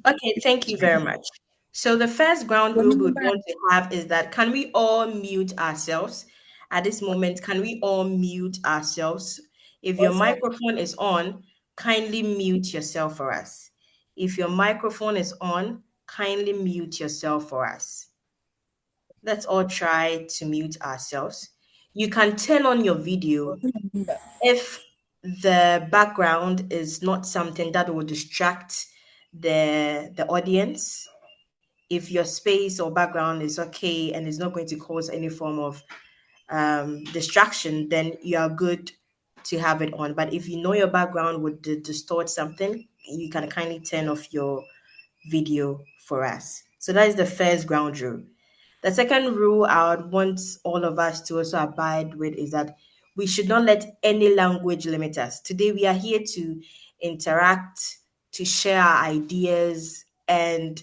Okay, thank you very much. So the first ground rule we would want to have is that can we all mute ourselves at this moment? Can we all mute ourselves? If your microphone is on, kindly mute yourself for us. If your microphone is on, kindly mute yourself for us. Let's all try to mute ourselves. You can turn on your video if the background is not something that will distract the audience. If your space or background is okay and is not going to cause any form of distraction, then you are good to have it on. But if you know your background would distort something, you can kindly turn off your video for us. So that is the first ground rule. The second rule I would want all of us to also abide with is that we should not let any language limit us. Today, we are here to interact, to share our ideas, and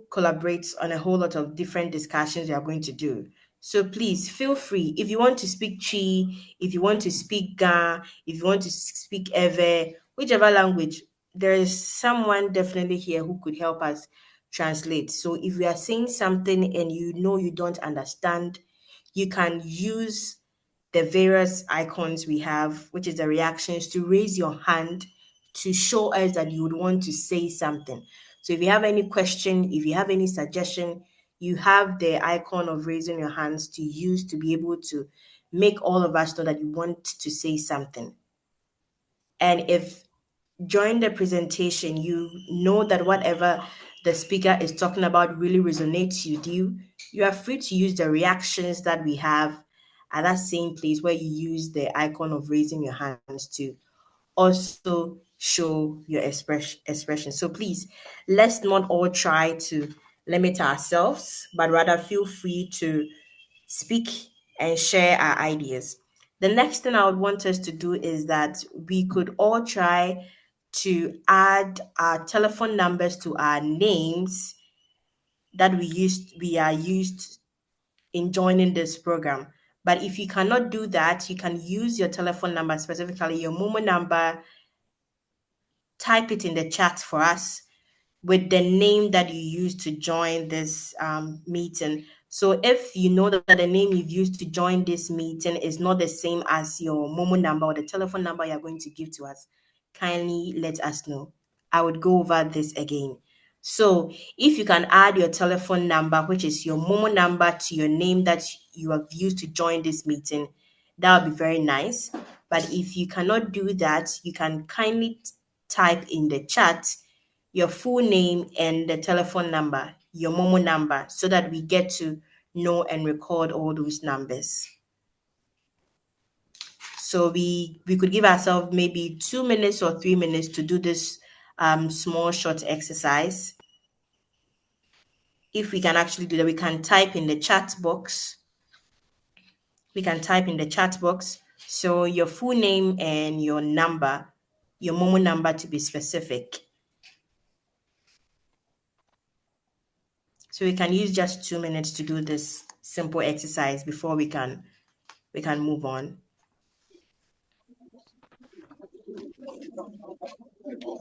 collaborate on a whole lot of different discussions we are going to do. So please feel free. If you want to speak Chi, if you want to speak Ga, if you want to speak Ewe, whichever language, there is someone definitely here who could help us translate. So if we are saying something and you know you don't understand, you can use the various icons we have, which is the reactions, to raise your hand to show us that you would want to say something. So if you have any question, if you have any suggestion, you have the icon of raising your hands to use to be able to make all of us know that you want to say something. And if during the presentation you know that whatever the speaker is talking about really resonates with you, you are free to use the reactions that we have at that same place where you use the icon of raising your hands to also show your expression. So please, let's not all try to limit ourselves, but rather feel free to speak and share our ideas. The next thing I would want us to do is that we could all try to add our telephone numbers to our names that we are used in joining this program. But if you cannot do that, you can use your telephone number, specifically your Momo number, type it in the chat for us with the name that you used to join this meeting. So if you know that the name you've used to join this meeting is not the same as your Momo number or the telephone number you're going to give to us, kindly let us know. I would go over this again. So if you can add your telephone number, which is your Momo number, to your name that you have used to join this meeting, that would be very nice. But if you cannot do that, you can kindly type in the chat your full name and the telephone number, your Momo number, so that we get to know and record all those numbers. So we could give ourselves maybe 2 minutes or 3 minutes to do this small short exercise. If we can actually do that, we can type in the chat box. So your full name and your number, your Momo number to be specific. So we can use just 2 minutes to do this simple exercise before we can move on.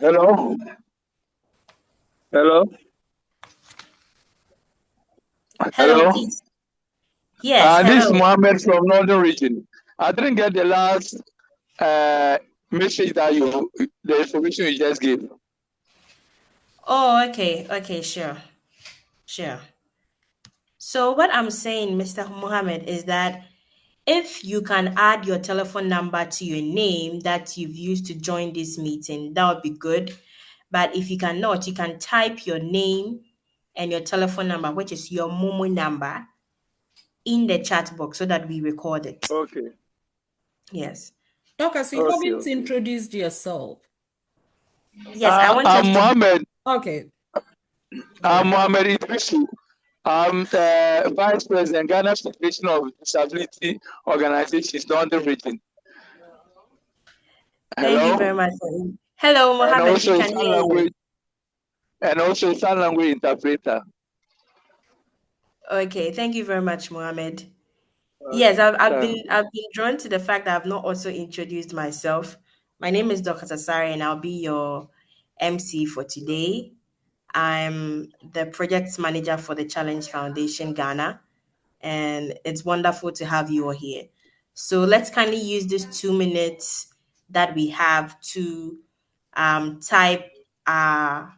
Hello? Hello? Hello, please. Yes, hello. This is Mohammed from Northern Region. I didn't get the last message that the information you just gave. Oh, okay, sure. So what I'm saying, Mr. Mohammed, is that if you can add your telephone number to your name that you've used to join this meeting, that would be good. But if you cannot, you can type your name and your telephone number, which is your Momo number, in the chat box so that we record it. Okay. Yes. Okay, so you haven't introduced yourself. Yes, I want I'm Mohammed. Okay. I'm Mohammed Idrisu. I'm the Vice President, Ghana Federation of Disability Organizations, Northern Region. Thank you very much. Hello, Mohammed. We can hear you. And also sign language interpreter. Okay, thank you very much, Mohammed. Yes, I've been drawn to the fact that I've not also introduced myself. My name is Dr. Tasari, and I'll be your MC for today. I'm the project manager for the Challenge Foundation Ghana, and it's wonderful to have you all here. So let's kindly use these 2 minutes that we have to type our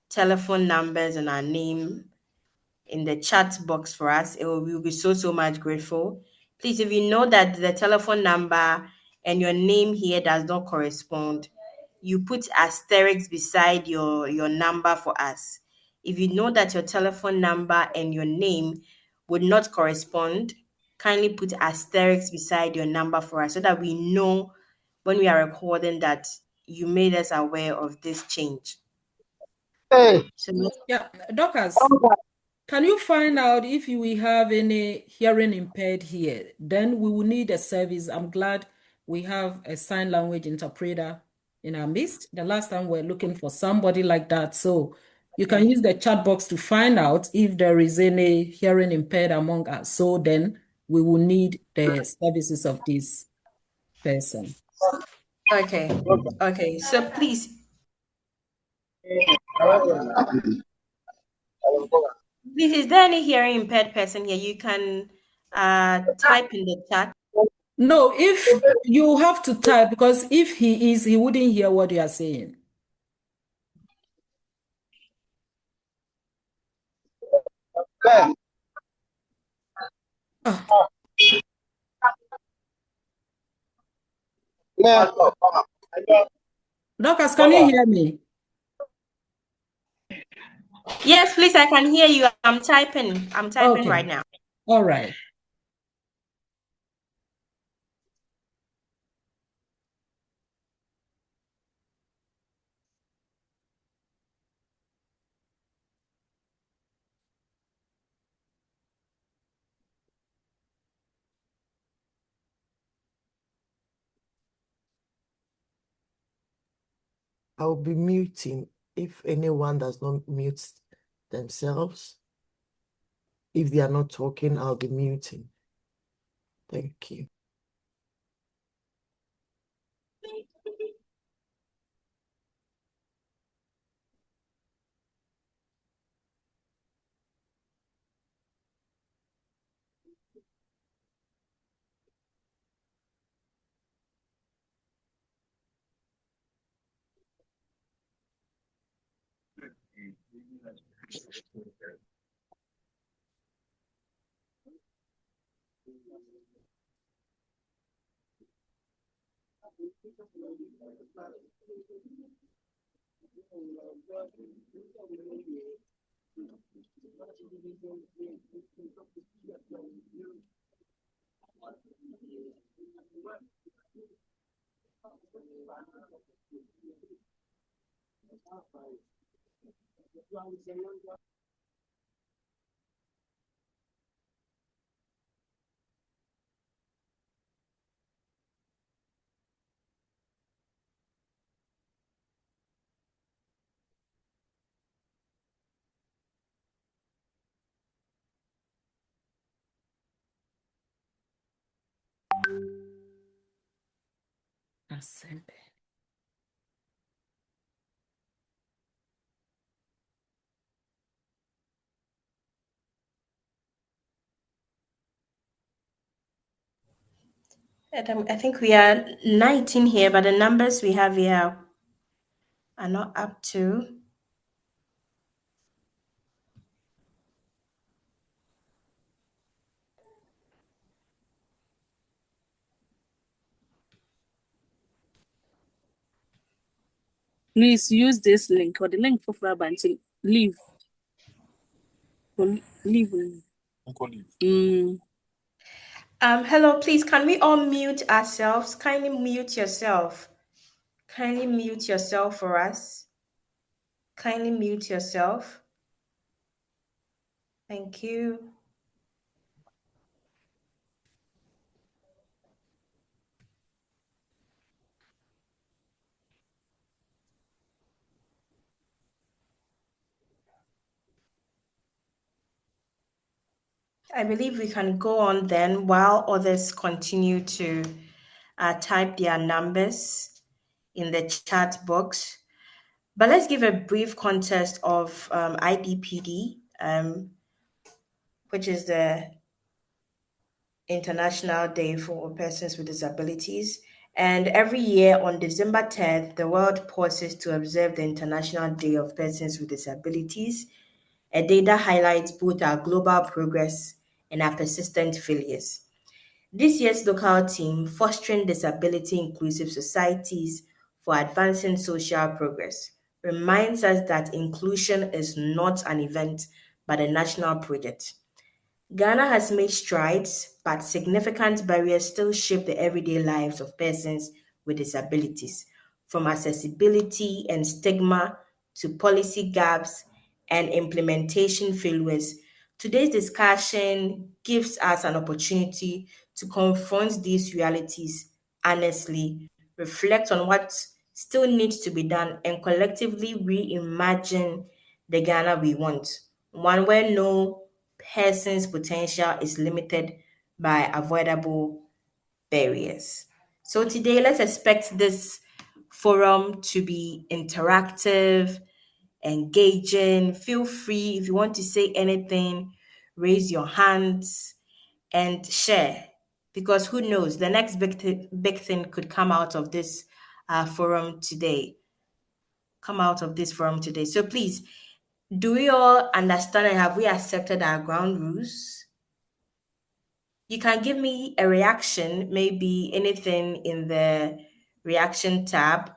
telephone numbers and our name in the chat box for us. We'll be so much grateful. Please, if you know that the telephone number and your name here does not correspond, you put asterisks beside your number for us. If you know that your telephone number and your name would not correspond, kindly put asterisks beside your number for us so that we know when we are recording that you made us aware of this change. Hey. So Yeah, Dorcas, can you find out if we have any hearing impaired here? Then we will need a service. I'm glad we have a sign language interpreter in our midst. The last time we're looking for somebody like that. So you can use the chat box to find out if there is any hearing impaired among us. So then we will need the services of this person. okay. So please, is there any hearing impaired person here? You can type in the chat. No, if you have to type, because if he is, he wouldn't hear what you are saying. Oh. Dorcas, can you hear me? Yes, please, I can hear you. I'm typing. I'm typing Okay. right now. All right. I'll be muting if anyone does not mute themselves. If they are not talking, I'll be muting. Thank you. Assembly. I think we are 19 here, but the numbers we have here are not up to. Please use this link or the link for Frabanti. Leave. Leave. Hello, please, can we all mute ourselves? Kindly mute yourself. Kindly mute yourself for us. Kindly mute yourself. Thank you. I believe we can go on then while others continue to type their numbers in the chat box. But let's give a brief context of IDPD, which is the International Day for Persons with Disabilities. And every year on December 10th, the world pauses to observe the International Day of Persons with Disabilities, a day that highlights both our global progress and our persistent failures. This year's local theme, Fostering Disability Inclusive Societies for Advancing Social Progress, reminds us that inclusion is not an event but a national project. Ghana has made strides, but significant barriers still shape the everyday lives of persons with disabilities, from accessibility and stigma to policy gaps and implementation failures. Today's discussion gives us an opportunity to confront these realities honestly, reflect on what still needs to be done, and collectively reimagine the Ghana we want, one where no person's potential is limited by avoidable barriers. So today, let's expect this forum to be interactive, engaging. Feel free if you want to say anything, raise your hands and share. Because who knows, the next big thing could come out of this forum today. Come out of this forum today. So please, do we all understand and have we accepted our ground rules? You can give me a reaction, maybe anything in the reaction tab.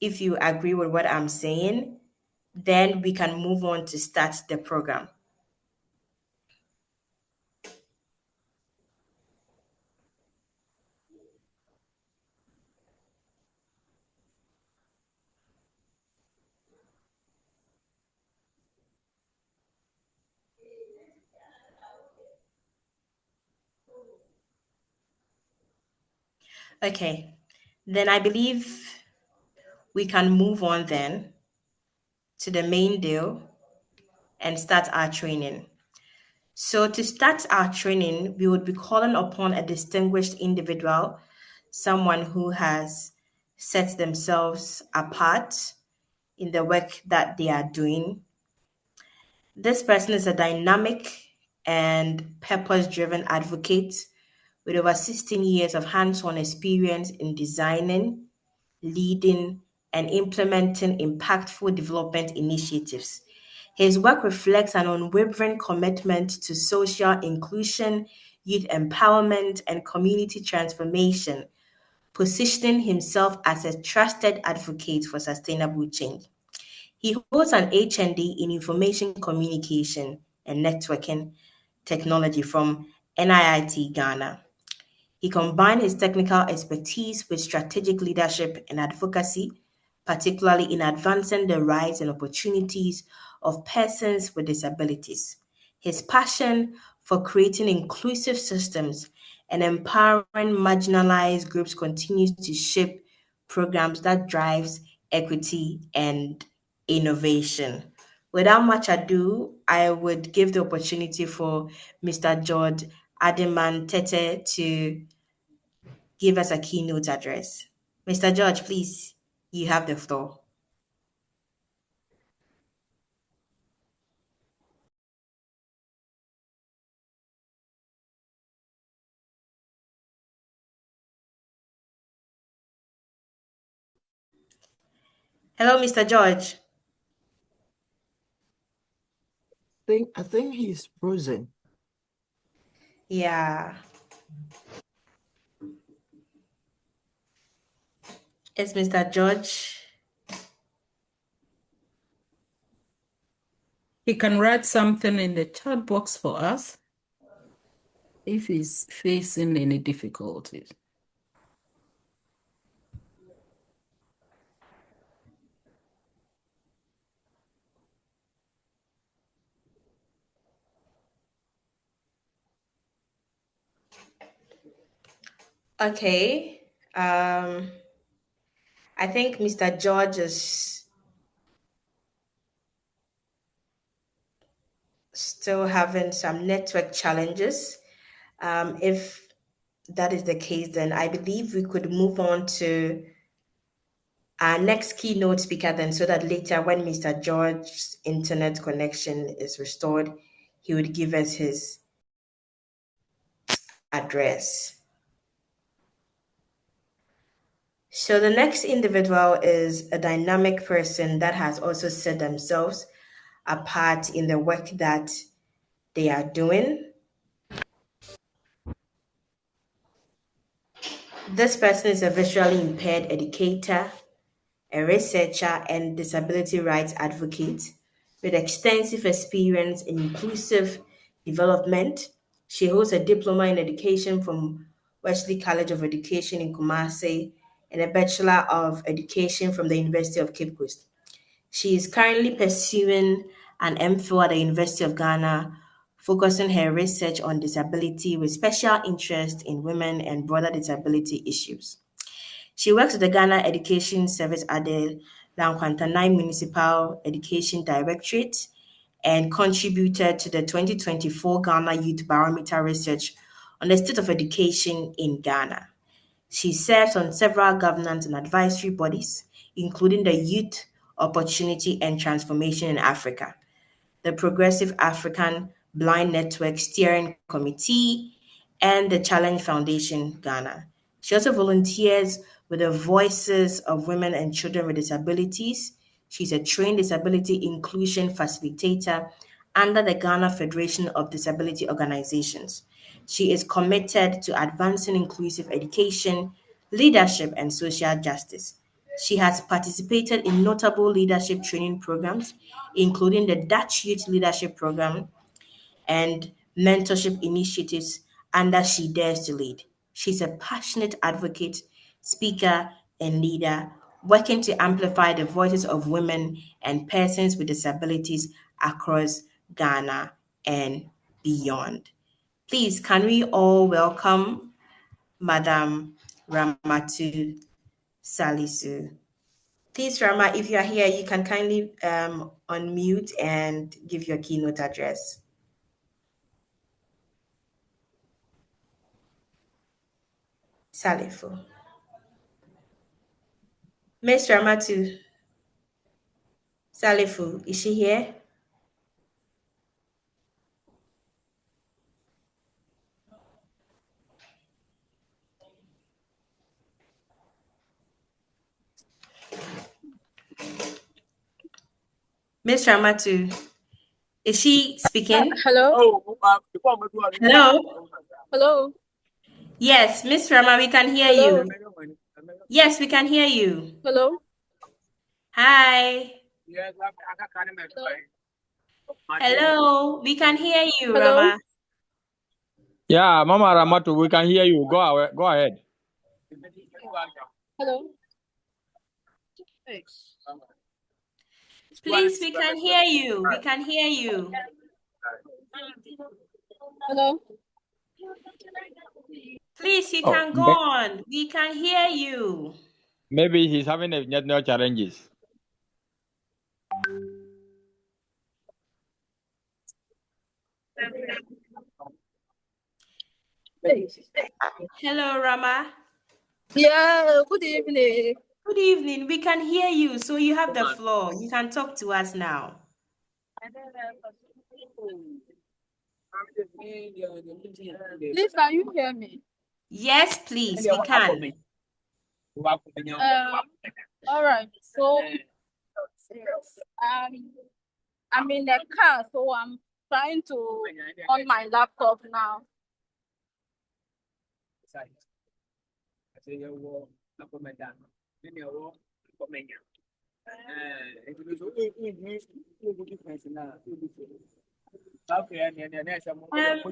If you agree with what I'm saying, then we can move on to start the program. Okay, then I believe we can move on then to the main deal and start our training. So, to start our training, we would be calling upon a distinguished individual, someone who has set themselves apart in the work that they are doing. This person is a dynamic and purpose driven advocate with over 16 years of hands on experience in designing, leading, and implementing impactful development initiatives. His work reflects an unwavering commitment to social inclusion, youth empowerment, and community transformation, positioning himself as a trusted advocate for sustainable change. He holds an HND in Information Communication and Networking Technology from NIIT Ghana. He combined his technical expertise with strategic leadership and advocacy, particularly in advancing the rights and opportunities of persons with disabilities. His passion for creating inclusive systems and empowering marginalized groups continues to shape programs that drives equity and innovation. Without much ado, I would give the opportunity for Mr. George Ademan Tete to give us a keynote address. Mr. George, please, you have the floor. Hello, Mr. George. I think he's frozen. Yeah, it's Mr. George. He can write something in the chat box for us if he's facing any difficulties. Okay. I think Mr. George is still having some network challenges. If that is the case, then I believe we could move on to our next keynote speaker then, so that later when Mr. George's internet connection is restored, he would give us his address. So the next individual is a dynamic person that has also set themselves apart in the work that they are doing. This person is a visually impaired educator, a researcher, and disability rights advocate with extensive experience in inclusive development. She holds a diploma in education from Wesley College of Education in Kumasi and a Bachelor of Education from the University of Cape Coast. She is currently pursuing an MPhil at the University of Ghana, focusing her research on disability with special interest in women and broader disability issues. She works at the Ghana Education Service at the Lankwantanai Municipal Education Directorate and contributed to the 2024 Ghana Youth Barometer research on the state of education in Ghana. She serves on several governance and advisory bodies, including the Youth Opportunity and Transformation in Africa, the Progressive African Blind Network Steering Committee, and the Challenge Foundation Ghana. She also volunteers with the Voices of Women and Children with Disabilities. She's a trained disability inclusion facilitator under the Ghana Federation of Disability Organizations. She is committed to advancing inclusive education, leadership, and social justice. She has participated in notable leadership training programs, including the Dutch Youth Leadership Program and mentorship initiatives under She Dares to Lead. She's a passionate advocate, speaker, and leader, working to amplify the voices of women and persons with disabilities across Ghana and beyond. Please, can we all welcome Madam Ramatu Salisu? Please, Rama, if you are here, you can kindly unmute and give your keynote address. Salifu. Miss Ramatu Salifu, is she here? Miss Ramatu, is she speaking? Hello? Hello? Hello? Yes, Miss Rama, we can hear Hello? you. Yes, we can hear you. Hello? Hi. Hello? Hello, we can hear you, Hello? Rama. Yeah, Mama Ramatu, we can hear you. Go ahead. Hello? Hey. Please, we can hear you. We can hear you. Hello? Please, you Oh, can go on. We can hear you. maybe he's having a network challenges. Hey. Hello, Rama. Yeah, good evening. Good evening. We can hear you, so you have the floor. You can talk to us now. Please, can you hear me? Yes, please, we can. All right. So, I'm in the car, so I'm trying to on my laptop now.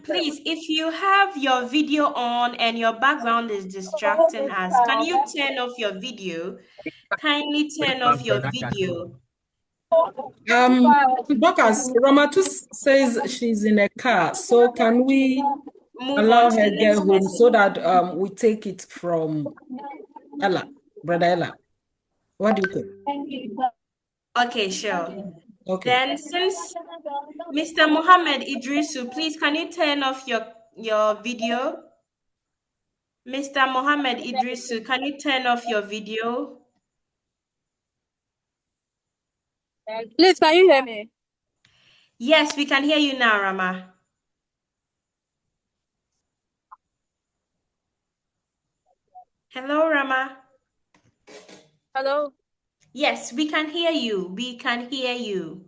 Please, if you have your video on and your background is distracting us, can you turn off your video? Kindly turn off your video. Dorcas, Ramatu says she's in a car, so can we Move allow on to her the get next home so person. that we take it from Ella, Brother Ella? What do you think? Okay, sure. Okay. Then, since Mr. Mohammed Idrisu, please can you turn off your video? Mr. Mohammed Idrisu, can you turn off your video? Please, can you hear me? Yes, we can hear you now, Rama. Hello, Rama. Hello. Yes, we can hear you. We can hear you.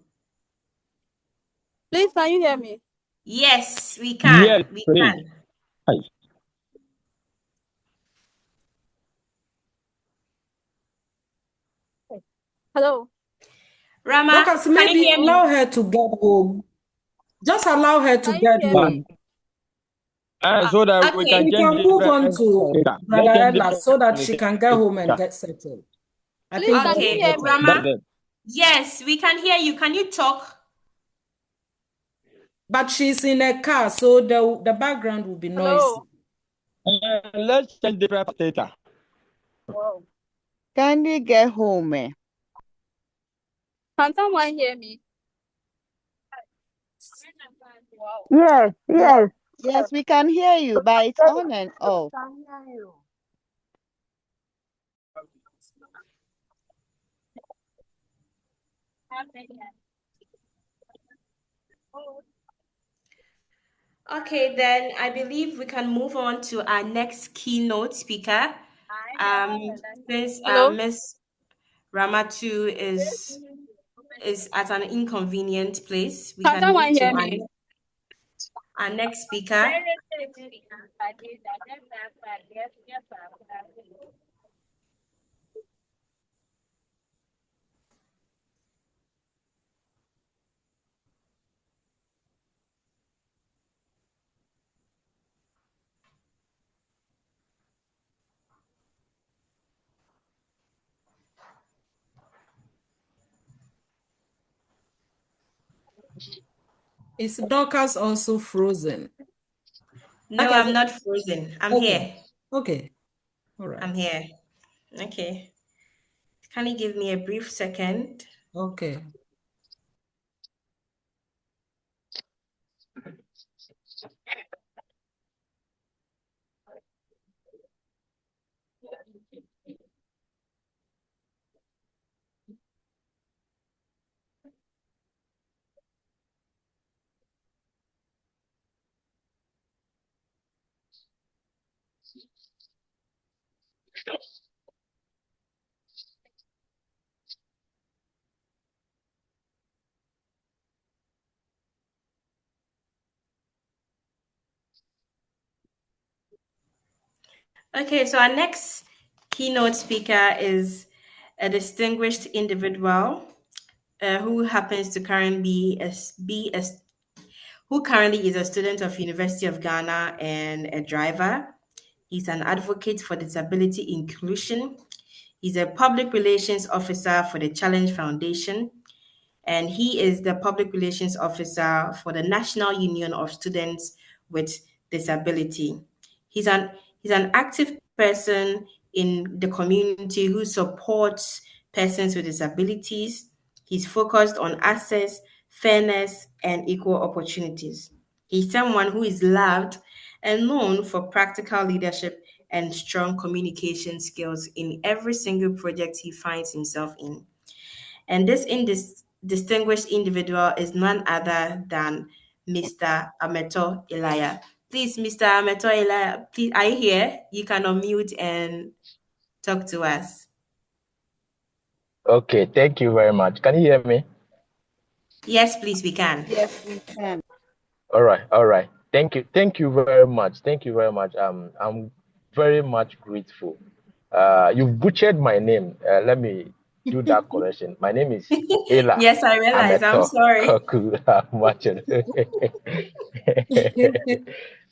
Please, can you hear me? Yes, we Yes, can. We please. can. Hi. Hello. Rama, Dorcas, can you maybe hear me? allow her to get home. Just allow her to Can you get hear But, me? home. so that we can Okay. We change can move on different to data. Brother Let's change Ella different so that she can get home and data. get settled. I Please, think that can will you be Okay, hear better. me? That's Rama. it. Yes, we can hear you. Can you talk? But she's in a car, so the background will be noisy. Hello. Let's change different data. Wow. Can you get home? Can someone hear me? Wow. Yes, yes. Yes, we can hear you, but it's on and off. Okay, then I believe we can move on to our next keynote speaker. Since Hello. Miss Ramatu is at an inconvenient place, we Can can move someone to hear me? our next speaker. Is Dorcas also frozen? No, Dorcas, I'm not frozen. I'm okay. here. Okay. All right. I'm here. Okay. Can you give me a brief second? Okay. Okay, so our next keynote speaker is a distinguished individual who happens to currently who currently is a student of University of Ghana and a driver. He's an advocate for disability inclusion. He's a public relations officer for the Challenge Foundation, and he is the public relations officer for the National Union of Students with Disability. He's an he's an active person in the community who supports persons with disabilities. He's focused on access, fairness, and equal opportunities. He's someone who is loved and known for practical leadership and strong communication skills in every single project he finds himself in. And this distinguished individual is none other than Mr. Amartey-Owusu. Please, Mr. Amartey-Owusu, please, are you here? You can unmute and talk to us. Okay, thank you very much. Can you hear me? Yes, please, we can. Yes, we can. All right, all right. Thank you very much. Thank you very much. I'm very much grateful. You've butchered my name. Let me do that correction. My name is Ela Yes, I realize. I'm Ameto sorry. Koku Amachere.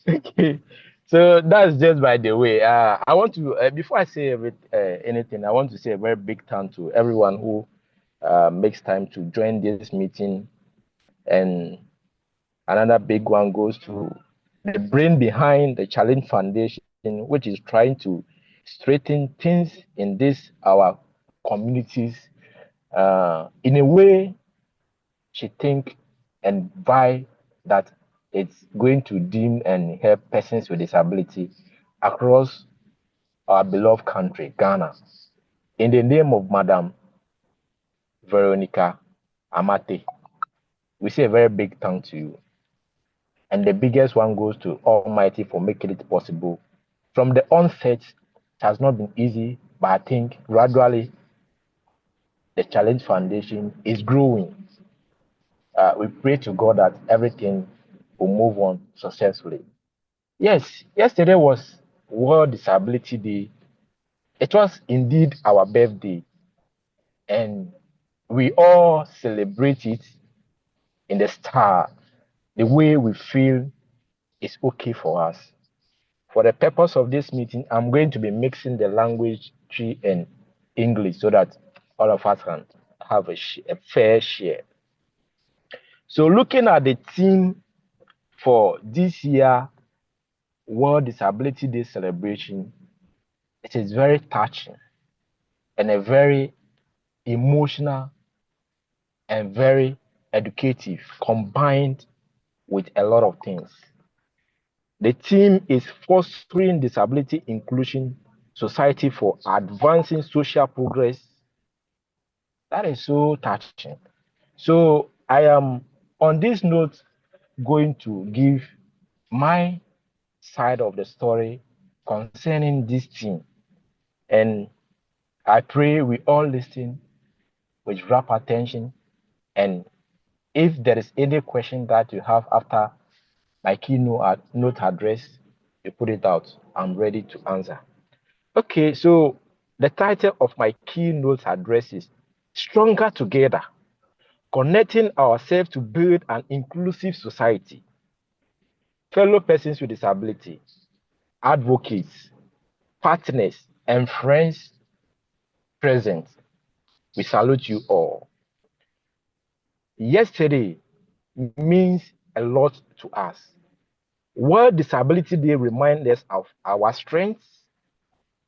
Okay, so that's just by the way. I want to before I say anything, I want to say a very big thank to everyone who makes time to join this meeting, and another big one goes to the brain behind the Challenge Foundation, which is trying to straighten things in this our communities in a way she think and buy that it's going to deem and help persons with disability across our beloved country, Ghana. In the name of Madam Veronica Amartey, we say a very big thank to you. And the biggest one goes to Almighty for making it possible. From the onset, it has not been easy, but I think gradually the Challenge Foundation is growing. We pray to God that everything will move on successfully. Yes, yesterday was World Disability Day. It was indeed our birthday, and we all celebrate it in the style, the way we feel is okay for us. For the purpose of this meeting, I'm going to be mixing the language Twi and English so that all of us can have a fair share. So looking at the theme for this year World Disability Day celebration, it is very touching and a very emotional and very educative, combined with a lot of things. The theme is Fostering Disability Inclusion Society for Advancing Social Progress. That is so touching. So I am on this note going to give my side of the story concerning this theme. And I pray we all listen with rapt attention. And if there is any question that you have after my keynote note address, you put it out. I'm ready to answer. Okay, so the title of my keynote address is Stronger Together, Connecting Ourselves to Build an Inclusive Society. Fellow persons with disability, advocates, partners, and friends present, we salute you all. Yesterday means a lot to us. World Disability Day reminds us of our strengths,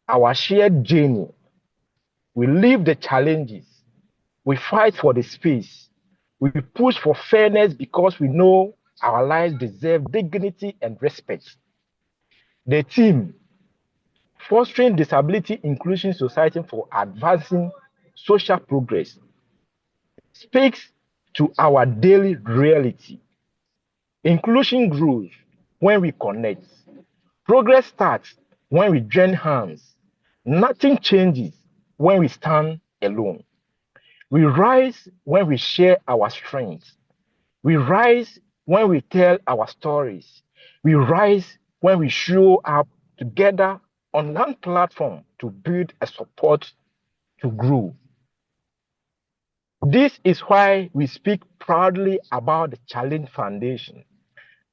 our shared journey. We live the challenges. We fight for the space. We push for fairness because we know our lives deserve dignity and respect. The theme, Fostering Disability Inclusion Society for Advancing Social Progress, speaks to our daily reality. Inclusion grows when we connect. Progress starts when we join hands. Nothing changes when we stand alone. We rise when we share our strengths. We rise when we tell our stories. We rise when we show up together on one platform to build a support to grow. This is why we speak proudly about the Challenge Foundation.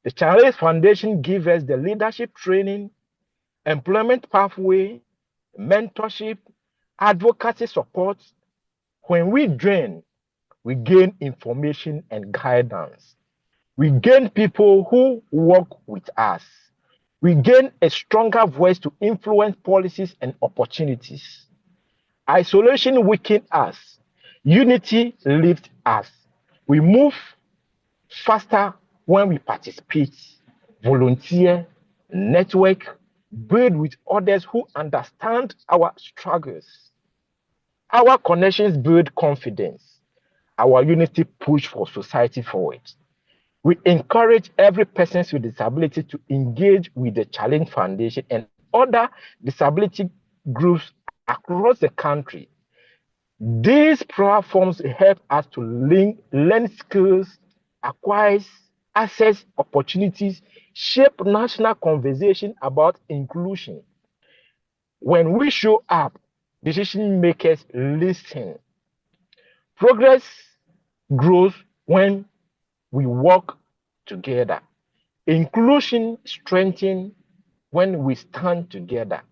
The Challenge Foundation gives us the leadership training, employment pathway, mentorship, advocacy support. When we join, we gain information and guidance. We gain people who work with us. We gain a stronger voice to influence policies and opportunities. Isolation weakens us. Unity lifts us. We move faster when we participate, volunteer, network, build with others who understand our struggles. Our connections build confidence. Our unity push for society forward. We encourage every person with disability to engage with the Challenge Foundation and other disability groups across the country. These platforms help us to learn skills, acquire access opportunities, shape national conversation about inclusion. When we show up, decision makers listen. Progress grows when we work together. Inclusion strengthens when we stand together.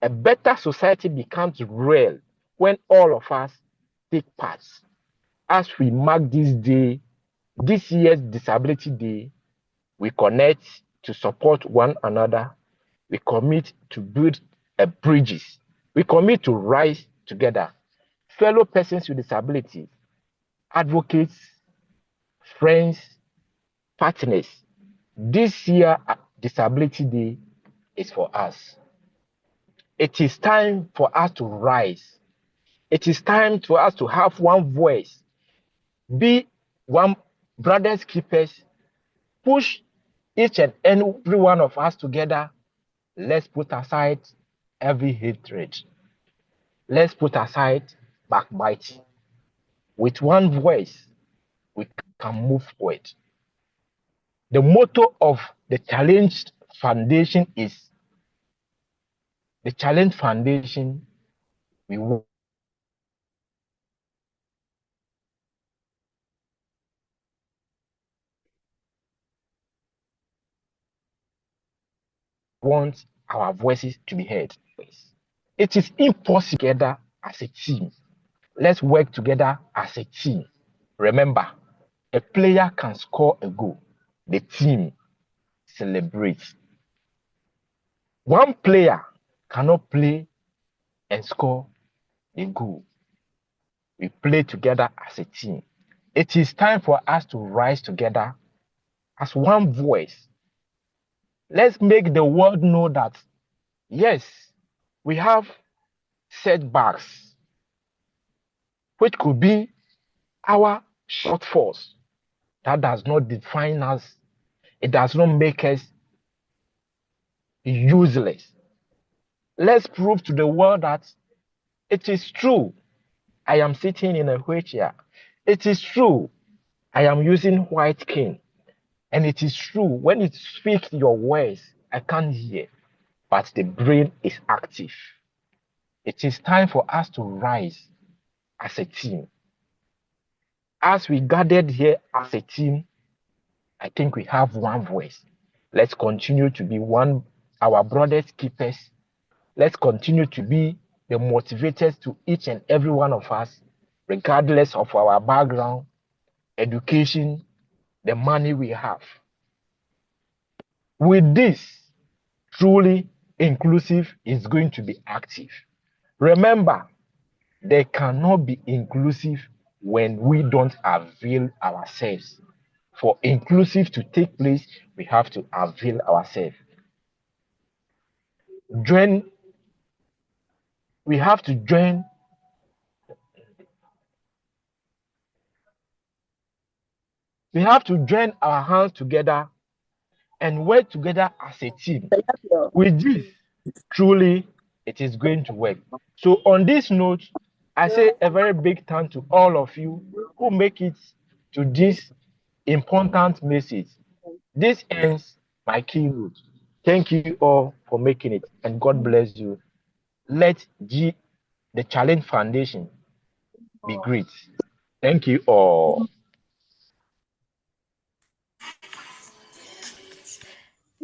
A better society becomes real when all of us take part. As we mark this day, this year's Disability Day, we connect to support one another. We commit to build bridges. We commit to rise together. Fellow persons with disabilities, advocates, friends, partners. This year, Disability Day is for us. It is time for us to rise. It is time for us to have one voice, be one brothers keepers, push each and every one of us together. Let's put aside every hatred. Let's put aside backbiting. With one voice, we can move forward. The motto of the Challenge Foundation is the Challenge Foundation. We want our voices to be heard. It is impossible together as a team. Let's work together as a team. Remember, a player can score a goal. The team celebrates. One player cannot play and score a goal. We play together as a team. It is time for us to rise together as one voice. Let's make the world know that, yes, we have setbacks, which could be our shortfalls. That does not define us. It does not make us useless. Let's prove to the world that it is true. I am sitting in a wheelchair. It is true. I am using white cane. And it is true. When it speaks your words, I can't hear. But the brain is active. It is time for us to rise as a team. As we gathered here as a team, I think we have one voice. Let's continue to be one, our brothers keepers. Let's continue to be the motivators to each and every one of us, regardless of our background, education, the money we have. With this, truly inclusive is going to be active. Remember, they cannot be inclusive when we don't avail ourselves. For inclusive to take place, we have to avail ourselves. We have to join. We have to join our hands together and work together as a team. With this, truly, it is going to work. So on this note, I say a very big thank to all of you who make it to this important message. This ends my keynote. Thank you all for making it, and God bless you. Let the Challenge Foundation be great. Thank you all.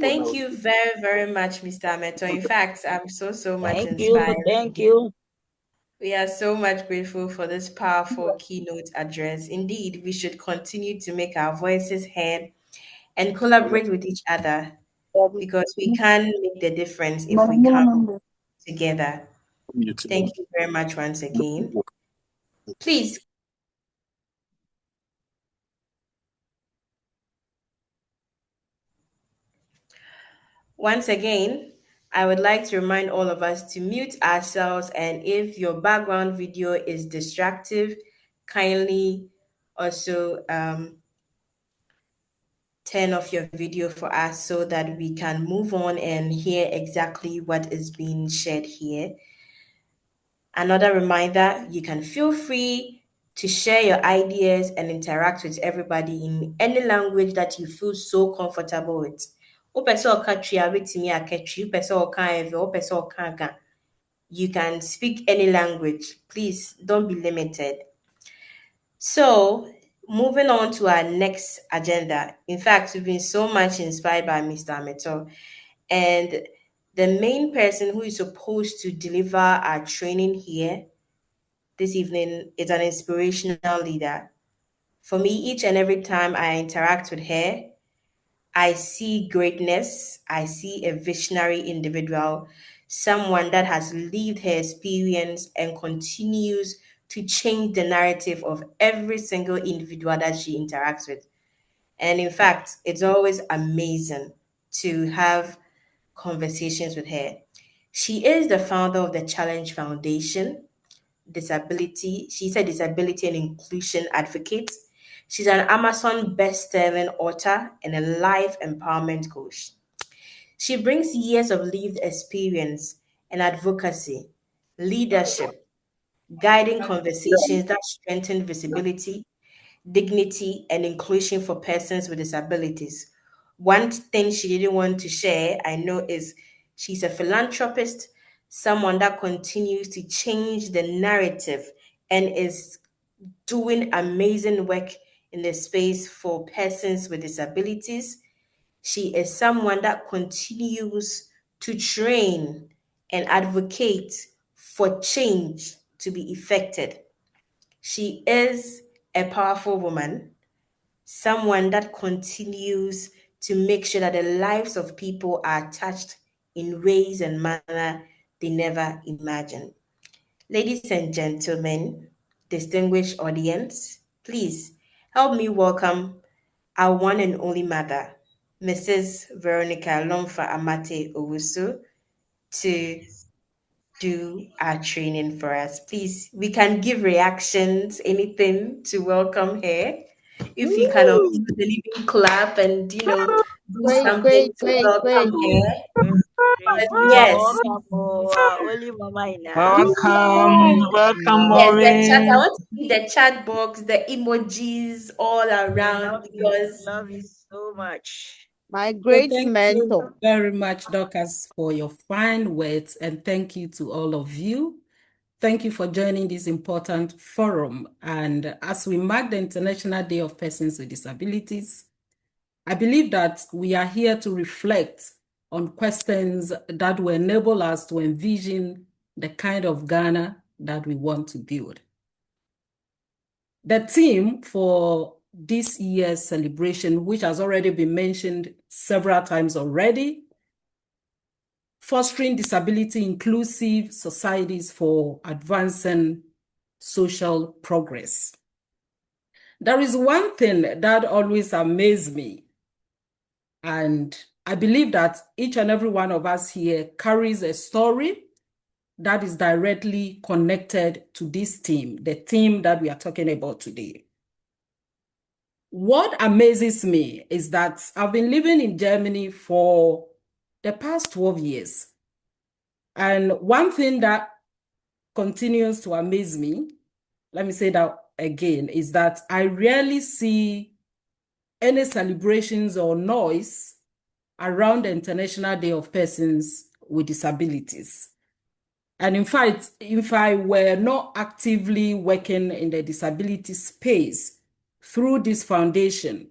Thank you very, very much, Mr. Ameto. In fact, I'm so much Thank you. inspired. Thank you. We are so much grateful for this powerful keynote address. Indeed, we should continue to make our voices heard and collaborate with each other because we can make the difference if we come together. Thank you very much once again. Please. Once again, I would like to remind all of us to mute ourselves, and if your background video is distractive, kindly also turn off your video for us so that we can move on and hear exactly what is being shared here. Another reminder, you can feel free to share your ideas and interact with everybody in any language that you feel so comfortable with. You can speak any language. Please don't be limited. So, moving on to our next agenda. In fact, we've been so much inspired by Mr. Ameto, and the main person who is supposed to deliver our training here this evening is an inspirational leader. For me, each and every time I interact with her, I see greatness. I see a visionary individual, someone that has lived her experience and continues to change the narrative of every single individual that she interacts with. And in fact, it's always amazing to have conversations with her. She is the founder of the Challenge Foundation, she's a disability and inclusion advocate. She's an Amazon best-selling author and a life empowerment coach. She brings years of lived experience and advocacy, leadership, guiding conversations that strengthen visibility, dignity, and inclusion for persons with disabilities. One thing she didn't want to share, I know, is she's a philanthropist, someone that continues to change the narrative and is doing amazing work in the space for persons with disabilities. She is someone that continues to train and advocate for change to be effected. She is a powerful woman, someone that continues to make sure that the lives of people are touched in ways and manner they never imagined. Ladies and gentlemen, distinguished audience, please help me welcome our one and only mother, Mrs. Veronica Amartey-Owusu, to do our training for us. Please, we can give reactions, anything to welcome her. If you can Woo! also even clap and do Great, something great, to great, welcome great. her. Great. But You are yes, welcome. Oh, only Mama in the house. Welcome, welcome, yes, the chat. I mommy. want to see the chat box, the emojis all We around love you. We because love you so much. My So great thank you mentor. very much, Dorcas, for your fine words, and thank you to all of you. Thank you for joining this important forum. And as we mark the International Day of Persons with Disabilities, I believe that we are here to reflect on questions that will enable us to envision the kind of Ghana that we want to build. The theme for this year's celebration, which has already been mentioned several times already, fostering disability inclusive societies for advancing social progress. There is one thing that always amazes me, and I believe that each and every one of us here carries a story that is directly connected to this theme, the theme that we are talking about today. What amazes me is that I've been living in Germany for the past 12 years. And one thing that continues to amaze me, let me say that again, is that I rarely see any celebrations or noise around the International Day of Persons with Disabilities. And in fact, if I were not actively working in the disability space through this foundation,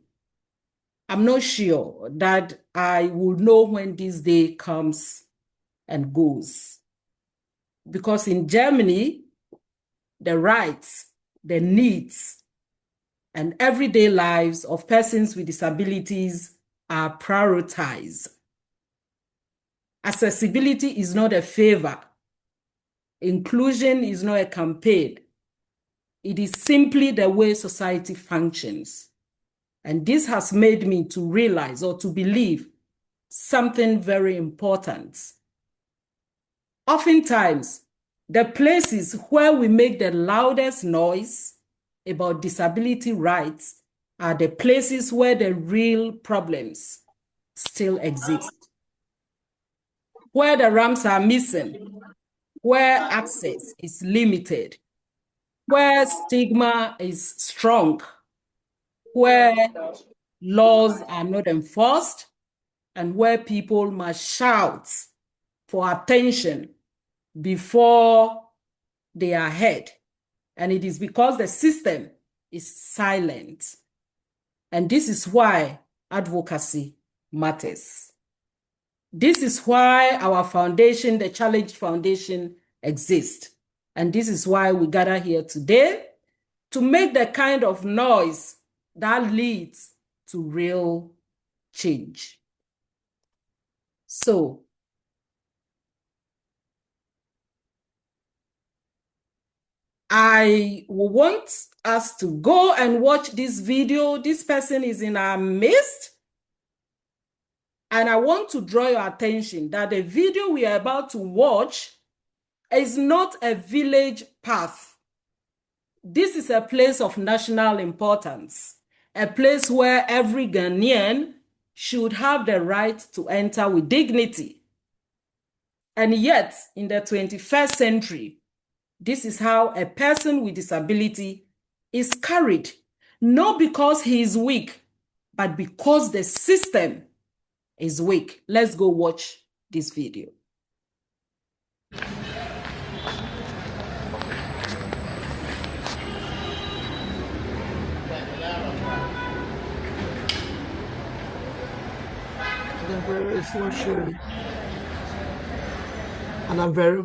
I'm not sure that I will know when this day comes and goes. Because in Germany, the rights, the needs, and everyday lives of persons with disabilities are prioritized. Accessibility is not a favor. Inclusion is not a campaign. It is simply the way society functions. And this has made me to realize or to believe something very important. Oftentimes, the places where we make the loudest noise about disability rights are the places where the real problems still exist, where the ramps are missing, where access is limited, where stigma is strong, where laws are not enforced, and where people must shout for attention before they are heard. And it is because the system is silent. And this is why advocacy matters. This is why our foundation, the Challenge Foundation, exists. And this is why we gather here today to make the kind of noise that leads to real change. So, I want us to go and watch this video. This person is in our midst. And I want to draw your attention that the video we are about to watch is not a village path. This is a place of national importance, a place where every Ghanaian should have the right to enter with dignity. And yet, in the 21st century, this is how a person with disability is carried, not because he is weak, but because the system is weak. Let's go watch this video. It's not showing. And I'm very,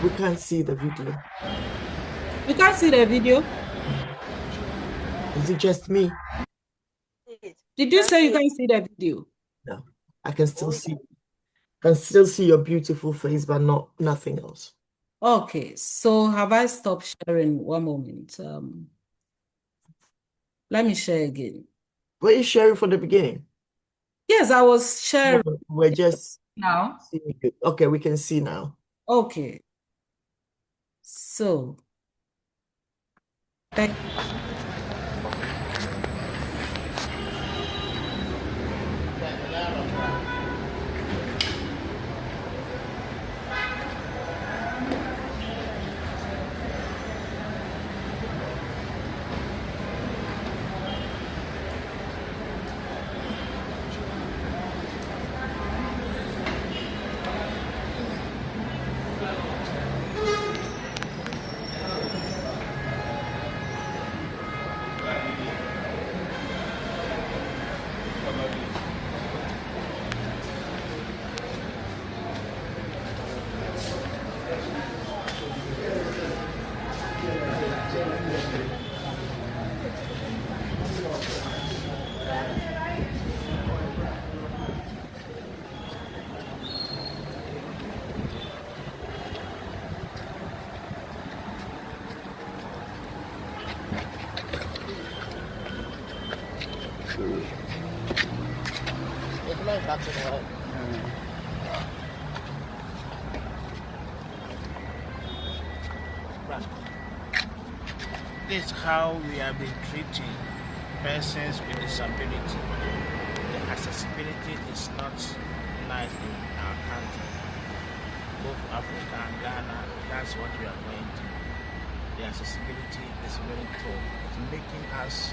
we can't see the video. You can't see the video? Is it just me? Did you say you can see the video? No, I can still see. Can still see your beautiful face, but nothing else. Okay, so have I stopped sharing? One moment. Let me share again. Were you sharing from the beginning? Yes, I was sharing. No, we're just now. seeing it. Okay, we can see now. Okay. So, thank This is how we have been treating persons with disability. The accessibility is not nice in our country. Both Africa and Ghana, that's what we are going to. The accessibility is very tough. It's making us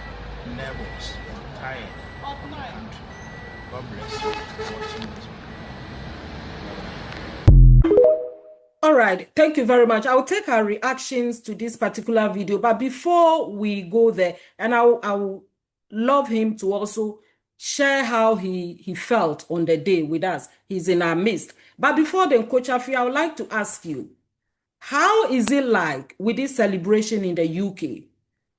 nervous and tired of the country. God bless you for watching this. All right, thank you very much. I'll take our reactions to this particular video, but before we go there, and I'll love him to also share how he felt on the day with us. He's in our midst. But before then, Coach Afi, I would like to ask you, how is it like with this celebration in the UK?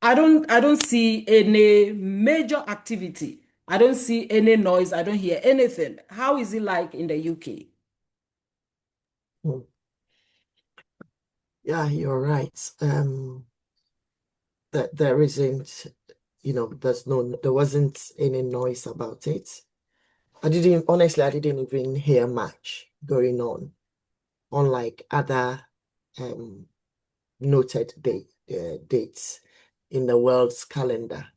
I don't see any major activity. I don't see any noise. I don't hear anything. How is it like in the UK? Yeah, you're right. That there isn't, there wasn't any noise about it. Honestly, I didn't even hear much going on, unlike other noted dates in the world's calendar.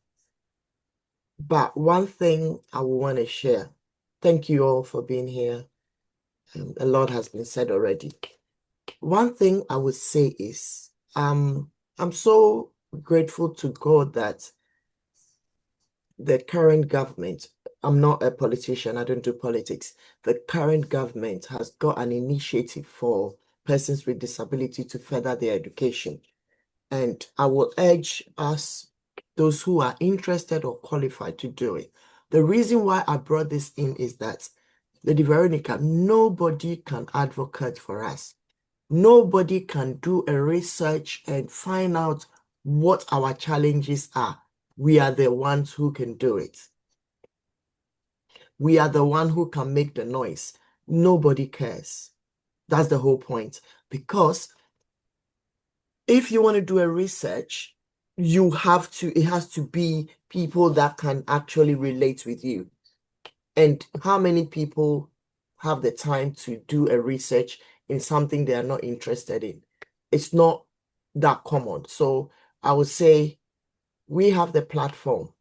But one thing I want to share, thank you all for being here. A lot has been said already. One thing I would say is, I'm so grateful to God that the current government, I'm not a politician, I don't do politics. The current government has got an initiative for persons with disability to further their education. And I will urge us, those who are interested or qualified, to do it. The reason why I brought this in is that, Lady Veronica, nobody can advocate for us. Nobody can do a research and find out what our challenges are. We are the ones who can do it. We are the one who can make the noise. Nobody cares. That's the whole point. Because if you want to do a research, it has to be people that can actually relate with you. And how many people have the time to do a research in something they are not interested in? It's not that common. So I would say we have the platform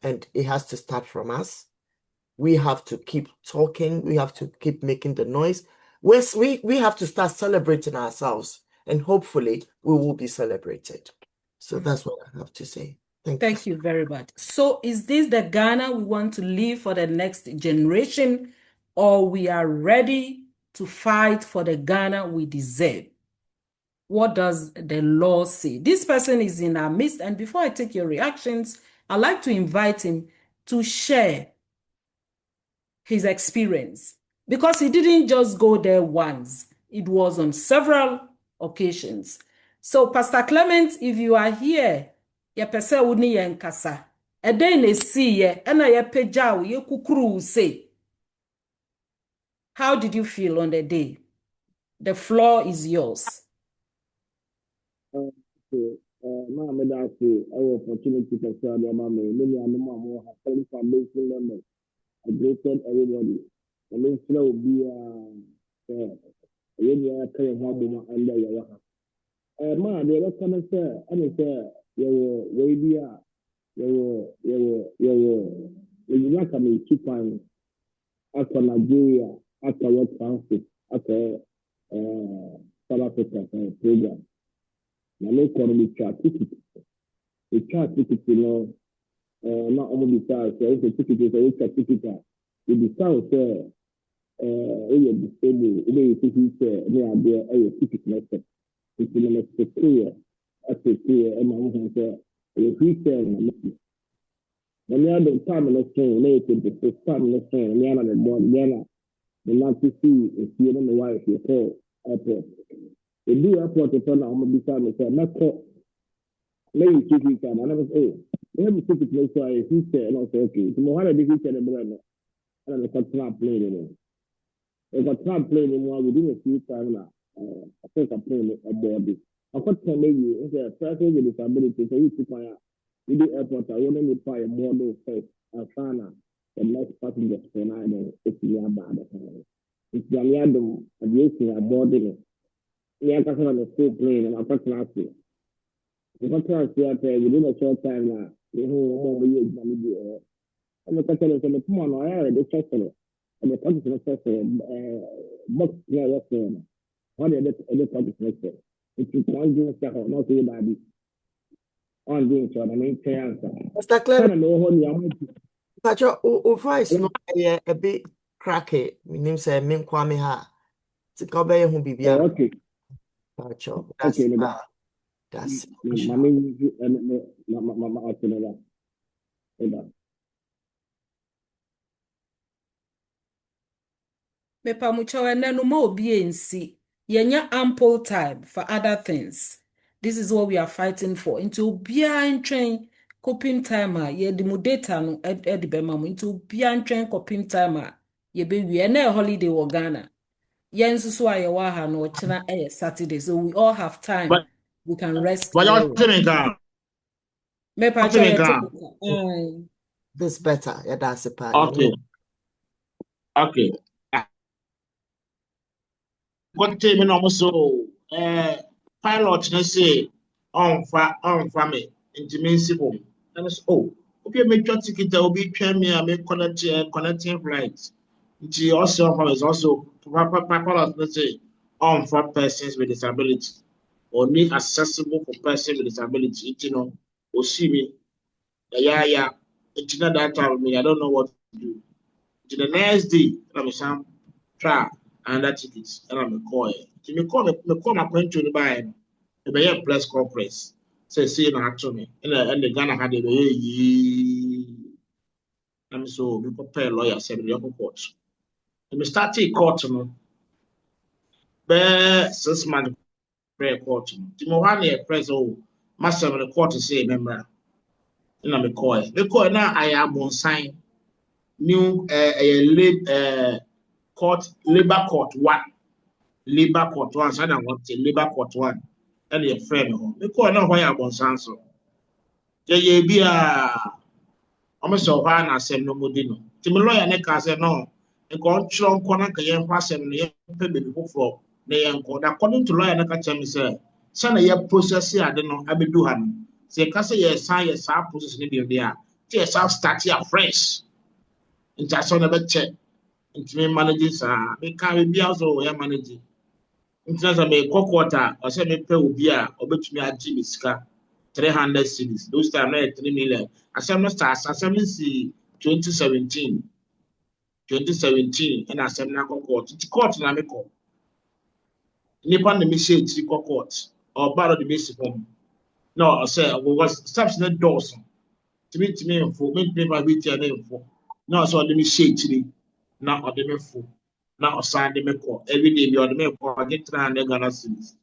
and it has to start from us. We have to keep talking. We have to keep making the noise. We have to start celebrating ourselves, and hopefully we will be celebrated. So that's what I have to say. Thank you very much. So is this the Ghana we want to leave for the next generation, or we are ready to fight for the Ghana we deserve? What does the law say? This person is in our midst, and before I take your reactions, I'd like to invite him to share his experience, because he didn't just go there once. It was on several occasions. So Pastor Clement, if you are here, ye pese wuni ye nkasa. Ede ne si ye, ena ye pejaw, ye kukuru say. How did you feel on the day? The floor is yours. Mama, that's our opportunity to share the mama. Many animal have come from making members. I greeted everybody. And then will be a kind of home under your house. Ma, the other comment, sir, and say, you will be a you not coming 2 times after Nigeria, after what transit, after South Africa program. Now, no economy chart ticket. The chart ticket, not only the size, so it's a ticket, it's a ticket. With the sound, you're disabled, you say, near there, a ticket method. It's in a clear, that's a clear, and I'm going to say, if we say, when you have the time in the train, later, the time in the train, you're not the born, the not to see if you don't know why if you call airport. The do airport to turn on the time and say, not call. Maybe 2 weeks time, and I was, we have a ticket place, so if you say, and I say, okay, so how did you say the brand? And I got Trump playing in it. I got Trump playing in one within a few times now. I think I'm playing aboard this. I got to maybe it's a person with disability, so you keep my the airport. I want to try a model first. I found out the next passengers for now, it's near bad. It's the Yadum aviation aboarding it. We are talking on the full plane, and I've got to ask you. The contract within a short time now, the whole year, and the question is, come on, I already checked it. And the project is box here, what's going on? What are the project next? It's one doing stuff, not to anybody. On doing so, I mean, answer. Mr. Clement, but your voice no a bit cracky. My name say Mim Kwame Ha. It's a be who be okay. That's Mepa mucho enenu ma obi ensi. Yenya ample time for other things. This is what we are fighting for. Into bia train coping timer. Ye di mu data no edibe mamu. Into bia train coping timer. Ye be we na holiday wo Ghana. Yen susu aye wa ha no china Saturday. So we all have time. But we can rest. you're telling me, Mepa cho ye this better. Yeah, that's the part. okay. Okay. What time in almost so pilot na say on me intimacy. And I say, okay, make your ticket will be train me and make connecting flights. It also is also pilot na say on for persons with disability only accessible for persons with disability. Or see me. Yeah. It's not that time me. I don't know what to do. The next day, I'm some try and that tickets and I'm a call. Me call my point to the buy. Be a press conference. Say na to me. And the Ghana had the I'm so we prepare lawyer say the court. And we start court no. Be 6 months prayer court. Timo one press master of the court say member. And I'm a call. The call now I am on sign new court labor court 1 so I want labor court 1 and your friend home. Me call no why abonsan so. Ye bia almost so high na sem no modino. Ti me lawyer ne ka say no. Nko chiro nko na ka ye ho asem no ye pe be foforo na ye nko. According to lawyer ne ka tell me say na ye process ade no abedu ha no. Say ka say ye san ye sa process ne bia ti ye sa start ya fresh. Nti aso na be check. Nti me manage sa me ka be also ye manage. Instead of a quarter or semi pay will be a obetumi agye me sika 300 cedis. Those time na 3 million. Assembly starts assembly see 2017 and assembly na court. It's court na me call. Nipa na me say it's court or bad the basic home. No, I say we was steps na doors. To me info, me paper be tia na info. No, so the me say chiri na or the me fo. Na osan the me call. Every day be or the me call get 300 Ghana cedis.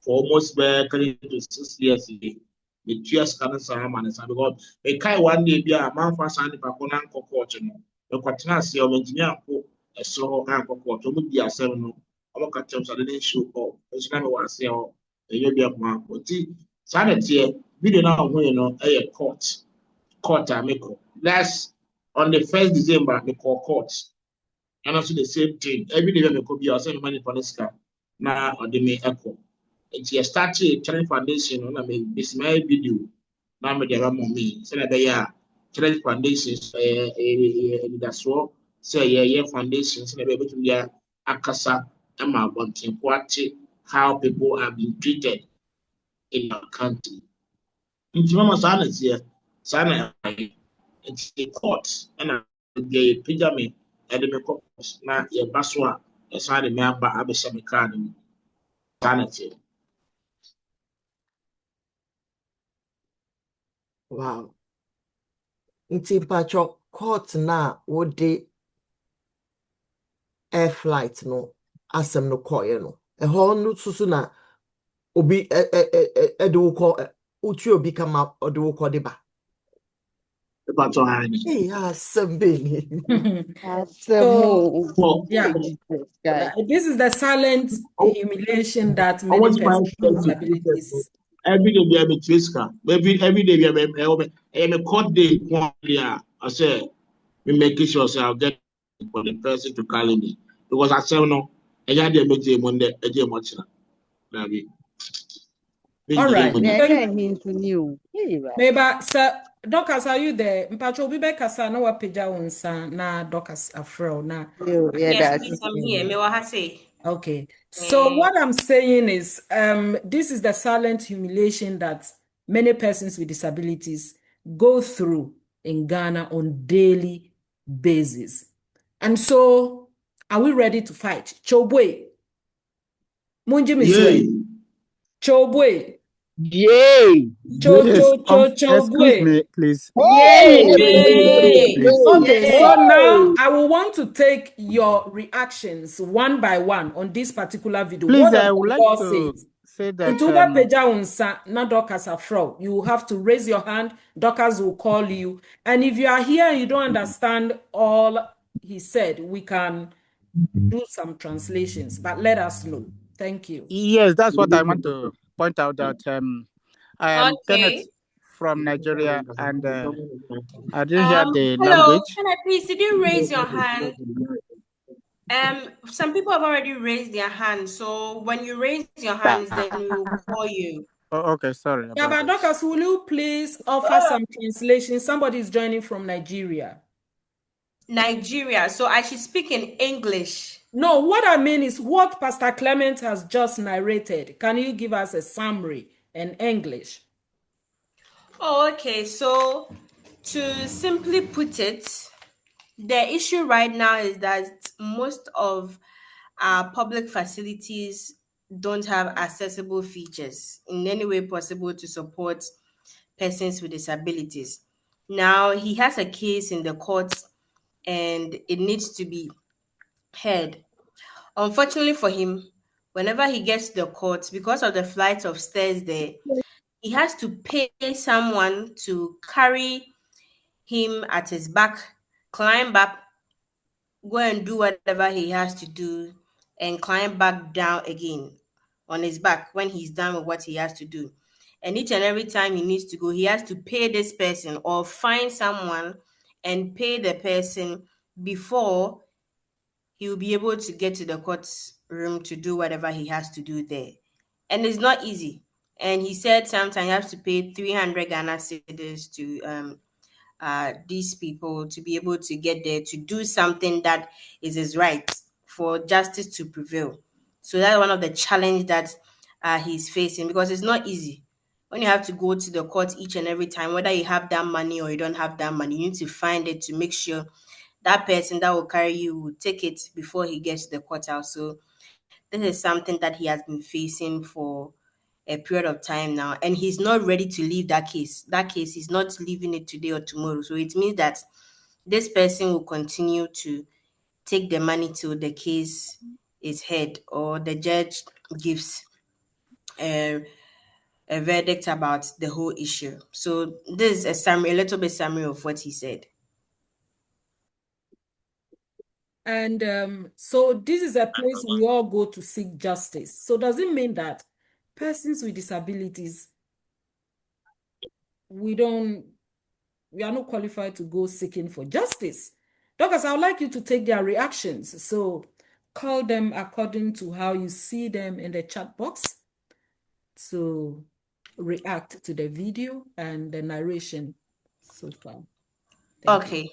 For almost 3 to 6 years ago. The tears can say man because a kai one day be a man for Sandy Pacona court. The Quatina of engineer a so uncle court to be a 7. Our catchers are the show up. As never was say, oh, a year of man. But sanity, we don't know when you know a court, I make last on the 1st December, they call courts. And also the same thing. Every day, we could be our same money for the scar. Now, or they may echo. Nti started challenge foundation na me bismay video na me de ramo me se na be ya challenge foundation da so say ye foundation se na be betu ya akasa ama abonten kwate how people are being treated in our country. Nti mama sana nti court na de pijame e de me court na ye baso a e sa de me aba abesha me card ni sana tie. Wow. Nti mpacho court na wode air flight no asem no koye no. Ho no susu na obi de wo ko uchi obi kama ode wo ko de ba. Hey, asem be. So, yeah, this is the silent humiliation that many persons with disabilities. Every day we have a triska. Every day we have a court day. I say we make sure I'll get for the person to call me because I say no. I had the meeting Monday. I did much. All right. Maybe sir, Doctors, are you there? Mpacho bibe kasa na wapeja unsa na Doctors afro na. Yes, please, I'm here. Me wahase. Okay. So what I'm saying is, this is the silent humiliation that many persons with disabilities go through in Ghana on daily basis. And so, are we ready to fight? Chobwe. Munji Miswe. Chobwe. Yay! Excuse me, please. Yay! Okay, so now I will want to take your reactions one by one on this particular video. Please, What does I the would like law to say that you have to raise your hand. Doctors will call you, and if you are here and you don't understand all he said, we can do some translations. But let us know. Thank you. Yes, that's what I want to point out. That I am Kenneth from Nigeria, and I didn't hear the Hello, language. can I please, did you raise your hand? Some people have already raised their hands, so when you raise your hands, then we will call you. Oh, okay, sorry. Yeah, but Doctors, will you please offer some translation? Somebody is joining from Nigeria. Nigeria, so I should speak in English. No, what I mean is what Pastor Clement has just narrated. Can you give us a summary in English? Oh, okay. So to simply put it, the issue right now is that most of our public facilities don't have accessible features in any way possible to support persons with disabilities. Now, he has a case in the courts and it needs to be heard. Unfortunately for him, whenever he gets to the court, because of the flight of stairs there, he has to pay someone to carry him at his back, climb up, go and do whatever he has to do, and climb back down again. on his back when he's done with what he has to do. And each and every time he needs to go, he has to pay this person or find someone and pay the person before he will be able to get to the court room to do whatever he has to do there. And it's not easy. And he said sometimes you have to pay 300 Ghana cedis to these people to be able to get there to do something that is his right for justice to prevail. So that's one of the challenge that he's facing, because it's not easy when you have to go to the court each and every time, whether you have that money or you don't have that money. You need to find it to make sure that person that will carry you will take it before he gets to the courthouse. So this is something that he has been facing for a period of time now, and he's not ready to leave that case. That case, he's not leaving it today or tomorrow. So it means that this person will continue to take the money till the case is heard or the judge gives a verdict about the whole issue. So this is a summary, a little bit summary of what he said. And so this is a place we all go to seek justice. So does it mean that persons with disabilities, we are not qualified to go seeking for justice? Doctors, I would like you to take their reactions. So call them according to how you see them in the chat box to react to the video and the narration so far. Thank you.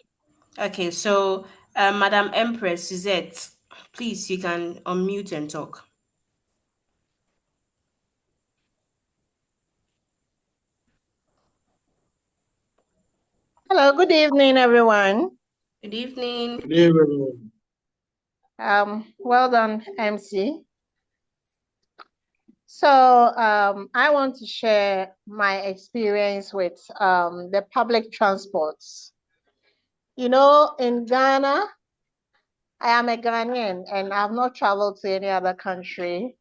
Okay, so Madam Empress Suzette, please, you can unmute and talk. Hello, good evening, everyone. Good evening. Good evening. Well done, MC. So I want to share my experience with the public transports. You know, in Ghana, I am a Ghanaian and I've not traveled to any other country.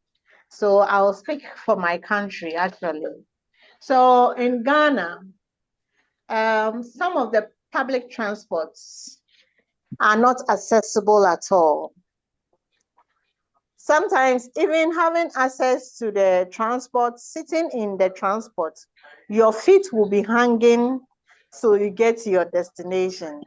So I will speak for my country, actually. So in Ghana, some of the public transports are not accessible at all. Sometimes even having access to the transport, sitting in the transport, your feet will be hanging so you get to your destination.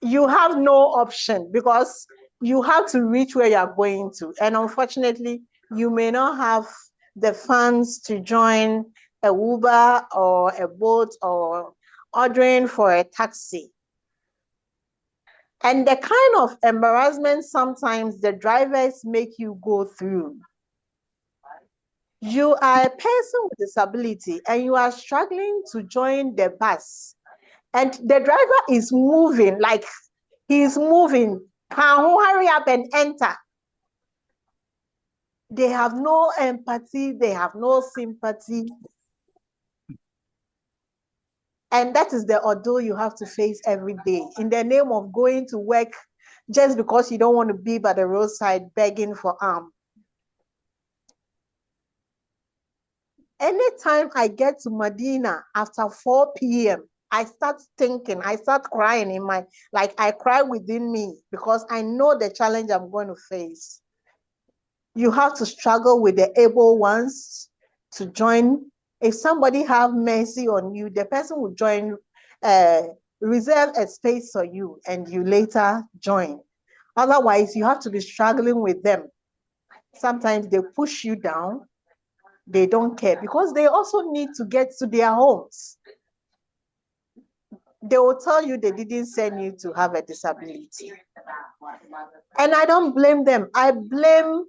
You have no option because you have to reach where you're going to. And unfortunately, you may not have the funds to join a Uber or a boat or ordering for a taxi. And the kind of embarrassment sometimes the drivers make you go through. You are a person with disability and you are struggling to join the bus. And the driver is moving, like he's moving. Can you hurry up and enter? They have no empathy, they have no sympathy. And that is the ordeal you have to face every day in the name of going to work just because you don't want to be by the roadside begging for alms. Anytime I get to Medina after 4 p.m., I start thinking, I start crying I cry within me because I know the challenge I'm going to face. You have to struggle with the able ones to join. If somebody have mercy on you, the person will join, reserve a space for you and you later join. Otherwise, you have to be struggling with them. Sometimes they push you down. They don't care because they also need to get to their homes. They will tell you they didn't send you to have a disability. And I don't blame them. I blame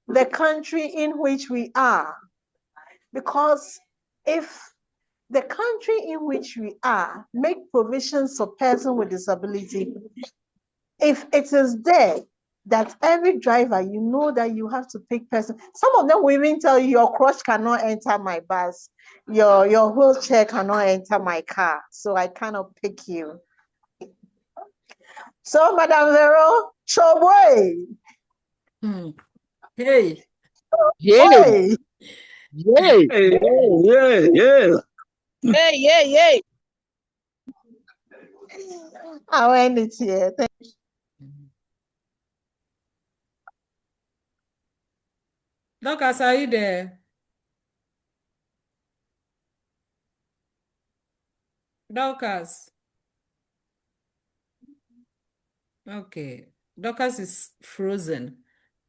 the country in which we are. Because if the country in which we are make provisions for persons with disability, if it is there that every driver, you know that you have to pick person. Some of them will even tell you your crutch cannot enter my bus, your wheelchair cannot enter my car, so I cannot pick you. So, Madam Vero, show boy. Hey. Yay. Yay. Yeah. Yay. I'll end it here. Thank you. Dorcas, are you there? Dorcas. Okay. Dorcas is frozen.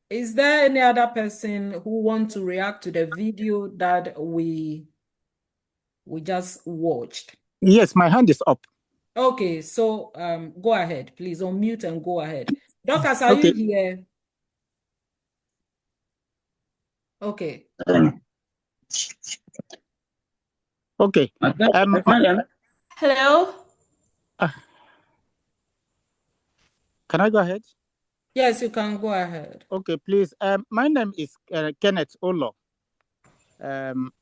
Is there any other person who want to react to the video that we just watched? Yes, my hand is up. Okay, so go ahead, please unmute and go ahead. Dorcas, are Okay. you here? Okay. Okay. Hello? Can I go ahead? Yes, you can go ahead. Okay, please. My name is Kenneth Olo. I'm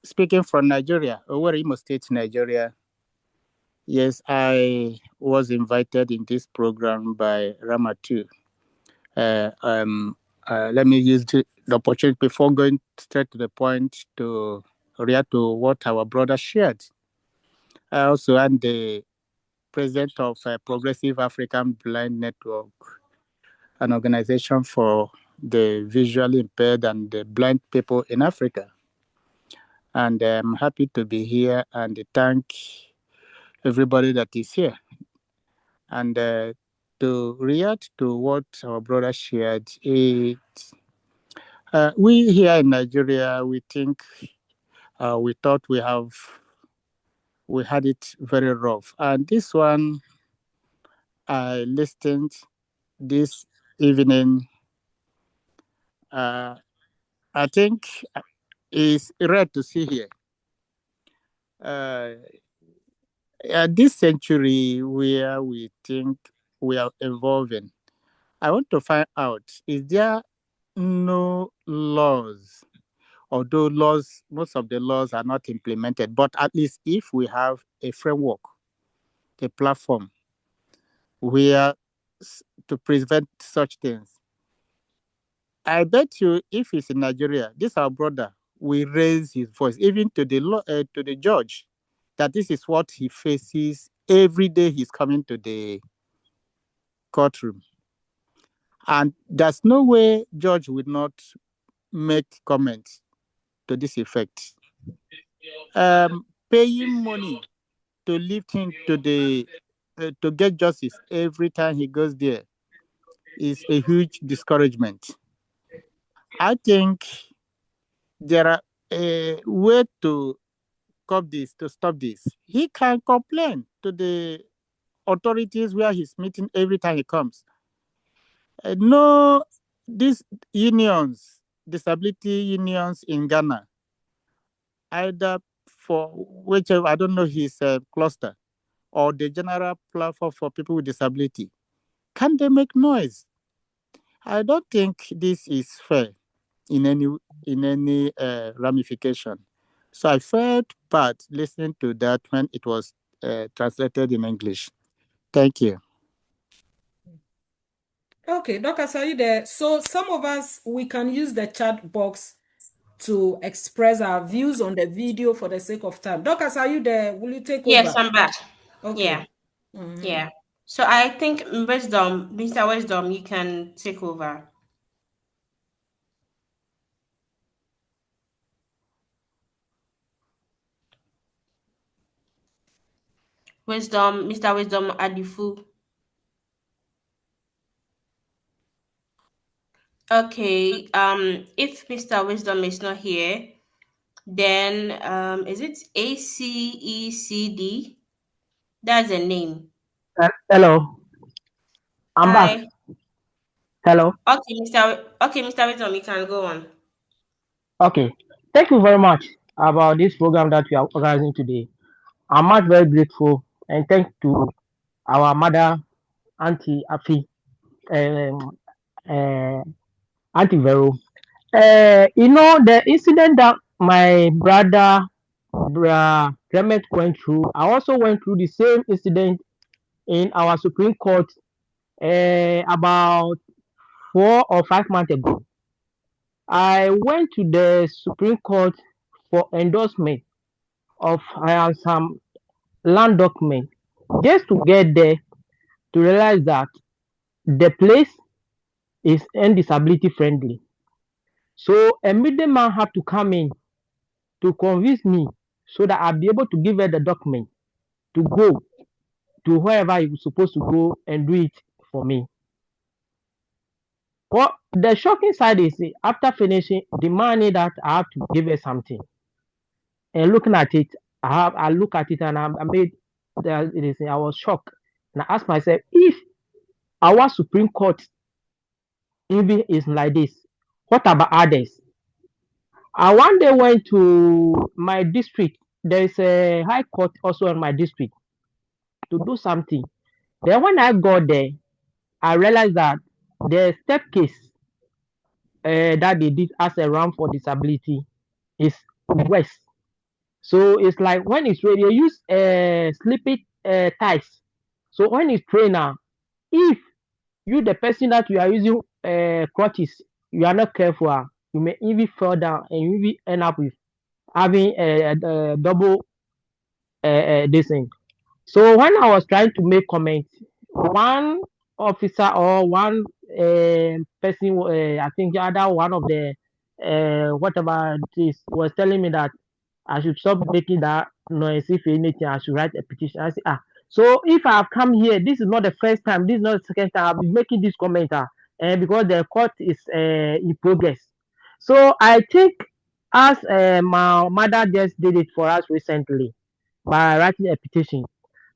speaking from Nigeria, Owerri, Imo State, Nigeria. Yes, I was invited in this program by Ramatu. Let me use the opportunity before going straight to the point to react to what our brother shared. I also am the president of Progressive African Blind Network, an organization for the visually impaired and the blind people in Africa. And I'm happy to be here and thank everybody that is here. And to react to what our brother shared, we here in Nigeria, we think we thought we had it very rough. And this one, I listened this evening. I think is rare to see here. This century where we think we are evolving, I want to find out, is there no laws? Although laws, most of the laws are not implemented, but at least if we have a framework, a platform where to prevent such things, I bet you if he's in Nigeria, this our brother will raise his voice even to the law, to the judge, that this is what he faces every day he's coming to the courtroom. And there's no way judge would not make comments to this effect. Paying money to lift him to the to get justice every time he goes there is a huge discouragement. I think there are a way to to stop this. He can complain to the authorities where he's meeting every time he comes. No, these unions, disability unions in Ghana, either for whichever, I don't know his cluster, or the general platform for people with disability, can they make noise? I don't think this is fair in any ramification. So I felt bad listening to that when it was translated in English. Thank you. Okay, Dorcas, are you there? So some of us, we can use the chat box to express our views on the video for the sake of time. Dorcas, are you there? Will you take Yes, over? I'm back. Okay. Yeah. Yeah. So I think Wisdom, Mr. Wisdom, you can take over. Wisdom, Mr. Wisdom Adifu. Okay. If Mr. Wisdom is not here, then is it ACECD? That's a name. Hello, I'm back. Hi. Hello. Okay, Mr. Wisdom, you can go on. Okay. Thank you very much about this program that we are organizing today. I'm much very grateful and thank to our mother, Auntie Afi, um, uh, Auntie Vero. The incident that my brother Clement went through, I also went through the same incident in our Supreme Court about 4 or 5 months ago. I went to the Supreme Court for endorsement of some land document just to get there to realize that the place is disability friendly. So a middleman had to come in to convince me so that I'll be able to give her the document to go to wherever he was supposed to go and do it for me. Well, the shocking side is after finishing, demanding that I have to give her something. And looking at it, I look at it and I made I was shocked. And I asked myself, if our Supreme Court even is like this, what about others? I one day went to my district. There is a high court also in my district to do something. Then when I got there, I realized that the step case that they did as a round for disability is worse. So it's like when it's ready, they use slippy ties. So when it's trainer, if you the person that you are using crutches, you are not careful, you may even fall down and you will end up with having a double this thing. So when I was trying to make comments, one officer or one person, I think the other one of the whatever this was telling me that I should stop making that noise. If anything, I should write a petition. I say, so if I have come here, this is not the first time, this is not the second time I've been making this comment, because the court is in progress. So I think as my mother just did it for us recently by writing a petition,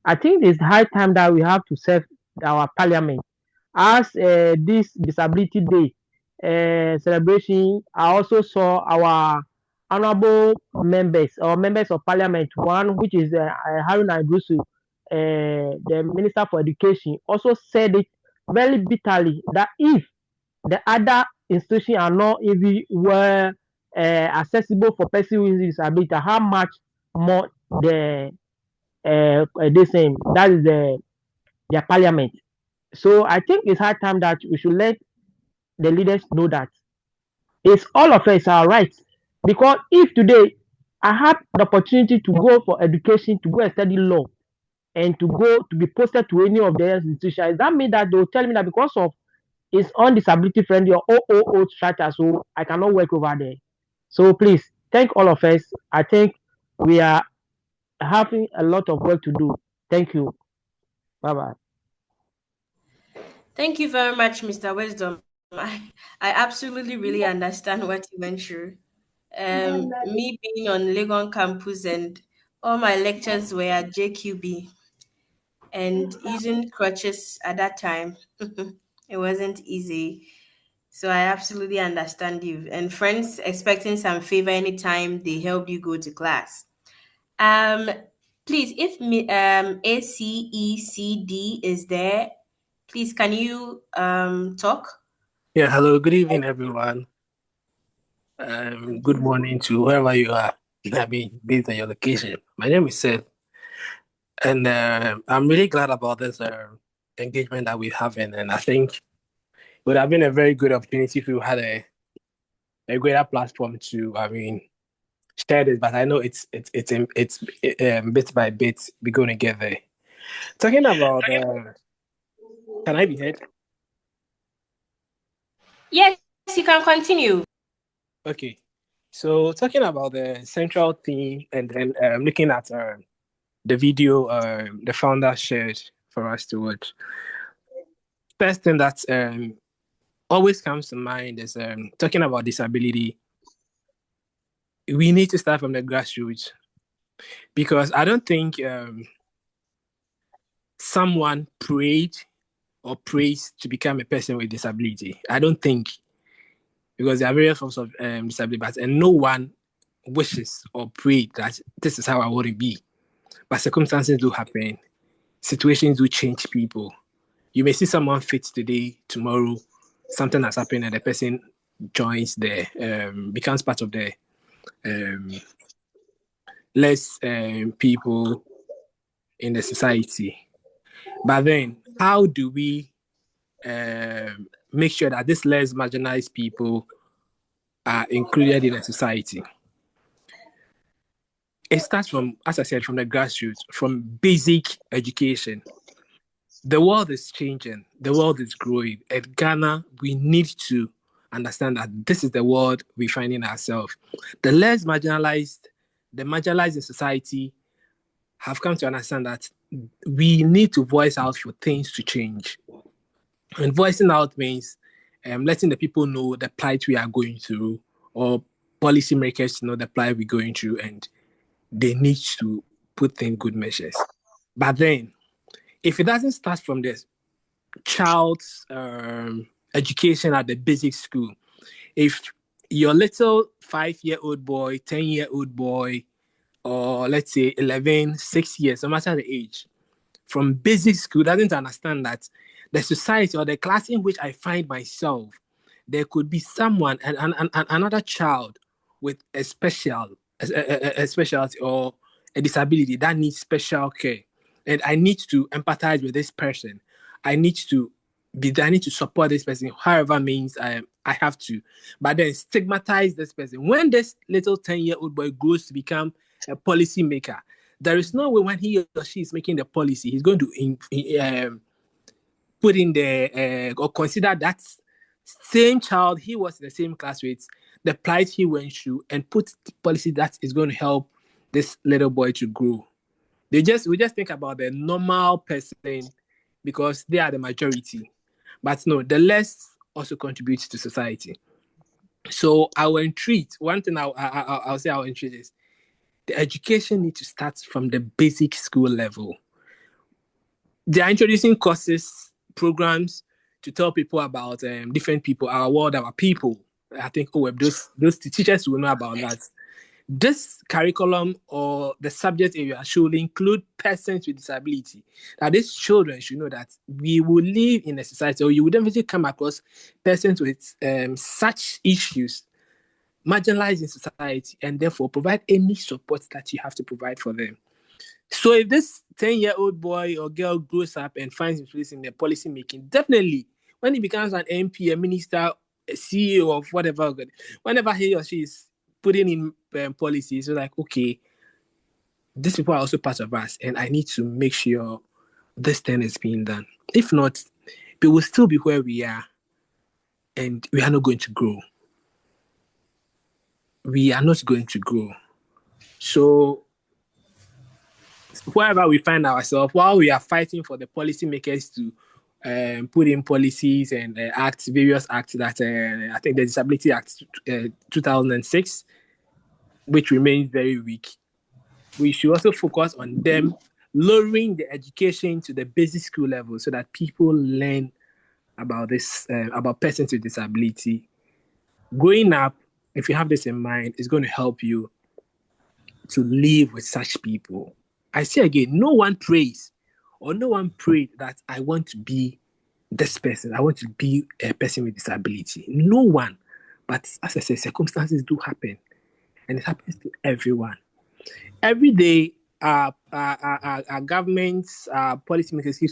I think it's high time that we have to serve our parliament. As this Disability Day celebration, I also saw our honorable members or members of parliament, one which is Amartey-Owusu, the Minister for Education, also said it very bitterly that if the other institutions are not even well accessible for persons with disability, how much more the this same that is their parliament. So I think it's high time that we should let the leaders know that it's all of us are right. Because if today I have the opportunity to go for education, to go and study law, and to go to be posted to any of the institutions, that means that they will tell me that because of it's on disability friendly or OOO structure, so I cannot work over there. So please thank all of us. I think we are having a lot of work to do. Thank you. Bye bye. Thank you very much, Mr. Wisdom. I absolutely really understand what you went through. Me being on Legon campus and all my lectures were at JQB and using crutches at that time, it wasn't easy. So I absolutely understand you. And friends expecting some favor anytime they help you go to class. Um, please, if ACECD is there, please can you talk? Yeah, hello, good evening, everyone. Good morning to wherever you are. I mean, based on your location. My name is Seth, and I'm really glad about this engagement that we're having. And I think it would have been a very good opportunity if we had a greater platform to, share this. But I know it's bit by bit we're going to get there. Talking about, can I be heard? Yes, you can continue. Okay. So talking about the central theme and then looking at the video the founder shared for us to watch. First thing that always comes to mind is talking about disability. We need to start from the grassroots because I don't think someone prayed or prays to become a person with disability. I don't think, because there are various forms of disability, and no one wishes or prayed that this is how I want to be. But circumstances do happen. Situations do change people. You may see someone fit today, tomorrow, something has happened, and the person joins becomes part of the less people in the society. But then, how do we make sure that these less marginalized people are included in the society? It starts from, as I said, from the grassroots, from basic education. The world is changing. The world is growing. At Ghana, we need to understand that this is the world we find in ourselves. The less marginalized, the marginalized in society have come to understand that we need to voice out for things to change. And voicing out means letting the people know the plight we are going through, or policymakers know the plight we're going through, and they need to put in good measures. But then, if it doesn't start from the child's education at the basic school, if your little 5-year-old boy, 10-year-old boy, or let's say 11, 6 years, no matter the age, from basic school doesn't understand that the society or the class in which I find myself, there could be someone and another child with a specialty or a disability that needs special care, and I need to empathize with this person. I need to support this person, however means I have to. But then stigmatize this person. When this little 10-year-old boy grows to become a policy maker, there is no way when he or she is making the policy, he's going to put in the or consider that same child he was in the same class with, the plight he went through, and put the policy that is going to help this little boy to grow. We just think about the normal person because they are the majority. But no, the less also contributes to society. So our entreat, one thing I'll say our entreat is the education needs to start from the basic school level. They are introducing courses, programs to tell people about different people, our world, our people. I think those teachers will know about that. This curriculum or the subject area should include persons with disability. That these children should know that we will live in a society, or you will definitely come across persons with such issues, marginalized in society, and therefore provide any support that you have to provide for them. So if this 10-year-old boy or girl grows up and finds his place in the policy making, definitely when he becomes an MP, a minister, a CEO of whatever, whenever he or she is putting in policies, so like, okay, these people are also part of us, and I need to make sure this thing is being done. If not, we will still be where we are, and we are not going to grow. We are not going to grow. So wherever we find ourselves, while we are fighting for the policymakers to put in policies and various acts that I think the Disability Act 2006, which remains very weak, we should also focus on them lowering the education to the basic school level so that people learn about this, about persons with disability. Growing up, if you have this in mind, is going to help you to live with such people. I say again, no one prays or no one prayed that I want to be this person. I want to be a person with disability. No one. But as I said, circumstances do happen, and it happens to everyone. Every day, our governments, policymakers keep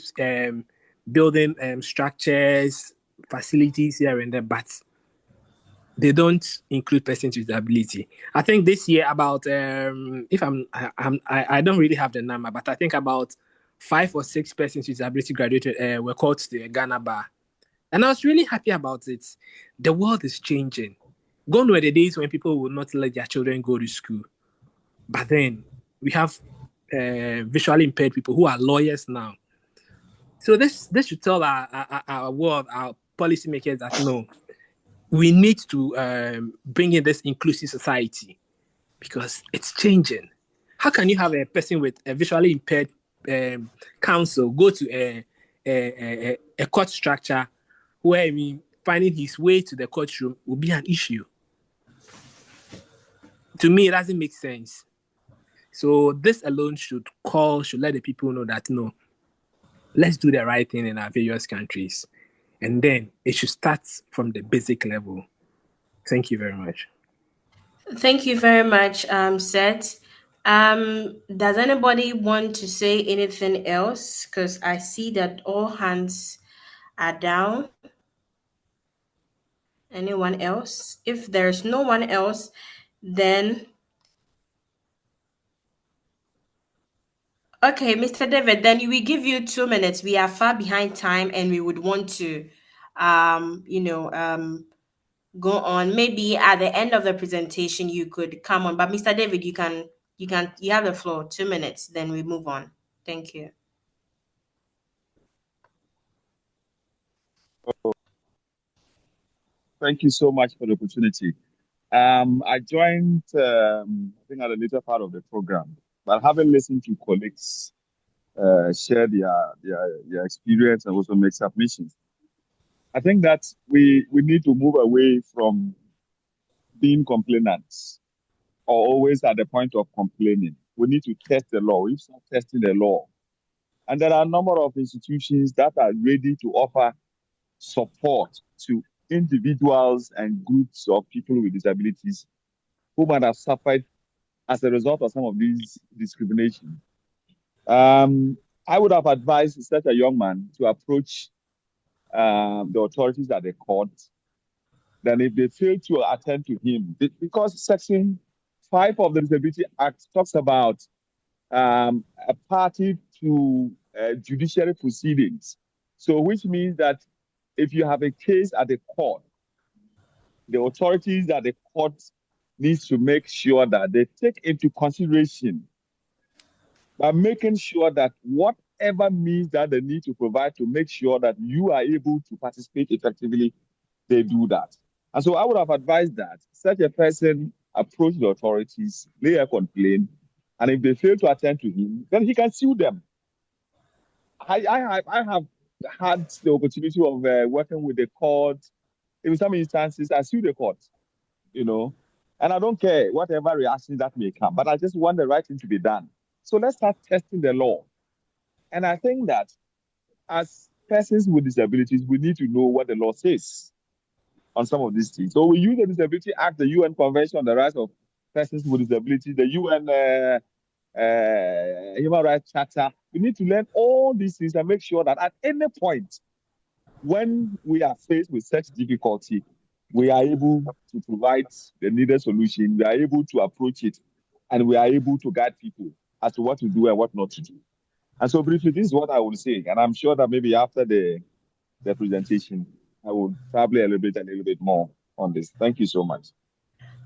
building structures, facilities here and there, but they don't include persons with disability. I think this year about I don't really have the number, but I think about 5 or 6 persons with disability graduated were called to the Ghana bar, and I was really happy about it. The world is changing. Gone were the days when people would not let their children go to school, but then we have visually impaired people who are lawyers now. So this should tell our world, our policymakers that no, we need to bring in this inclusive society because it's changing. How can you have a person with a visually impaired counsel go to a court structure where finding his way to the courtroom will be an issue? To me, it doesn't make sense. So this alone should let the people know that no, let's do the right thing in our various countries. And then it should start from the basic level. Thank you very much. Thank you very much, Seth. Does anybody want to say anything else? Because I see that all hands are down. Anyone else? If there's no one else, then okay, Mr. David, then we give you 2 minutes. We are far behind time and we would want to go on. Maybe at the end of the presentation you could come on. But Mr. David, you have the floor. 2 minutes, then we move on. Thank you. Thank you so much for the opportunity. I joined, I think, at a later part of the program, but having listened to colleagues share their experience and also make submissions, I think that we need to move away from being complainants or always at the point of complaining. We need to test the law. We start testing the law. And there are a number of institutions that are ready to offer support to individuals and groups of people with disabilities who might have suffered as a result of some of these discrimination. I would have advised such a young man to approach the authorities at the court. Then if they fail to attend to him, because Section 5 of the Disability Act talks about a party to judiciary proceedings. So which means that if you have a case at the court, the authorities at the court needs to make sure that they take into consideration by making sure that whatever means that they need to provide to make sure that you are able to participate effectively, they do that. And so I would have advised that such a person approach the authorities, lay a complaint, and if they fail to attend to him, then he can sue them. I have had the opportunity of working with the court. In some instances, I sue the court, and I don't care whatever reaction that may come, but I just want the right thing to be done. So let's start testing the law. And I think that as persons with disabilities, we need to know what the law says on some of these things. So we use the Disability Act, the UN Convention on the Rights of Persons with Disabilities, the UN Human Rights Charter. We need to learn all these things and make sure that at any point when we are faced with such difficulty, we are able to provide the needed solution, we are able to approach it, and we are able to guide people as to what to do and what not to do. And so briefly, this is what I will say. And I'm sure that maybe after the presentation, I will probably elaborate a little bit more on this. Thank you so much.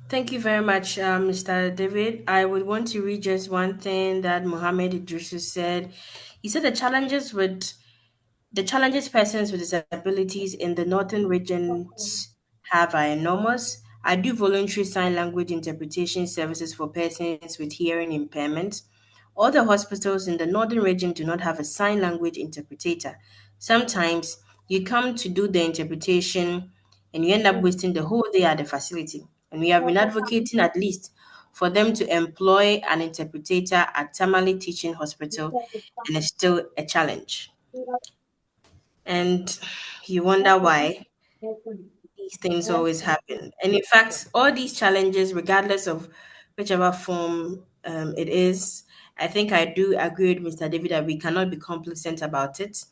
Thank you very much, Mr. David. I would want to read just one thing that Mohammed Idrisu said. He said the challenges persons with disabilities in the northern regions have are enormous. I do voluntary sign language interpretation services for persons with hearing impairment. All the hospitals in the northern region do not have a sign language interpreter. Sometimes you come to do the interpretation and you end up wasting the whole day at the facility. And we have been advocating at least for them to employ an interpreter at Tamale Teaching Hospital, and it's still a challenge. And you wonder why these things always happen. And in fact, all these challenges, regardless of whichever form it is, I think I do agree with Mr. David that we cannot be complacent about it.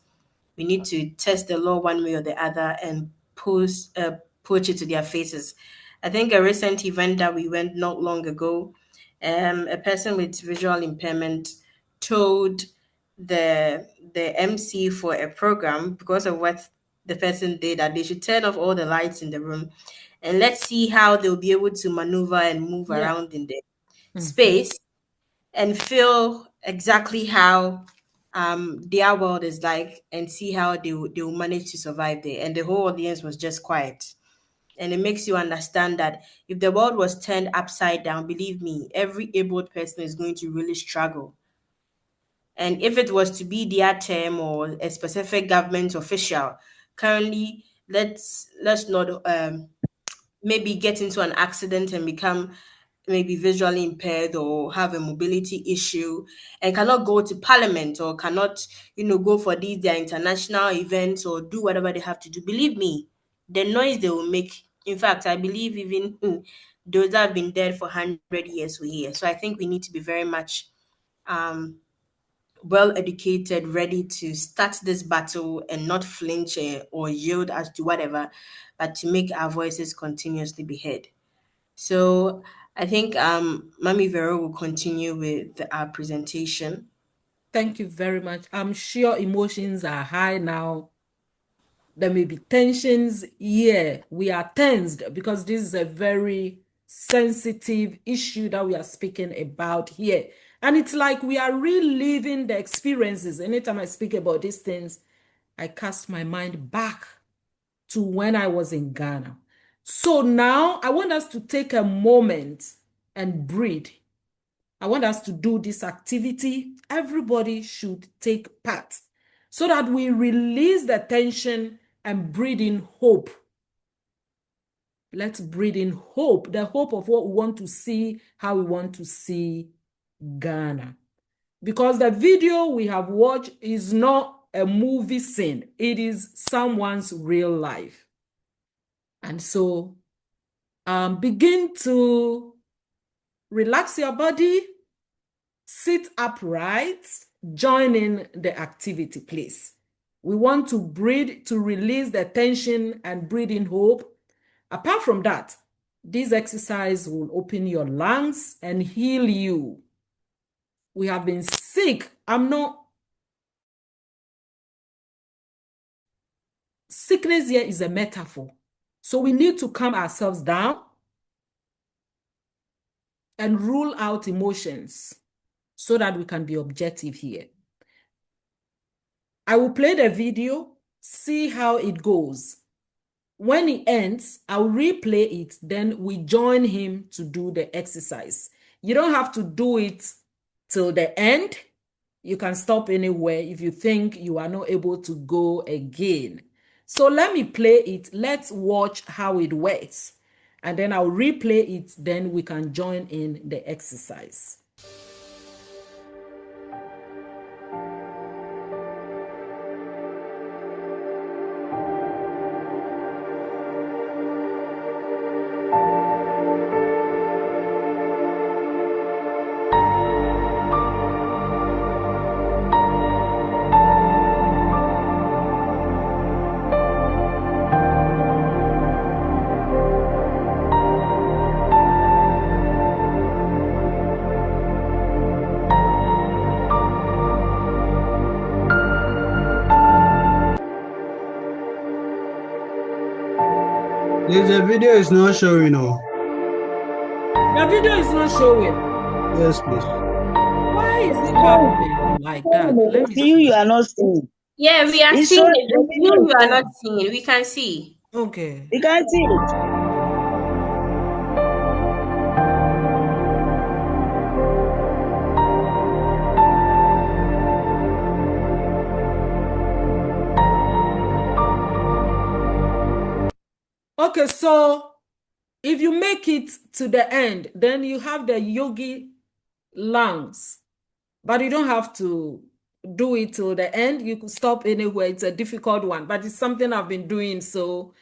We need to test the law one way or the other and push it to their faces. I think a recent event that we went not long ago, a person with visual impairment told the MC for a program, because of what the person did, that they should turn off all the lights in the room and let's see how they'll be able to maneuver and move around in the space and feel exactly how their world is like and see how they will manage to survive there. And the whole audience was just quiet. And it makes you understand that if the world was turned upside down, believe me, every abled person is going to really struggle. And if it was to be their term or a specific government official, currently, let's not maybe get into an accident and become maybe visually impaired or have a mobility issue and cannot go to parliament or cannot, go for their international events or do whatever they have to do. Believe me, the noise they will make. In fact, I believe even those that have been dead for 100 years will hear. So I think we need to be very much well educated, ready to start this battle and not flinch or yield as to whatever, but to make our voices continuously be heard. So I think Mami Vero will continue with our presentation. Thank you very much. I'm sure emotions are high now. There may be tensions. Yeah, we are tensed because this is a very sensitive issue that we are speaking about here. And it's like we are reliving the experiences. Anytime I speak about these things, I cast my mind back to when I was in Ghana. So now I want us to take a moment and breathe. I want us to do this activity. Everybody should take part so that we release the tension and breathe in hope. Let's breathe in hope, the hope of what we want to see, how we want to see Ghana. Because the video we have watched is not a movie scene, it is someone's real life. And so begin to relax your body, sit upright, join in the activity, please. We want to breathe to release the tension and breathe in hope. Apart from that, this exercise will open your lungs and heal you. We have been sick. Sickness here is a metaphor. So we need to calm ourselves down and rule out emotions so that we can be objective here. I will play the video, see how it goes. When it ends, I'll replay it, then we join him to do the exercise. You don't have to do it till the end. You can stop anywhere if you think you are not able to go again. So let me play it. Let's watch how it works. And then I'll replay it, then we can join in the exercise. The video is not showing. Oh. The video is not showing. Yes, please. Why is it happening like that? Let me see. You are not seeing. Yeah, we are It's seeing showing it. the The view you are video. not seeing. We can see. Okay. We can see it. Okay, so if you make it to the end, then you have the yogi lungs, but you don't have to do it till the end. You could stop anywhere. It's a difficult one, but it's something I've been doing. So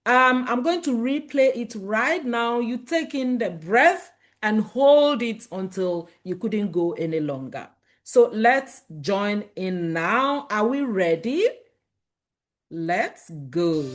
I'm going to replay it right now. You take in the breath and hold it until you couldn't go any longer. So let's join in now. Are we ready? Let's go.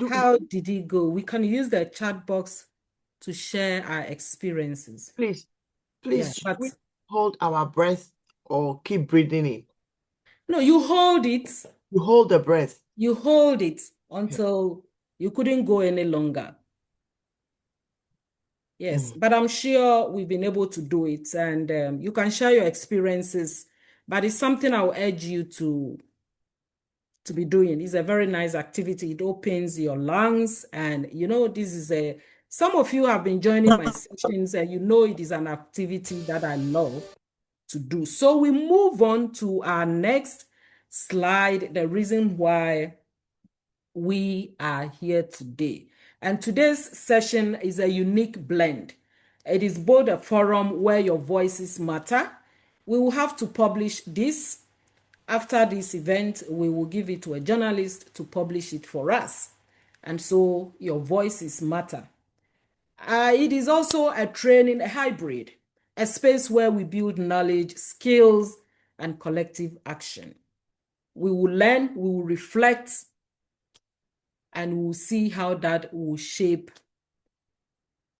How did it go? We can use the chat box to share our experiences. Please, Yeah, should but we hold our breath or keep breathing in? no, you hold it. You hold the breath. You hold it until you couldn't go any longer. Yes, but I'm sure we've been able to do it, and you can share your experiences but it's something I'll urge you to be doing. It's a very nice activity. It opens your lungs, and this is some of you have been joining my sessions, and it is an activity that I love to do. So we move on to our next slide, the reason why we are here today. And today's session is a unique blend. It is both a forum where your voices matter. We will have to publish this. After this event, we will give it to a journalist to publish it for us. And so your voices matter. It is also a training, a hybrid, a space where we build knowledge, skills, and collective action. We will learn, we will reflect, and we'll see how that will shape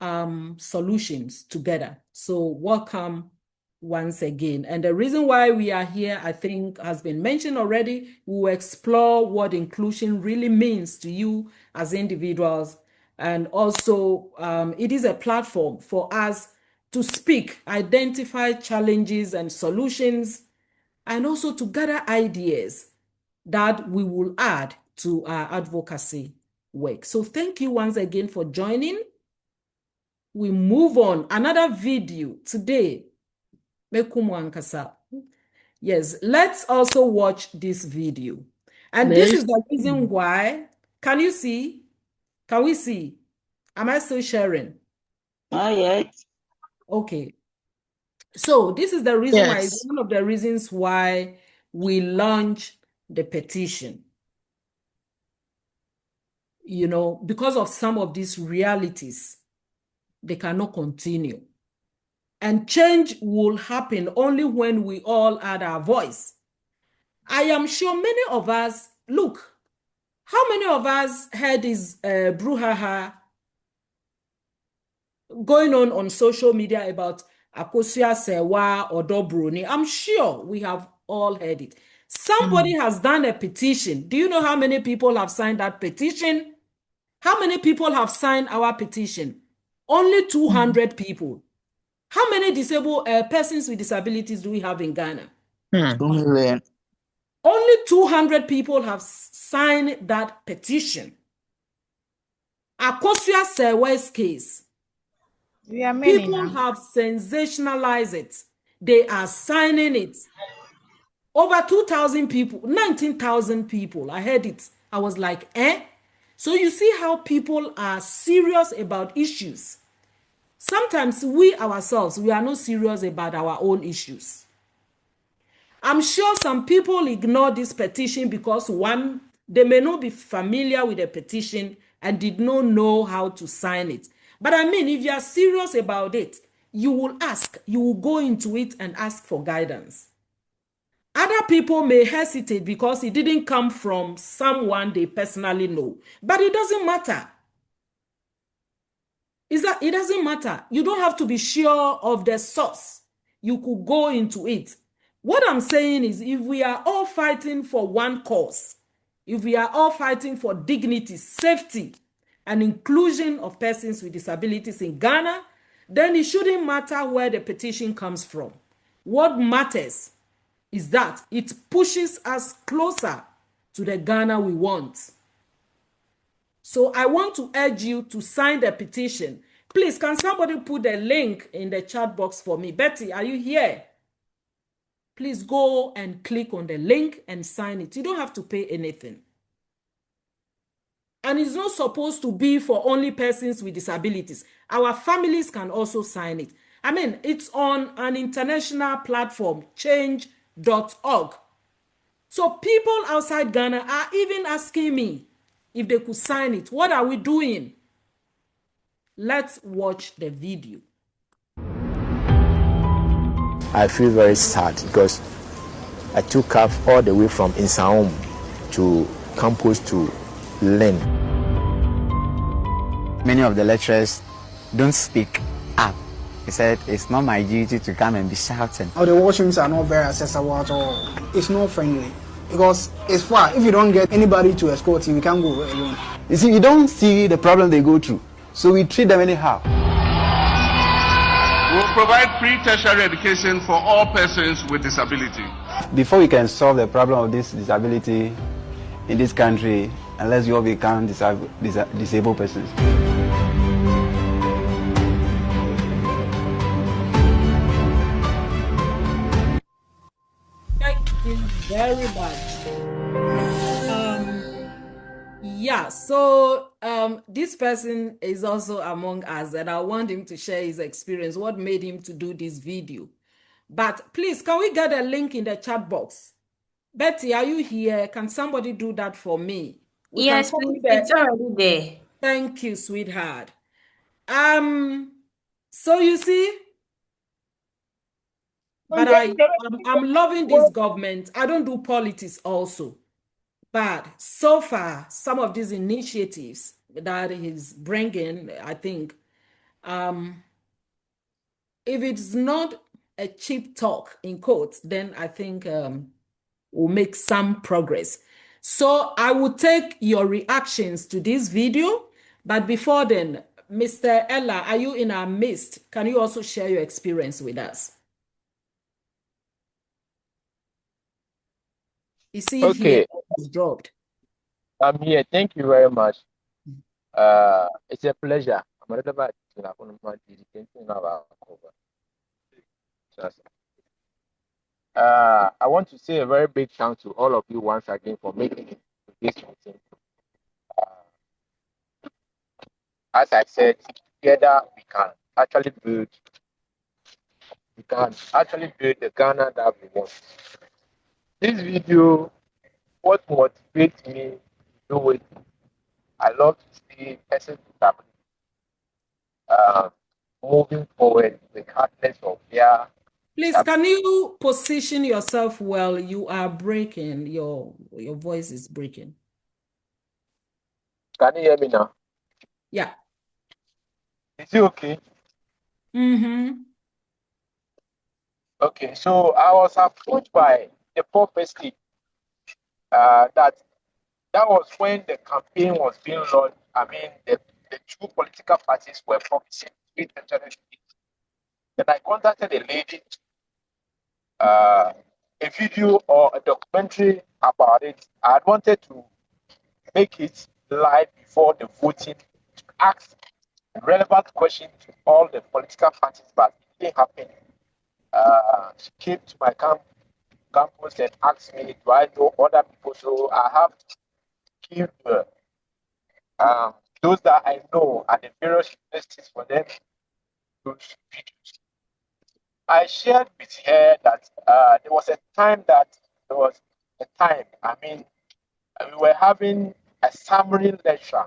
solutions together. So welcome once again. And the reason why we are here, I think, has been mentioned already. We will explore what inclusion really means to you as individuals. And also, it is a platform for us to speak, identify challenges and solutions, and also to gather ideas that we will add to our advocacy work. So thank you once again for joining. We move on. Another video today. Yes, let's also watch this video. And this is the reason why. Can you see? Can we see? Am I still sharing? Yes. Okay. So this is the reason why, it's one of the reasons why we launched the petition. Because of some of these realities, they cannot continue. And change will happen only when we all add our voice. I am sure many of us, look, how many of us heard this brouhaha going on social media about Akosua Sewa or Dobroni? I'm sure we have all heard it. Somebody has done a petition. Do you know how many people have signed that petition? How many people have signed our petition? Only 200 people. How many disabled persons with disabilities do we have in Ghana? 2 million. Only 200 people have signed that petition. Akosua Sewa's case, people have sensationalized it. They are signing it. Over 2,000 people, 19,000 people. I heard it. I was like, eh? So you see how people are serious about issues. Sometimes we ourselves, we are not serious about our own issues. I'm sure some people ignore this petition because one, they may not be familiar with the petition and did not know how to sign it. But I mean, if you are serious about it, you will ask, you will go into it and ask for guidance. Other people may hesitate because it didn't come from someone they personally know, but it doesn't matter. It doesn't matter. You don't have to be sure of the source. You could go into it. What I'm saying is, if we are all fighting for one cause, if we are all fighting for dignity, safety, and inclusion of persons with disabilities in Ghana, then it shouldn't matter where the petition comes from. What matters is that it pushes us closer to the Ghana we want. So I want to urge you to sign the petition. Please, can somebody put the link in the chat box for me? Betty, are you here? Please go and click on the link and sign it. You don't have to pay anything. And it's not supposed to be for only persons with disabilities. Our families can also sign it. I mean, it's on an international platform, change.org. So people outside Ghana are even asking me if they could sign it. What are we doing? Let's watch the video. I feel very sad because I took off all the way from Insaom to campus to learn. Many of the lecturers don't speak up. He said, it's not my duty to come and be shouting. Oh, the washrooms are not very accessible at all. It's not friendly because it's far. If you don't get anybody to escort you, you can't go alone. You see, you don't see the problem they go through, so we treat them anyhow. We will provide pre-tertiary education for all persons with disability. before we can solve the problem of this disability in this country, unless you all become disabled persons. Thank you very much. Yeah, so this person is also among us, and I want him to share his experience, what made him to do this video. But please, can we get a link in the chat box? Betty, are you here? Can somebody do that for me? We Yes, can please. copy the. It's already there. Thank you, sweetheart. So you see, but I'm loving this government. I don't do politics also. But so far, some of these initiatives that he's bringing, I think, if it's not a cheap talk in quotes, then I think we'll make some progress. So I will take your reactions to this video. But before then, Mr. Ella, are you in our midst? Can you also share your experience with us? Is he here? Okay, He's dropped. I'm here. Thank you very much. It's a pleasure. I'm a little bit I want to say a very big thanks to all of you once again for making it to this meeting. As I said, together we can actually build the Ghana that we want. This video, what motivates me to do it, I love to see persons with moving forward regardless of their Please, can you position yourself well? You are breaking. Your voice is breaking. Can you hear me now? Yeah. Is it okay? Mm-hmm. Okay, so I was approached by the prophecy that was when the campaign was being launched. I mean, the two political parties were promising with the challenge. Then I contacted a lady, a video or a documentary about it. I had wanted to make it live before the voting to ask relevant questions to all the political parties, but it didn't happen. She came to my campus and asked me, do I know other people? So I have to give those that I know at the various universities for them to videos. I shared with her that there was a time I mean, we were having a summary lecture.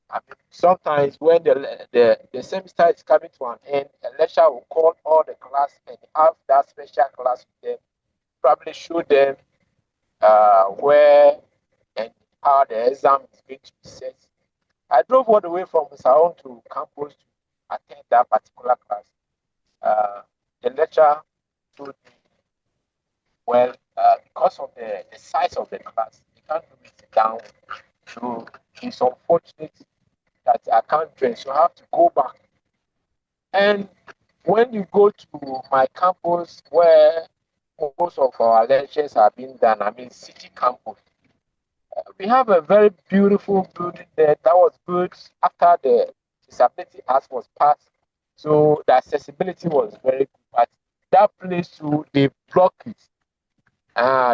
I mean, sometimes when the semester is coming to an end, a lecturer will call all the class and have that special class with them, probably show them where and how the exam is going to be set. I drove all the way from Saon to campus to attend that particular class. The lecturer told me, well, because of the size of the class, they can't do it down. So it's unfortunate that I can't join, so I have to go back. And when you go to my campus where most of our lectures are being done, I mean city campus, we have a very beautiful building there that was built after the Disability Act was passed. So the accessibility was very good. But that place too, they block it.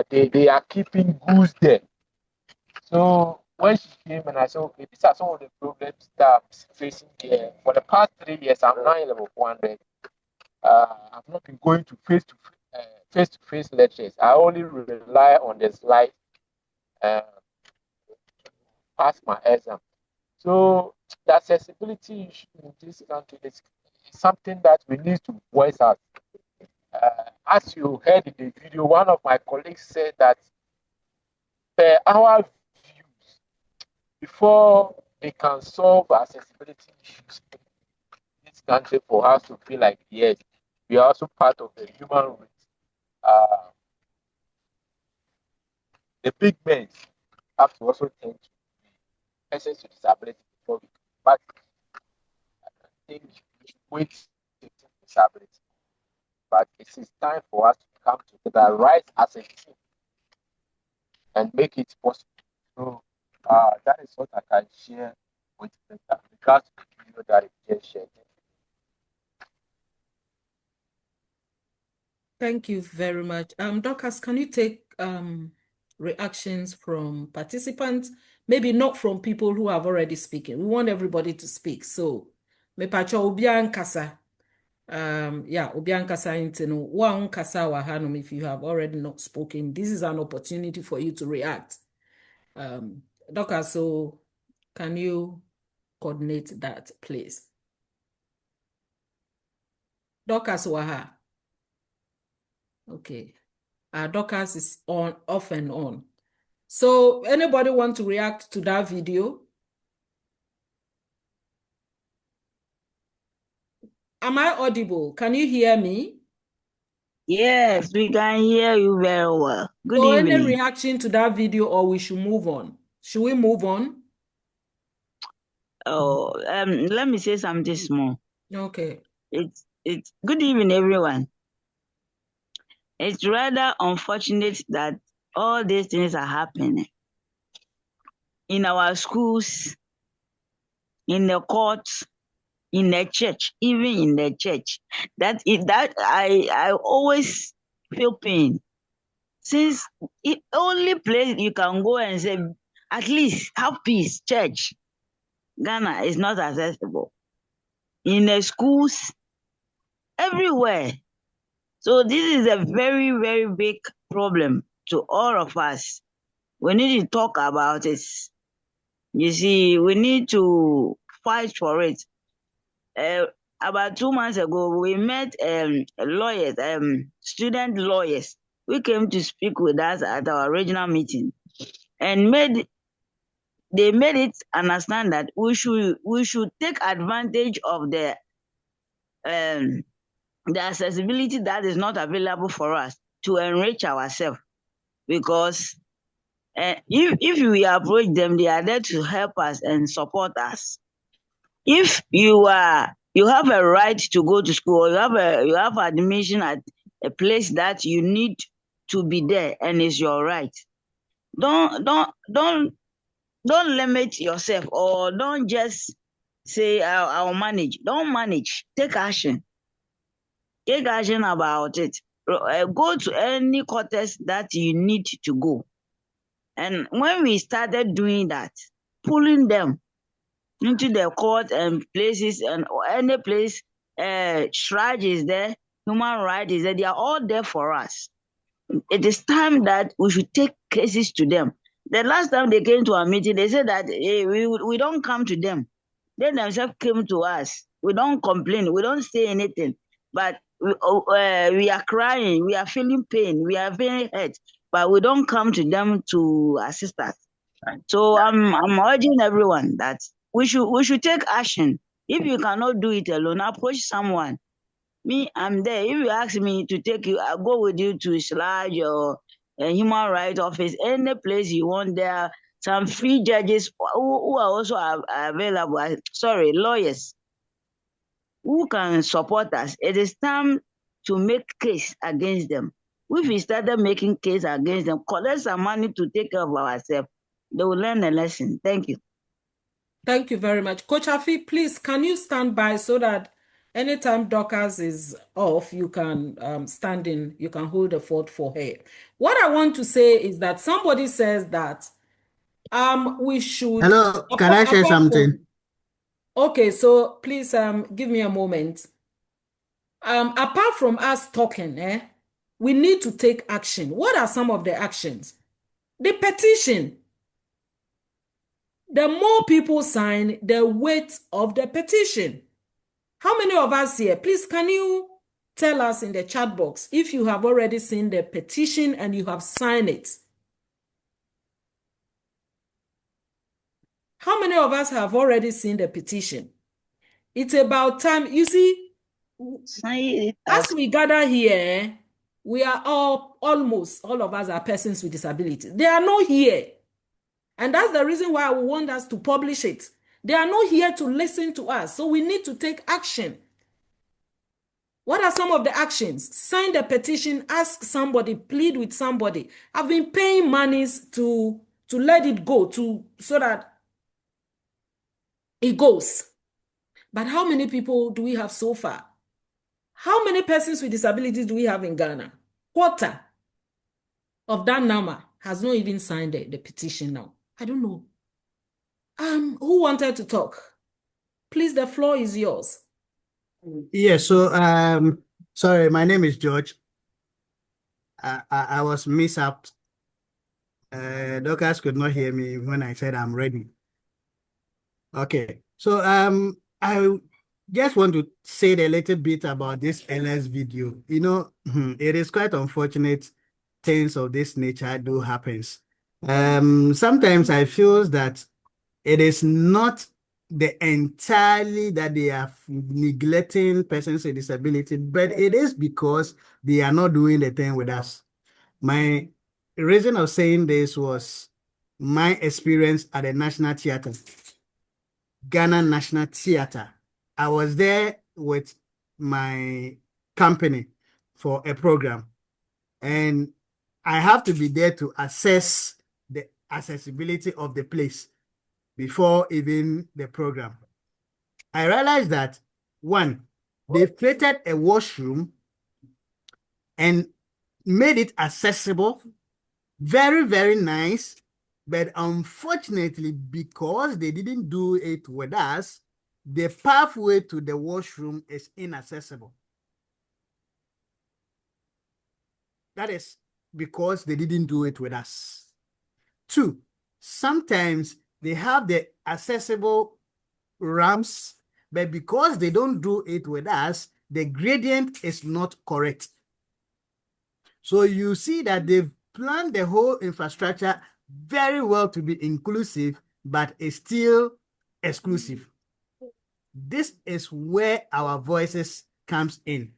They are keeping goods there. So when she came and I said, okay, these are some of the problems that I'm facing here. For the past 3 years, I'm now in level 400. I've not been going to face-to-face lectures. I only rely on the slides to pass my exam. So the accessibility issue in this country is something that we need to voice out. As you heard in the video, one of my colleagues said that per our views, before they can solve accessibility issues in this country, for us to feel like, yes, we are also part of the human race. The big men have to also tend to persons with disability before we come. But I think we should wait to disability. But it is time for us to come together, rise as a team, and make it possible. So that is what I can share with regards to the video that you just shared. Thank you very much. Dorcas, can you take reactions from participants? Maybe not from people who have already spoken. We want everybody to speak. So, me pacho obian kasa. Obian kasa inteno. One kasa wahanum if you have already not spoken. This is an opportunity for you to react. Dorcas, so can you coordinate that, please? Dorcas waha. Okay. Dorcas is on, off and on. So anybody want to react to that video? Am I audible? Can you hear me? Yes, we can hear you very well. Good So evening. any reaction to that video, or we should move on? Should we move on? Oh, let me say something small. Okay. It's good evening, everyone. It's rather unfortunate that all these things are happening in our schools, in the courts, in the church, even in the church. That I always feel pain, since it only place you can go and say at least have peace. Church, Ghana is not accessible in the schools, everywhere. So this is a very, very big problem to all of us. We need to talk about it. You see, we need to fight for it. About 2 months ago, we met lawyers, student lawyers, who came to speak with us at our regional meeting, and they made it understand that we should take advantage of the accessibility that is not available for us to enrich ourselves, because if we approach them, they are there to help us and support us. If you have a right to go to school, or you have admission at a place that you need to be there, and it's your right. Don't limit yourself, or don't just say I'll manage. Don't manage. Take action. Take action about it. Go to any contest that you need to go. And when we started doing that, pulling them into the court and places, and any place, Shraj is there, human rights is there, they are all there for us. It is time that we should take cases to them. The last time they came to our meeting, they said that we don't come to them. They themselves came to us. We don't complain, we don't say anything, but we are crying, we are feeling pain, we are feeling hurt, but we don't come to them to assist us. So I'm urging everyone that we should take action. If you cannot do it alone, approach someone. Me, I'm there. If you ask me to take you, I'll go with you to Sludge or a human rights office, any place you want. There are some free judges who are also available. Sorry, lawyers who can support us. It is time to make case against them. If we started making case against them, collect some money to take care of ourselves, they will learn a lesson. Thank you. Thank you very much. Coach Afi, please, can you stand by so that anytime Dorcas is off, you can stand in, you can hold the fort for her. What I want to say is that somebody says that we should... Hello, can I say something? Okay, so please give me a moment. Apart from us talking, we need to take action. What are some of the actions? The petition. The more people sign, the weight of the petition. How many of us here? Please, can you tell us in the chat box if you have already seen the petition and you have signed it? How many of us have already seen the petition? It's about time. You see, as we gather here, we are almost all of us are persons with disabilities. They are not here. And that's the reason why we want us to publish it. They are not here to listen to us. So we need to take action. What are some of the actions? Sign the petition, ask somebody, plead with somebody. I've been paying monies to let it go, so that it goes. But how many people do we have so far? How many persons with disabilities do we have in Ghana? Quarter of that number has not even signed the petition now. I don't know. Who wanted to talk? Please, the floor is yours. Yeah, so sorry, my name is George. I was mishapped. Doctors could not hear me when I said I'm ready. Okay, so I just want to say a little bit about this LS video. You know, it is quite unfortunate things of this nature do happens. Sometimes I feel that it is not the entirely that they are neglecting persons with disability, but it is because they are not doing the thing with us. My reason of saying this was my experience at the National Theatre, Ghana National Theatre. I was there with my company for a program, and I have to be there to assess the accessibility of the place before even the program. I realized that, one, they've created a washroom and made it accessible, very, very nice. But unfortunately, because they didn't do it with us, the pathway to the washroom is inaccessible. That is because they didn't do it with us. Two, sometimes they have the accessible ramps, but because they don't do it with us, the gradient is not correct. So you see that they've planned the whole infrastructure very well to be inclusive, but it's still exclusive. This is where our voices comes in.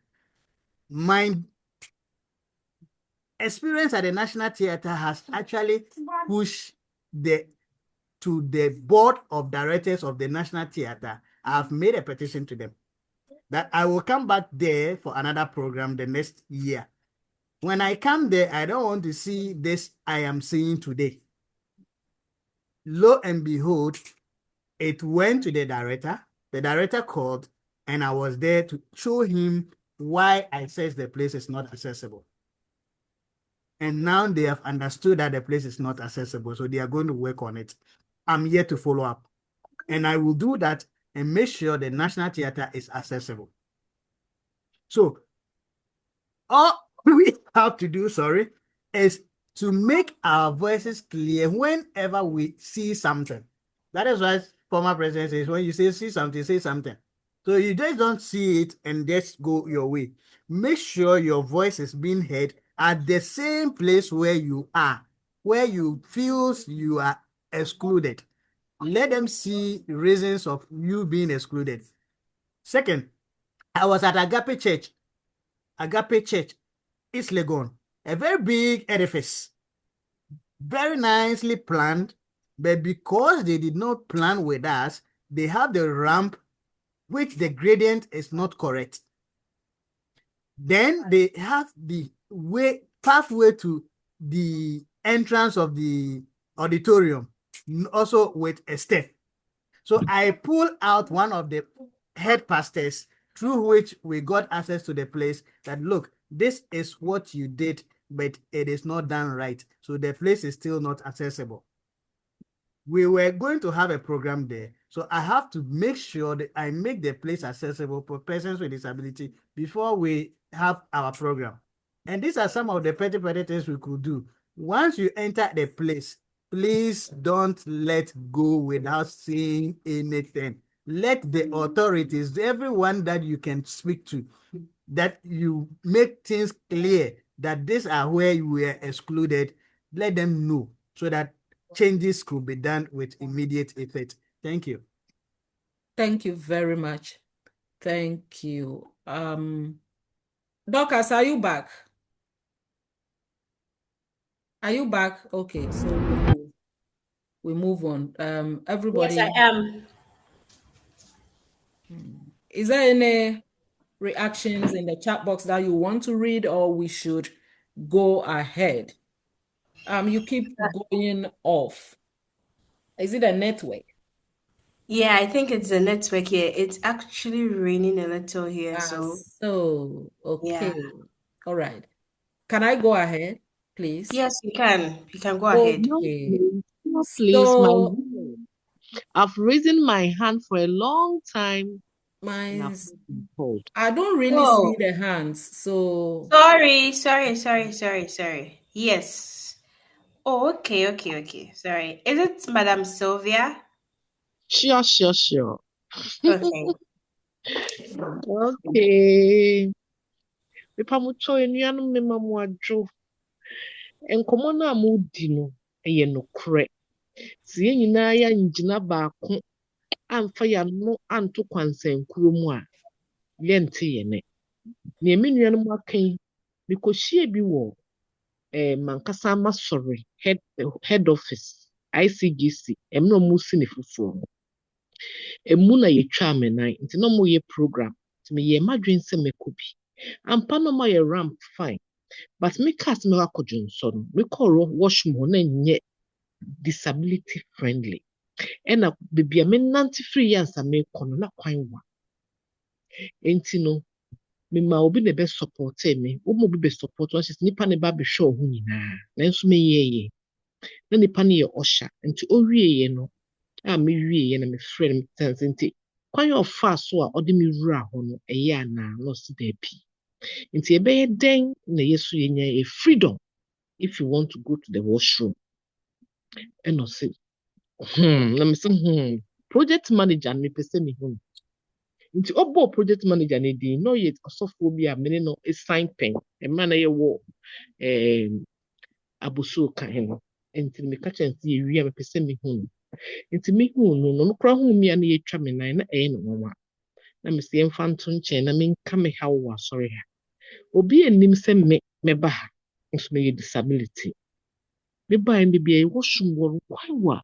My experience at the National Theatre has actually pushed to the board of directors of the National Theatre. I've made a petition to them that I will come back there for another program the next year. When I come there, I don't want to see this I am seeing today. Lo and behold, it went to the director. The director called, and I was there to show him why I said the place is not accessible. And now they have understood that the place is not accessible, so they are going to work on it. I'm here to follow up. And I will do that and make sure the National Theatre is accessible. So all we have to do, is to make our voices clear whenever we see something. That is why former president says, when you see something, say something. So you just don't see it and just go your way. Make sure your voice is being heard at the same place where you are, where you feel you are excluded. Let them see reasons of you being excluded. Second, I was at Agape Church, East Legon, a very big edifice, very nicely planned, but because they did not plan with us, they have the ramp, which the gradient is not correct. Then they have the pathway to the entrance of the auditorium, also with a step. So I pulled out one of the head pastors through which we got access to the place that, look, this is what you did, but it is not done right. So the place is still not accessible. We were going to have a program there. So I have to make sure that I make the place accessible for persons with disability before we have our program. And these are some of the petty things we could do. Once you enter the place, please don't let go without saying anything. Let the authorities, everyone that you can speak to, that you make things clear that these are where you were excluded, let them know so that changes could be done with immediate effect. Thank you. Thank you very much. Thank you. Dorcas, are you back? Are you back? Okay, so we move on. Everybody. Yes, I am. Is there any reactions in the chat box that you want to read, or we should go ahead? You keep going off. Is it a network? Yeah, I think it's a network here. It's actually raining a little here, so Okay. yeah. All right. Can I go ahead, please? Yes, you can. You can go ahead. No, Okay. please, no, please, So I've risen my hand for a long time and I've mine's not been called. I don't really see Oh, the hands. So sorry. Yes. Oh, okay. Sorry. Is it Madam Sylvia? Sure. Okay. Okay. Mepamucho enuanom mema mo adwo. Nkɔmmɔ no a mudi no ɛyɛ nokorɛ. Sɛ yɛn nyinaa yɛangyina baako amfa yɛano anto kwansankuro mu a, yɛnte yɛnɛ. Nea me nuanom aka yi, mekɔhyia bi wɔ mankasa masɔre head office ICGC ɛmna ɔmo si ne foforɔ no. Emu na yɛtwaa me nan nti na ɔmo yɛ program nti meyɛɛ m'adwene sɛ mɛkɔ bi. Ampa na ɔmo ayɛ ramp fine but mekaa sɛ mɛkɔ akɔdwo nsɔ no mekɔɔ washroom hɔ na ɛnyɛ disability friendly. Ɛna baabi a menante firi yɛ ansa mekɔ no na kwan wa. Enti no mema obi na ɛbɛ support me. Woma obi bɛ support no hyɛ sɛ nipa na ɛba abɛhwɛ wo ho nyinaa. Nanso meyɛɛyɛ. Na nipa no yɛ ɔsha nti ɔwieeɛ no a mewieeɛ na mefrɛ no metense nti kwan a ɔfaa so a ɔde me wura hɔ no ɛyɛ anaa na ɔse daabi. Nti ɛbɛyɛ dɛn na yɛso yɛnya a freedom if you want to go to the washroom. Ɛna ɔse na mese project manager no mepɛ sɛ mehu no. Nti ɔbɔɔ project manager no din na ɔyɛ ɔsɔfoɔ bi a mene no sign pen mmerɛ na yɛwɔ abosuo kan no. Nti meka kyerɛ sɛ yɛwie a mepɛ sɛ mehu no. Nti mehu no no kora hu me a na yɛtwa me nan na ɛyɛ no nwanwa. Na mese yɛmfa nto nkyɛn na menka me haw wɔ asɔre ha. Obi anim sɛ mɛba ha nso mɛyɛ disability. Mebaeɛ no baabi a washroom wɔ no kwan wa.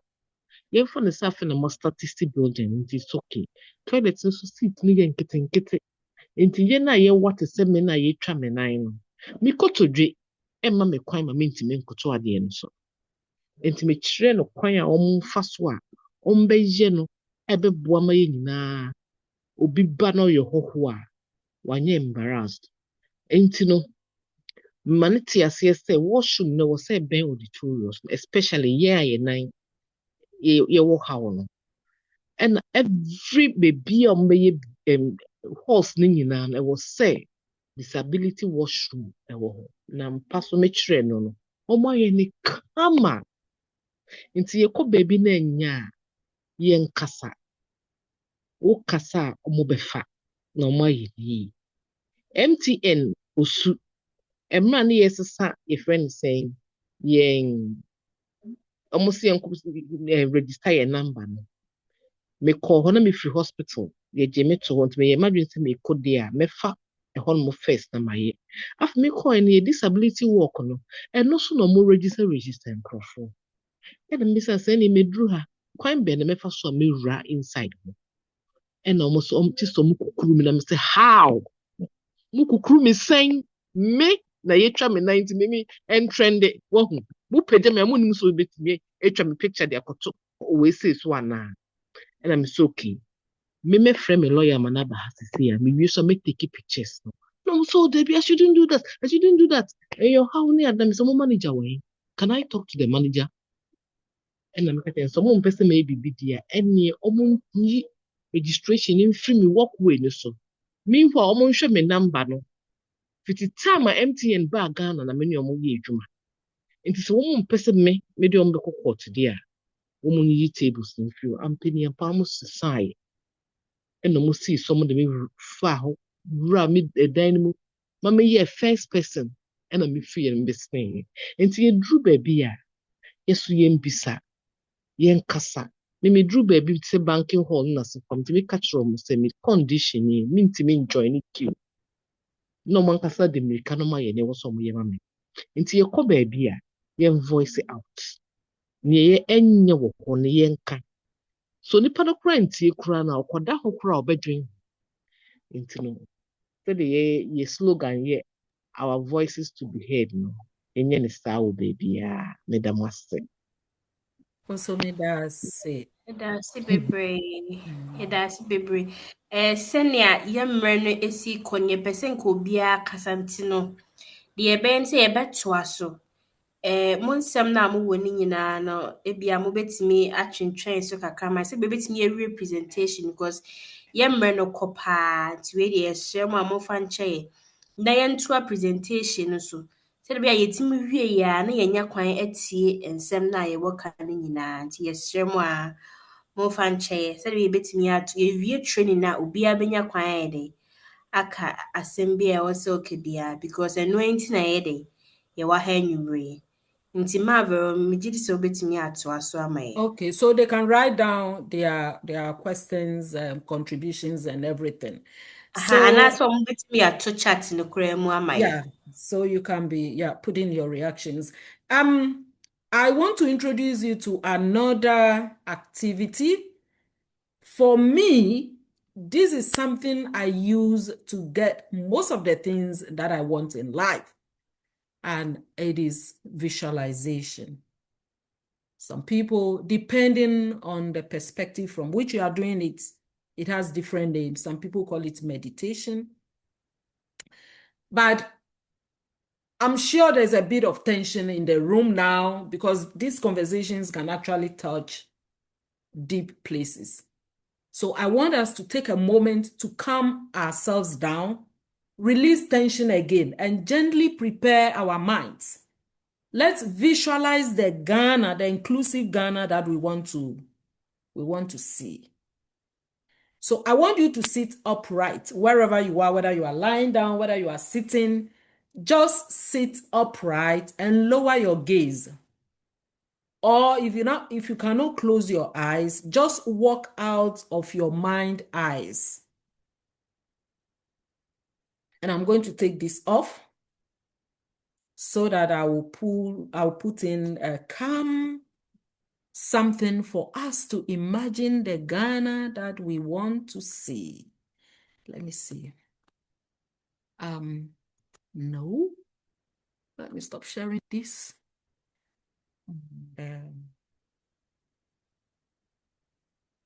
Yɛmfa no sɛ afe na mastatisi building nti it's okay. Toilet nso seat no yɛ nketenkete. Nti yɛn a yɛwɔ te sɛ me na yɛtwa me nan no. Mekɔtɔdwe ɛmma me kwan ma mentimi nkoto adeɛ no so. Nti mekyerɛ no kwan a ɔmfa so a ɔmbɛyɛ no ɛbɛboa ma yɛn nyinaa. Obi ba na ɔyɛ hɔho a wanyɛ embarrassed. Nti no mma ne te aseɛ sɛ washroom no wɔ sɛ ɛbɛn auditoriums especially yɛn a yɛn nan yɛwɔ haw no. And every baby a ɔmbɛyɛ halls no nyinaa no ɛwɔ sɛ disability washroom ɛwɔ hɔ. Na mpa so mekyerɛ no no ɔmo ayɛ ne kama. Nti yɛkɔ baabi na ɛnyɛ a yɛnkasa. Wokasa a ɔmo bɛfa na ɔmo ayɛ yie. MTN osu mmerɛ ne yɛsesa yɛfrɛ no sɛn yɛn ɔmo sɛ yɛnkɔ register yɛn number no. Mekɔɔ hɔ na mefiri hospital yɛgye me to hɔ nti meyɛ m'adwene sɛ mekɔ deɛ a mɛfa ɛhɔ nom first na mayɛ. Afei mekɔɔ no yɛ disability work no ɛno so na ɔmo register nkurɔfoɔ. Ɛna mbisa sɛ ɛne meduru ha kwan bɛn na mɛfa so a mewura inside hɔ. Ɛna ɔmo so ɔmo te sɛ ɔmo kukuru me na me sɛ how mo kukuru me sɛn me na yɛtwa me nan nti memi ɛntrɛnde wahu mo pagya me a monim so obetumi atwa me picture de akɔto ɔwɔ so anaa. Ɛna me sɛ okay mɛfrɛ me lawyer ma n'aba ha sisi a mewie so mɛtake pictures no. Na ɔmo sɛ dabi I shouldn't do that. Ɛyɛ ɔhaw ne adam sɛ mo manager wɔ he? Can I talk to the manager? Ɛna meka kyerɛ sɛ ɔmo mpɛ sɛ mɛyɛ biribi deɛ ɛneɛ ɔmo nyi registration mfiri me walkway no so. Meanwhile ɔmo nhwɛ me number no. Fiti time a MTN baa Ghana na me ne ɔmo yɛ adwuma. Nti sɛ ɔmo mpɛ sɛ me de ɔmo bɛkɔ court deɛ a ɔmo nyi tables no mfiri hɔ. Ampani ampa ɔmo sesae. Ɛna ɔmo sii so ɔmo de me faa hɔ wura me dan no mu ma meyɛ first person ɛna me firi yɛn bɛsɛn. Nti yɛduru baabi a yɛso yɛmbisa yɛnkasa. Meduru baabi sɛ banking hall na se fam nti meka kyerɛ ɔmo sɛ me condition yi mentimi enjoy ne queue. Na ɔmo ankasa de mirika no ma yɛ ne wɔ sɛ ɔmo yɛ ma me. Nti yɛkɔ baabi a yɛn voice out. Nea ɛnyɛ wɔ hɔ no yɛnka. So nipa no kora ntie kora na ɔkɔda hɔ kora ɔbɛdwen. Nti no So the slogan here, our voices to be heard, no. Enye ne saa wo baby meda mo ase. Also, me that say. That's bebree. That's bebree. Sɛnea yɛmmerɛ no esi kɔ no yɛpɛ sɛ nka obiara kasa nti no, deɛ yɛbɛyɛ ne sɛ yɛbɛtoa so. Mo nsɛm no a mowɔ no nyinaa no, ebia mobɛtumi atwentwɛn so kakra ma sɛ bɛbɛtumi awie presentation because yɛmmerɛ no kɔ paa nti wei deɛ yɛsrɛ mo a momfa nkyɛ yɛn na yɛntoa presentation no so. Sɛdeɛ bɛyɛ a yɛtumi wie a na yɛnya kwan atie nsɛm no a yɛwɔ ka no nyinaa nti yɛsrɛ mo a momfa nkyɛ yɛn sɛdeɛ yɛbɛtumi ato yɛwie training a obiara bɛnya kwan ayɛ dɛn aka asɛm bi a ɛwɔ sɛ ɔka biara because ɛno nti na yɛyɛ dɛn yɛwɔ ha anwummere yi. Nti Marvel, megye di sɛ wobɛtumi atoa so ama yɛn. Okay, so they can write down their questions, contributions, and everything. And that's what mobɛtumi ato chat no koraa mu ama yɛn. Yeah, so you can be put in your reactions. I want to introduce you to another activity. For me, this is something I use to get most of the things that I want in life, and it is visualization. Some people, depending on the perspective from which you are doing it, it has different names. Some people call it meditation. But I'm sure there's a bit of tension in the room now because these conversations can actually touch deep places. So I want us to take a moment to calm ourselves down, release tension again, and gently prepare our minds. Let's visualize the Ghana, the inclusive Ghana that we want to see. So I want you to sit upright wherever you are, whether you are lying down, whether you are sitting. Just sit upright and lower your gaze. Or if you cannot close your eyes, just walk out of your mind eyes. And I'm going to take this off so that I'll put in a calm something for us to imagine the Ghana that we want to see. Let me see. No. Let me stop sharing this.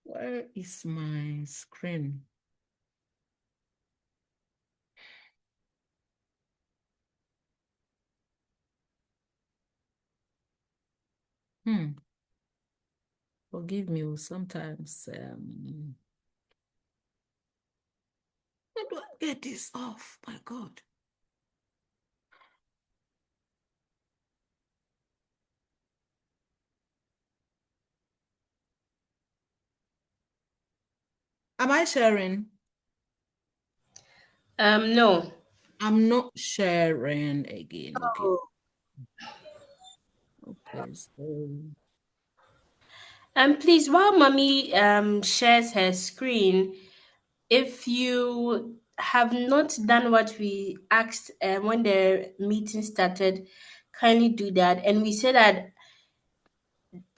Where is my screen? Forgive me, sometimes. How do I get this off? My God. Am I sharing? No. I'm not sharing again. Okay. Oh. Okay, so. Please, while Mommy shares her screen, if you have not done what we asked when the meeting started, kindly do that. And we said that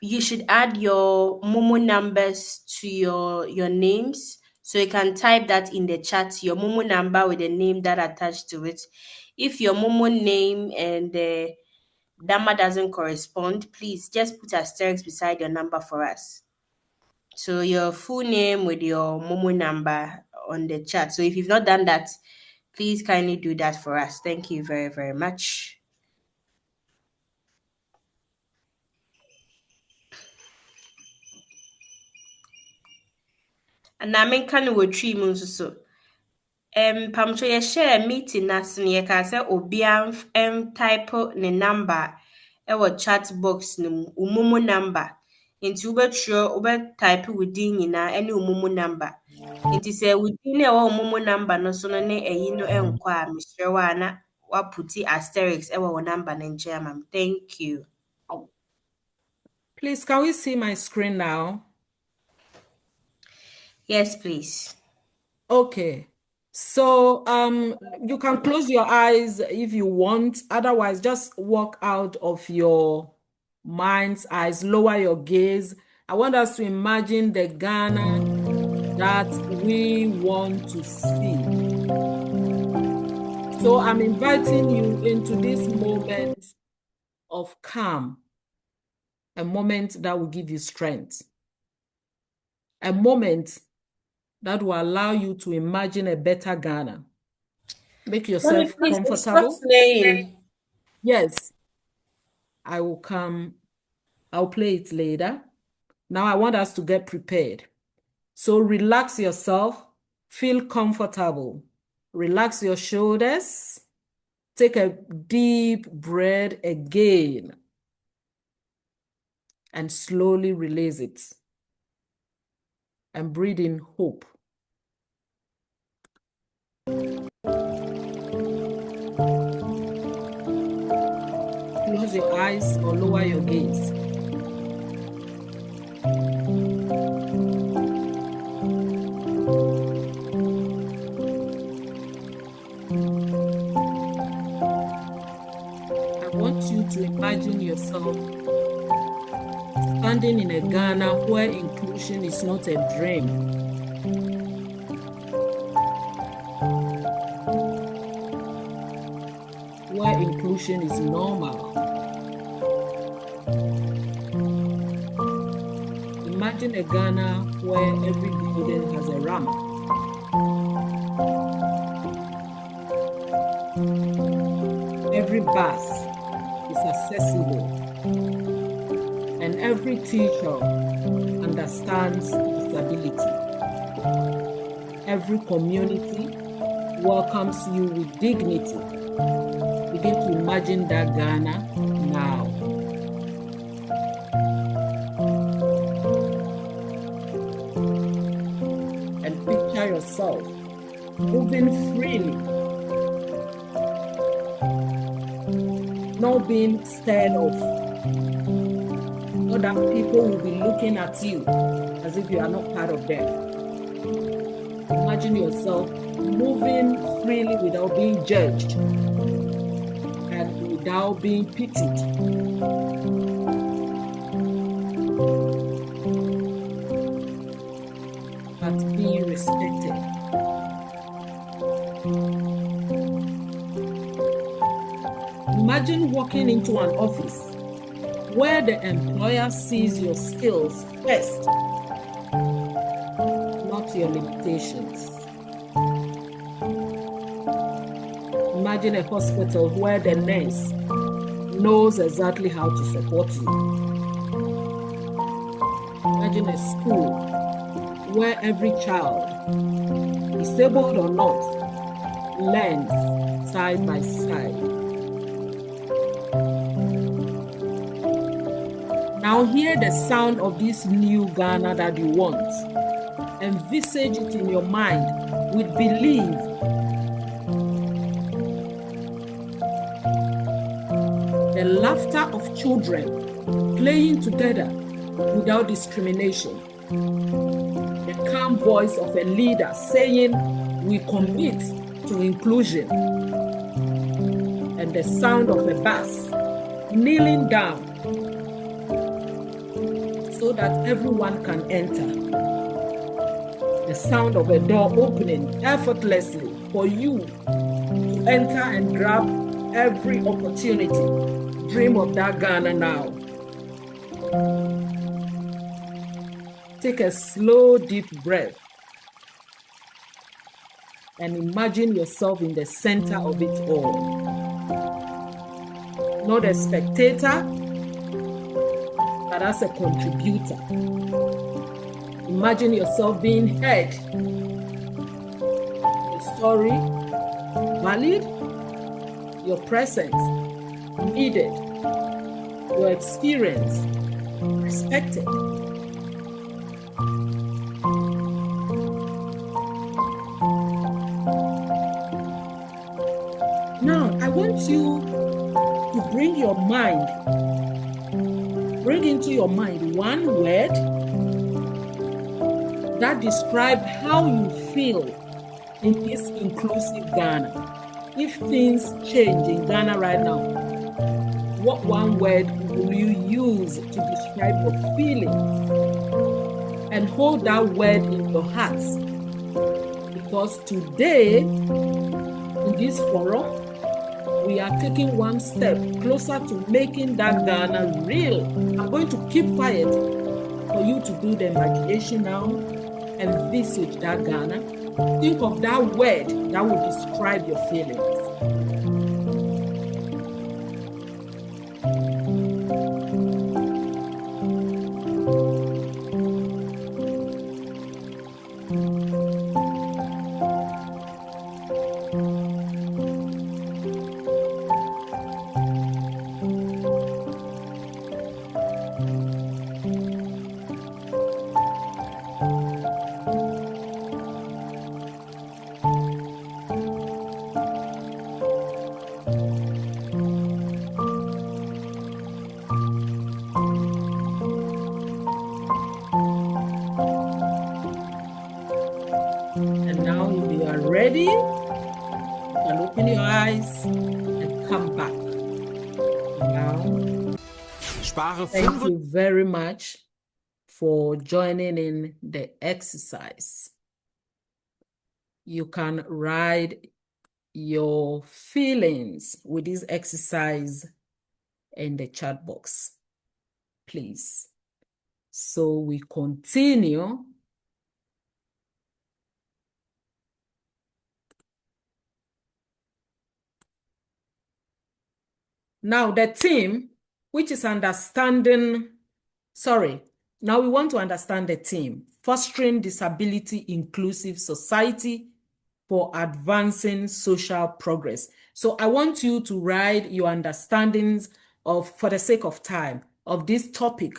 you should add your Momo numbers to your names. So you can type that in the chat, your Momo number with the name that attached to it. If your Momo name and the number doesn't correspond, please just put asterisk beside your number for us. So your full name with your Momo number on the chat. So if you've not done that, please kindly do that for us. Thank you very, very much. And I mean, can we three months so? Pamcho yɛhyɛ meeting n'ase no yɛka sɛ obiara type ne number ɛwɔ chat box no mu, Momo number. Nti wobɛtype wo din nyinaa ɛne wo Momo number. Nti sɛ wo din no ɛwɔ wo Momo number no so no ne ɛyi no ɛnkɔ a, mesrɛ wo a na woaputi asterisk ɛwɔ wo number no nkyɛn ama me. Thank you. Please, can we see my screen now? Yes, please. Okay. So you can close your eyes if you want. Otherwise, just walk out of your mind's eyes, lower your gaze. I want us to imagine the Ghana that we want to see. So I'm inviting you into this moment of calm, a moment that will give you strength, a moment that will allow you to imagine a better Ghana. Make yourself Please, comfortable. stop playing. Yes, I will come. I'll play it later. Now I want us to get prepared. So relax yourself, feel comfortable. Relax your shoulders. Take a deep breath again and slowly release it. And breathe in hope. Close your eyes or lower your gaze. I want you to imagine yourself standing in a Ghana where inclusion is not a dream. Where inclusion is normal. Imagine a Ghana where every building has a ramp. Every bus is accessible. And every teacher understands disability. Every community welcomes you with dignity. Begin to imagine that Ghana now. And picture yourself moving freely, not being scared of, not that people will be looking at you as if you are not part of them. Imagine yourself moving freely without being judged and without being pitied. But being respected. Imagine walking into an office where the employer sees your skills first, not your limitations. Imagine a hospital where the nurse knows exactly how to support you. Imagine a school where every child, disabled or not, learns side by side. Now hear the sound of this new Ghana that you want. Envisage it in your mind with belief. The laughter of children playing together without discrimination. The calm voice of a leader saying, "We commit to inclusion." And the sound of a bus kneeling down so that everyone can enter. The sound of a door opening effortlessly for you to enter and grab every opportunity. Dream of that Ghana now. Take a slow, deep breath and imagine yourself in the center of it all. Not a spectator, but as a contributor. Imagine yourself being heard. Your story valued, your presence needed, your experience respected. Now, I want you to bring into your mind one word that describes how you feel in this inclusive Ghana. If things change in Ghana right now, what one word will you use to describe your feelings? And hold that word in your heart. Because today in this forum, we are taking one step closer to making that Ghana real. I'm going to keep quiet for you to do the imagination now and visage that Ghana. Think of that word that would describe your feelings. And now, if you are ready, you can open your eyes and come back. Now, thank you very much for joining in the exercise. You can write your feelings with this exercise in the chat box, please. So we continue. Now the theme, which is understanding, now we want to understand the theme, fostering disability inclusive society for advancing social progress. So I want you to write your understandings of, for the sake of time, of this topic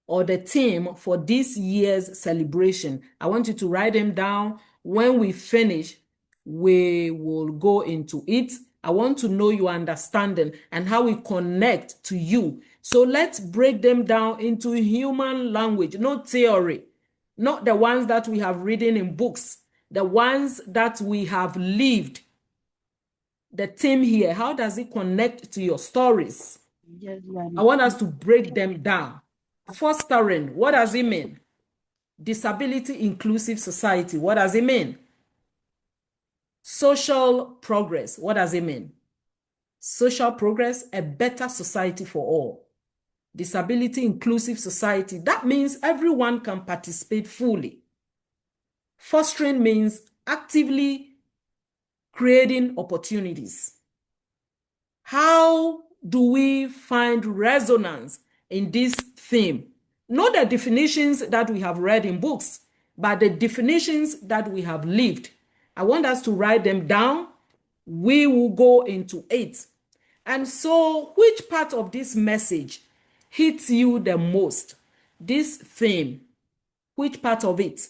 or the theme for this year's celebration. I want you to write them down. When we finish, we will go into it. I want to know your understanding and how we connect to you. So let's break them down into human language, not theory, not the ones that we have written in books, the ones that we have lived. The theme here, how does it connect to your stories? I want us to break them down. Fostering, what does it mean? Disability inclusive society, what does it mean? Social progress, what does it mean? Social progress, a better society for all. Disability inclusive society, that means everyone can participate fully. Fostering means actively creating opportunities. How do we find resonance in this theme? Not the definitions that we have read in books, but the definitions that we have lived. I want us to write them down. We will go into it. And so, which part of this message hits you the most? This theme, which part of it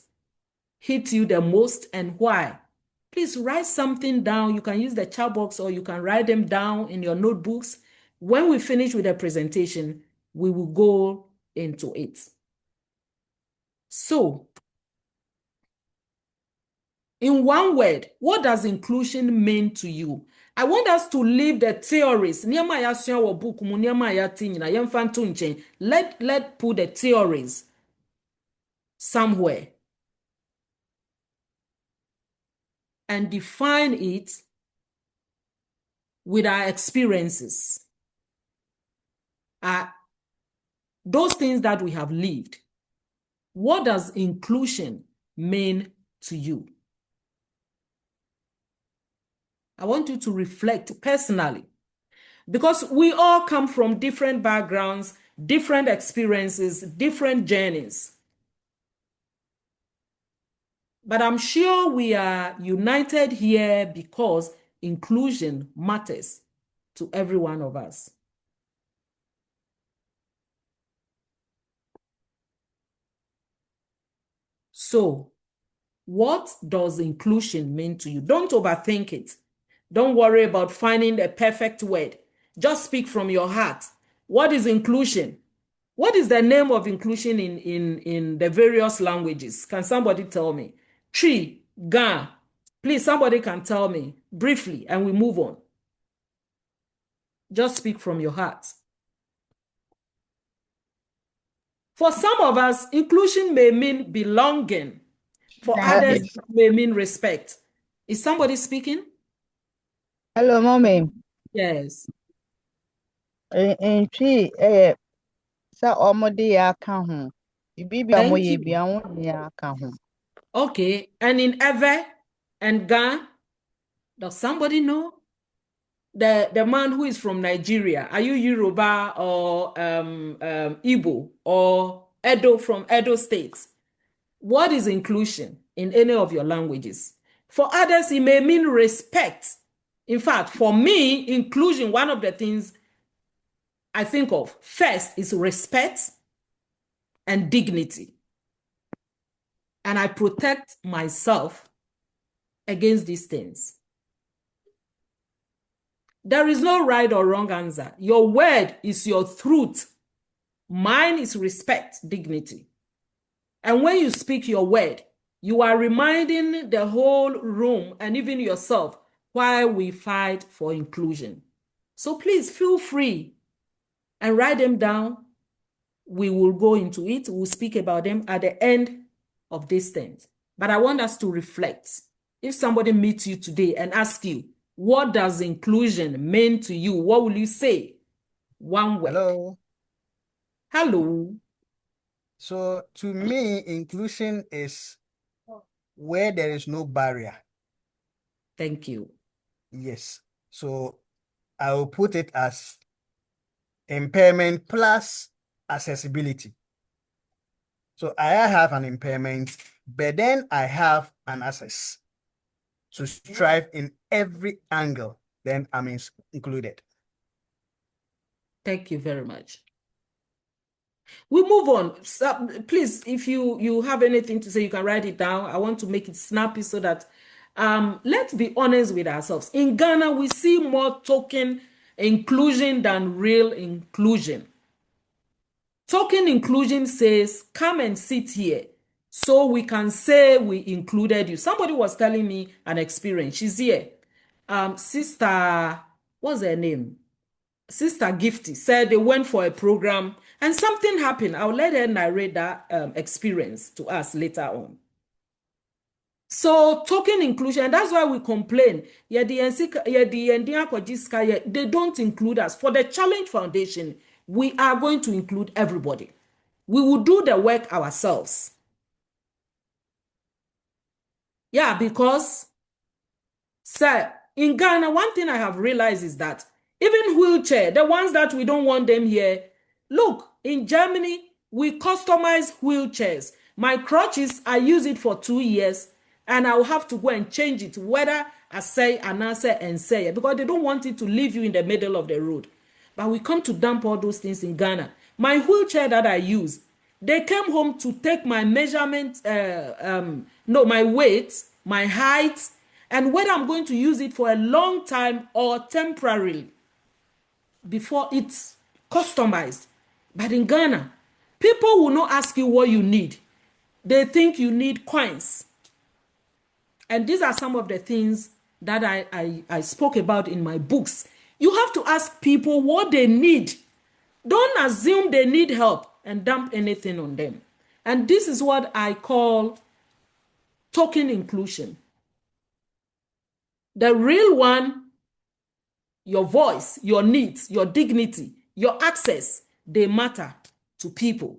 hits you the most and why? Please write something down. You can use the chat box or you can write them down in your notebooks. When we finish with the presentation, we will go into it. So, in one word, what does inclusion mean to you? I want us to leave the theories. Let's put the theories somewhere and define it with our experiences. Those things that we have lived. What does inclusion mean to you? I want you to reflect personally, because we all come from different backgrounds, different experiences, different journeys. But I'm sure we are united here because inclusion matters to every one of us. So, what does inclusion mean to you? Don't overthink it. Don't worry about finding the perfect word. Just speak from your heart. What is inclusion? What is the name of inclusion in the various languages? Can somebody tell me? Tree, Ga. Please, somebody can tell me briefly and we move on. Just speak from your heart. For some of us, inclusion may mean belonging. For others, it may mean respect. Is somebody speaking? Hello, mommy. Yes. She sa omode ya ka ho. Bibi Thank omoye you. bi awon ya ka ho. Okay. And in Ewe and Ga, does somebody know? The man who is from Nigeria, are you Yoruba or Igbo or Edo from Edo State? What is inclusion in any of your languages? For others, it may mean respect. In fact, for me, inclusion, one of the things I think of first is respect and dignity. And I protect myself against these things. There is no right or wrong answer. Your word is your truth. Mine is respect, dignity. And when you speak your word, you are reminding the whole room and even yourself why we fight for inclusion. So please feel free and write them down. We will go into it. We'll speak about them at the end of this thing. But I want us to reflect. If somebody meets you today and asks you, what does inclusion mean to you? What will you say? One word. Hello. Hello. So to me, inclusion is where there is no barrier. Thank you. Yes. So I will put it as impairment plus accessibility. So I have an impairment, but then I have an access to strive in every angle. Then I'm included. Thank you very much. We move on. So, please, if you have anything to say, you can write it down. I want to make it snappy so that let's be honest with ourselves. In Ghana, we see more token inclusion than real inclusion. Token inclusion says, come and sit here so we can say we included you. Somebody was telling me an experience. She's here. Sister, what's her name? Sister Gifty said they went for a program and something happened. I'll let her narrate that experience to us later on. So token inclusion, that's why we complain. They don't include us. For the Challenge Foundation, we are going to include everybody. We will do the work ourselves. Yeah, because, sir, in Ghana, one thing I have realized is that even wheelchair, the ones that we don't want them here, look, in Germany, we customize wheelchairs. My crutches, I use it for 2 years, and I'll have to go and change it, whether I say, and answer, and say, because they don't want it to leave you in the middle of the road. But we come to dump all those things in Ghana. My wheelchair that I use, they came home to take my measurement, my weight, my height, and whether I'm going to use it for a long time or temporarily before it's customized. But in Ghana, people will not ask you what you need. They think you need coins. And these are some of the things that I spoke about in my books. You have to ask people what they need. Don't assume they need help and dump anything on them. And this is what I call token inclusion. The real one, your voice, your needs, your dignity, your access, they matter to people.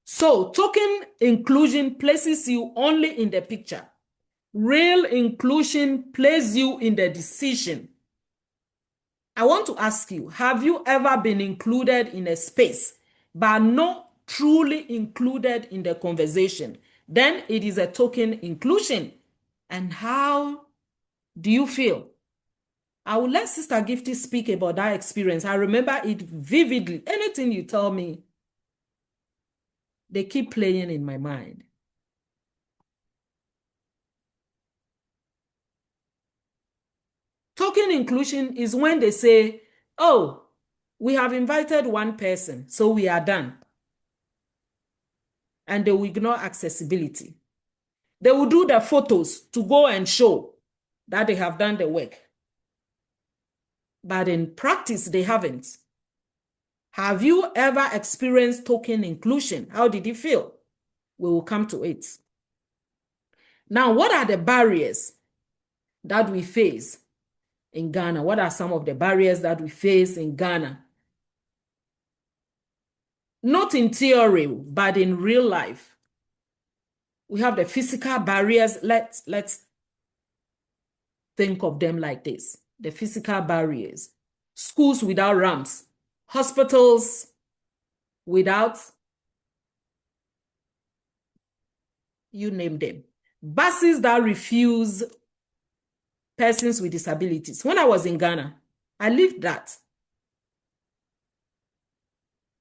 So token inclusion places you only in the picture. Real inclusion places you in the decision. I want to ask you, have you ever been included in a space but not truly included in the conversation? Then it is a token inclusion. And how do you feel? I will let Sister Gifty speak about that experience. I remember it vividly. Anything you tell me, they keep playing in my mind. Token inclusion is when they say, oh, we have invited one person, so we are done. And they will ignore accessibility. They will do the photos to go and show that they have done the work. But in practice, they haven't. Have you ever experienced token inclusion? How did you feel? We will come to it. Now, what are the barriers? that we face in Ghana? What are some of the barriers that we face in Ghana? Not in theory, but in real life. We have the physical barriers. Let's think of them like this. The physical barriers. Schools without ramps. Hospitals without, you name them. Buses that refuse persons with disabilities. When I was in Ghana, I lived that.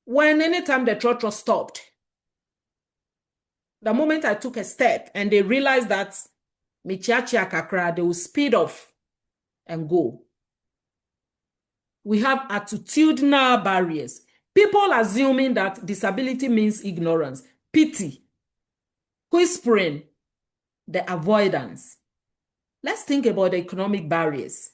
When anytime the trotro stopped, the moment I took a step and they realized that Michiachia Kakra, they will speed off and go. We have attitudinal barriers. People assuming that disability means ignorance, pity, whispering, the avoidance. Let's think about the economic barriers.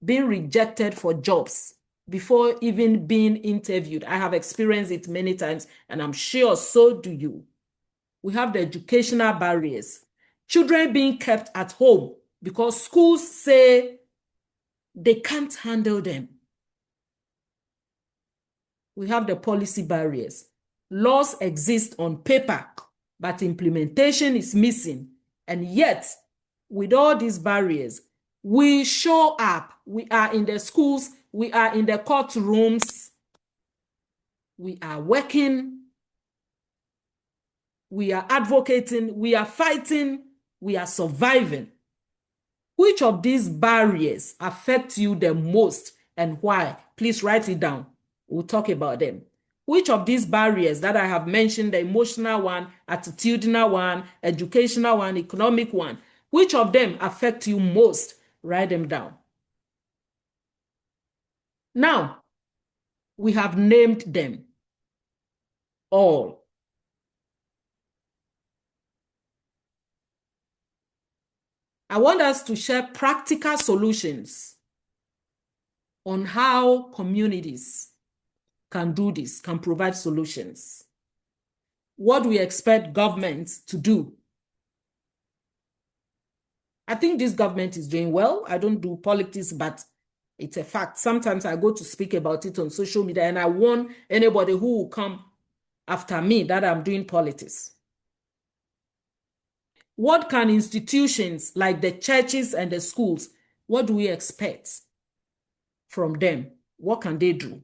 Being rejected for jobs before even being interviewed. I have experienced it many times, and I'm sure so do you. We have the educational barriers. Children being kept at home because schools say they can't handle them. We have the policy barriers. Laws exist on paper, but implementation is missing. And yet, with all these barriers, we show up. We are in the schools, we are in the courtrooms, we are working, we are advocating, we are fighting, we are surviving. Which of these barriers affect you the most and why? Please write it down. We'll talk about them. Which of these barriers that I have mentioned, the emotional one, attitudinal one, educational one, economic one, which of them affect you most? Write them down. Now, we have named them all. I want us to share practical solutions on how communities can do this, can provide solutions. What we expect governments to do. I think this government is doing well. I don't do politics, but it's a fact. Sometimes I go to speak about it on social media and I warn anybody who will come after me that I'm doing politics. What can institutions like the churches and the schools, what do we expect from them? What can they do?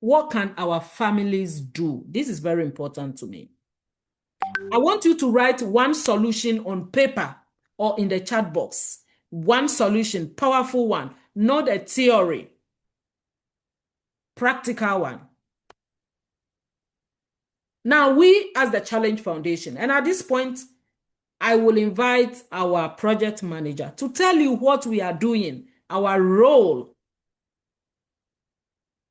What can our families do? This is very important to me. I want you to write one solution on paper or in the chat box. One solution, powerful one, not a theory, practical one. Now, we as the Challenge Foundation, and at this point, I will invite our project manager to tell you what we are doing, our role.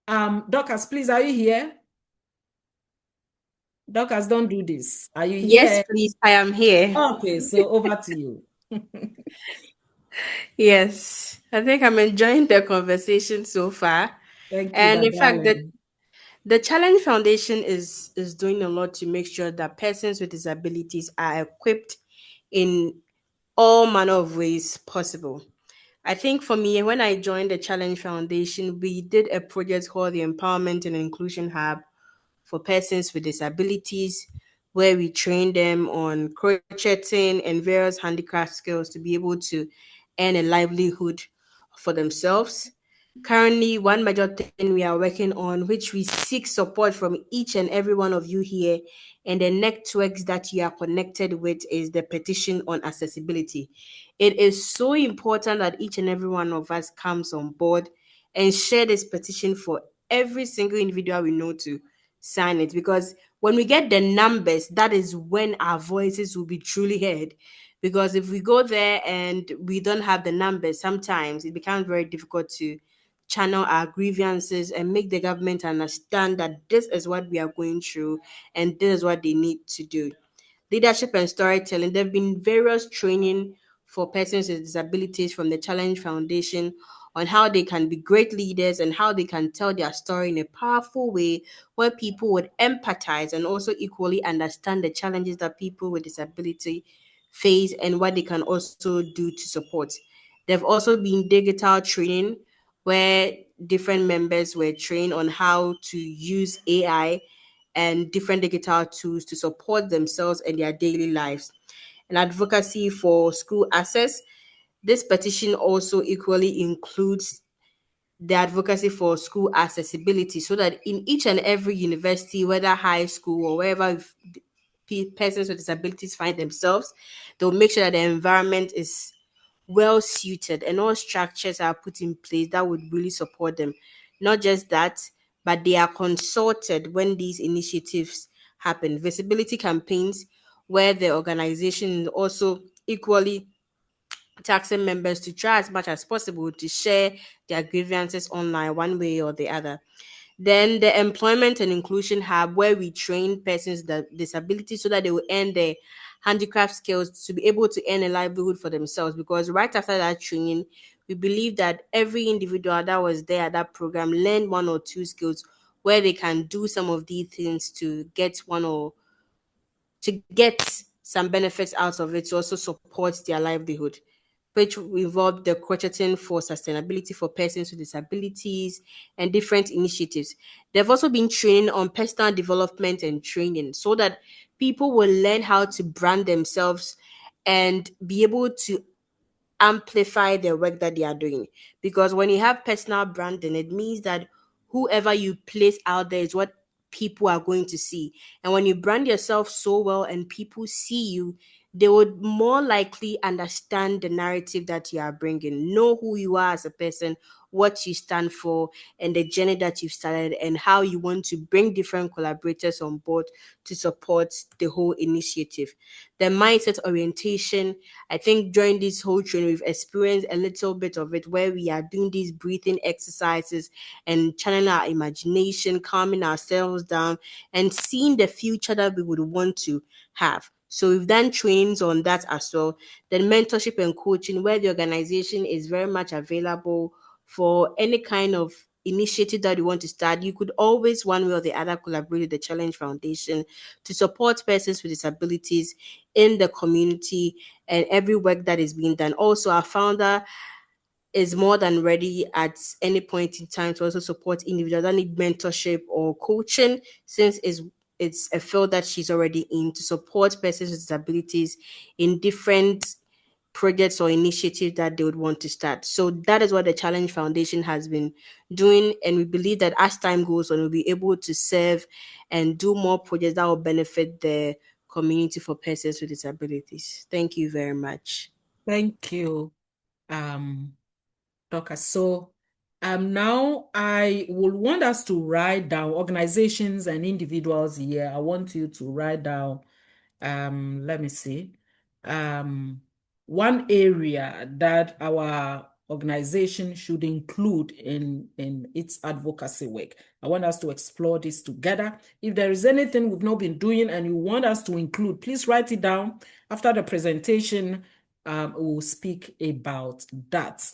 Dorcas, please, are you here? Dorcas, don't do this. Are you here? Yes, please, I am here. Okay, so over to you. Yes, I think I'm enjoying the conversation so far. Thank you, And my in fact, darling. the Challenge Foundation is doing a lot to make sure that persons with disabilities are equipped in all manner of ways possible. I think for me, when I joined the Challenge Foundation, we did a project called the Empowerment and Inclusion Hub for persons with disabilities, where we train them on crocheting and various handicraft skills to be able to earn a livelihood for themselves. Currently, one major thing we are working on, which we seek support from each and every one of you here, and the networks that you are connected with, is the petition on accessibility. It is so important that each and every one of us comes on board and share this petition for every single individual we know to sign it, because when we get the numbers, that is when our voices will be truly heard. Because if we go there and we don't have the numbers, sometimes it becomes very difficult to channel our grievances and make the government understand that this is what we are going through and this is what they need to do. Leadership and storytelling. There have been various training for persons with disabilities from the Challenge Foundation on how they can be great leaders and how they can tell their story in a powerful way where people would empathize and also equally understand the challenges that people with disability face and what they can also do to support. There have also been digital training where different members were trained on how to use AI and different digital tools to support themselves and their daily lives. And advocacy for school access. This petition also equally includes the advocacy for school accessibility so that in each and every university, whether high school or wherever persons with disabilities find themselves, they'll make sure that the environment is well suited and all structures are put in place that would really support them. Not just that, but they are consulted when these initiatives happen. Visibility campaigns where the organization is also equally taxing members to try as much as possible to share their grievances online one way or the other. Then the Employment and Inclusion Hub, where we train persons with disabilities so that they will earn their handicraft skills to be able to earn a livelihood for themselves. Because right after that training, we believe that every individual that was there at that program learned one or two skills where they can do some of these things to get one or to get some benefits out of it to also support their livelihood, which involved the Quercetin for Sustainability for Persons with Disabilities and different initiatives. They've also been training on personal development and training so that people will learn how to brand themselves and be able to amplify the work that they are doing. Because when you have personal branding, it means that whoever you place out there is what people are going to see. And when you brand yourself so well and people see you, they would more likely understand the narrative that you are bringing, know who you are as a person, what you stand for, and the journey that you've started, and how you want to bring different collaborators on board to support the whole initiative. The mindset orientation, I think during this whole training, we've experienced a little bit of it where we are doing these breathing exercises and channeling our imagination, calming ourselves down, and seeing the future that we would want to have. So we've done trainings on that as well. Then mentorship and coaching, where the organization is very much available for any kind of initiative that you want to start. You could always, one way or the other, collaborate with the Challenge Foundation to support persons with disabilities in the community and every work that is being done. Also, our founder is more than ready at any point in time to also support individuals that need mentorship or coaching, since it's a field that she's already in, to support persons with disabilities in different projects or initiatives that they would want to start. So that is what the Challenge Foundation has been doing. And we believe that as time goes on, we'll be able to serve and do more projects that will benefit the community for persons with disabilities. Thank you very much. Thank you, Dr. So now I will want us to write down organizations and individuals here. I want you to write down, let me see, one area that our organization should include in its advocacy work. I want us to explore this together. If there is anything we've not been doing and you want us to include, please write it down. After the presentation, we'll speak about that.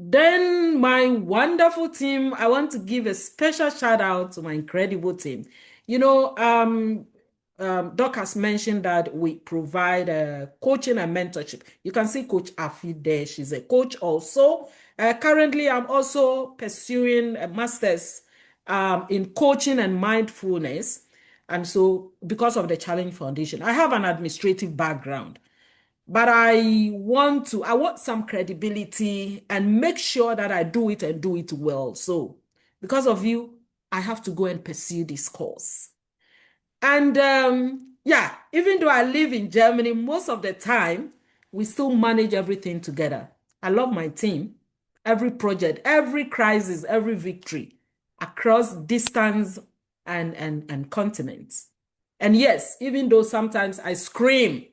Then my wonderful team, I want to give a special shout out to my incredible team. You know, Doc has mentioned that we provide coaching and mentorship. You can see Coach Afi there. She's a coach also. Currently, I'm also pursuing a master's in coaching and mindfulness. And so because of the Challenge Foundation, I have an administrative background. But I want some credibility and make sure that I do it and do it well. So because of you, I have to go and pursue this course. And yeah, even though I live in Germany, most of the time, we still manage everything together. I love my team. Every project, every crisis, every victory across distance and continents. And yes, even though sometimes I scream,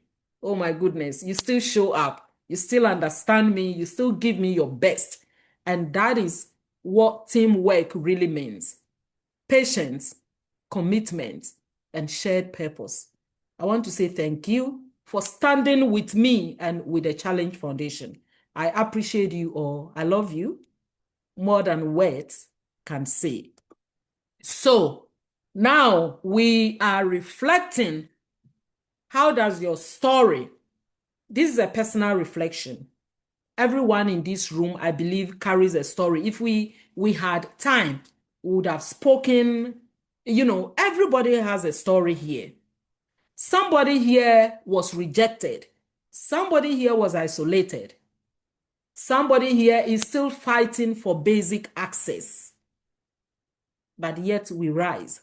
oh my goodness, you still show up. You still understand me. You still give me your best. And that is what teamwork really means. Patience, commitment, and shared purpose. I want to say thank you for standing with me and with the Challenge Foundation. I appreciate you all. I love you more than words can say. So now we are reflecting. How does your story, this is a personal reflection. everyone in this room, I believe, carries a story. If we had time, we would have spoken. You know, everybody has a story here. Somebody here was rejected. Somebody here was isolated. Somebody here is still fighting for basic access. But yet we rise.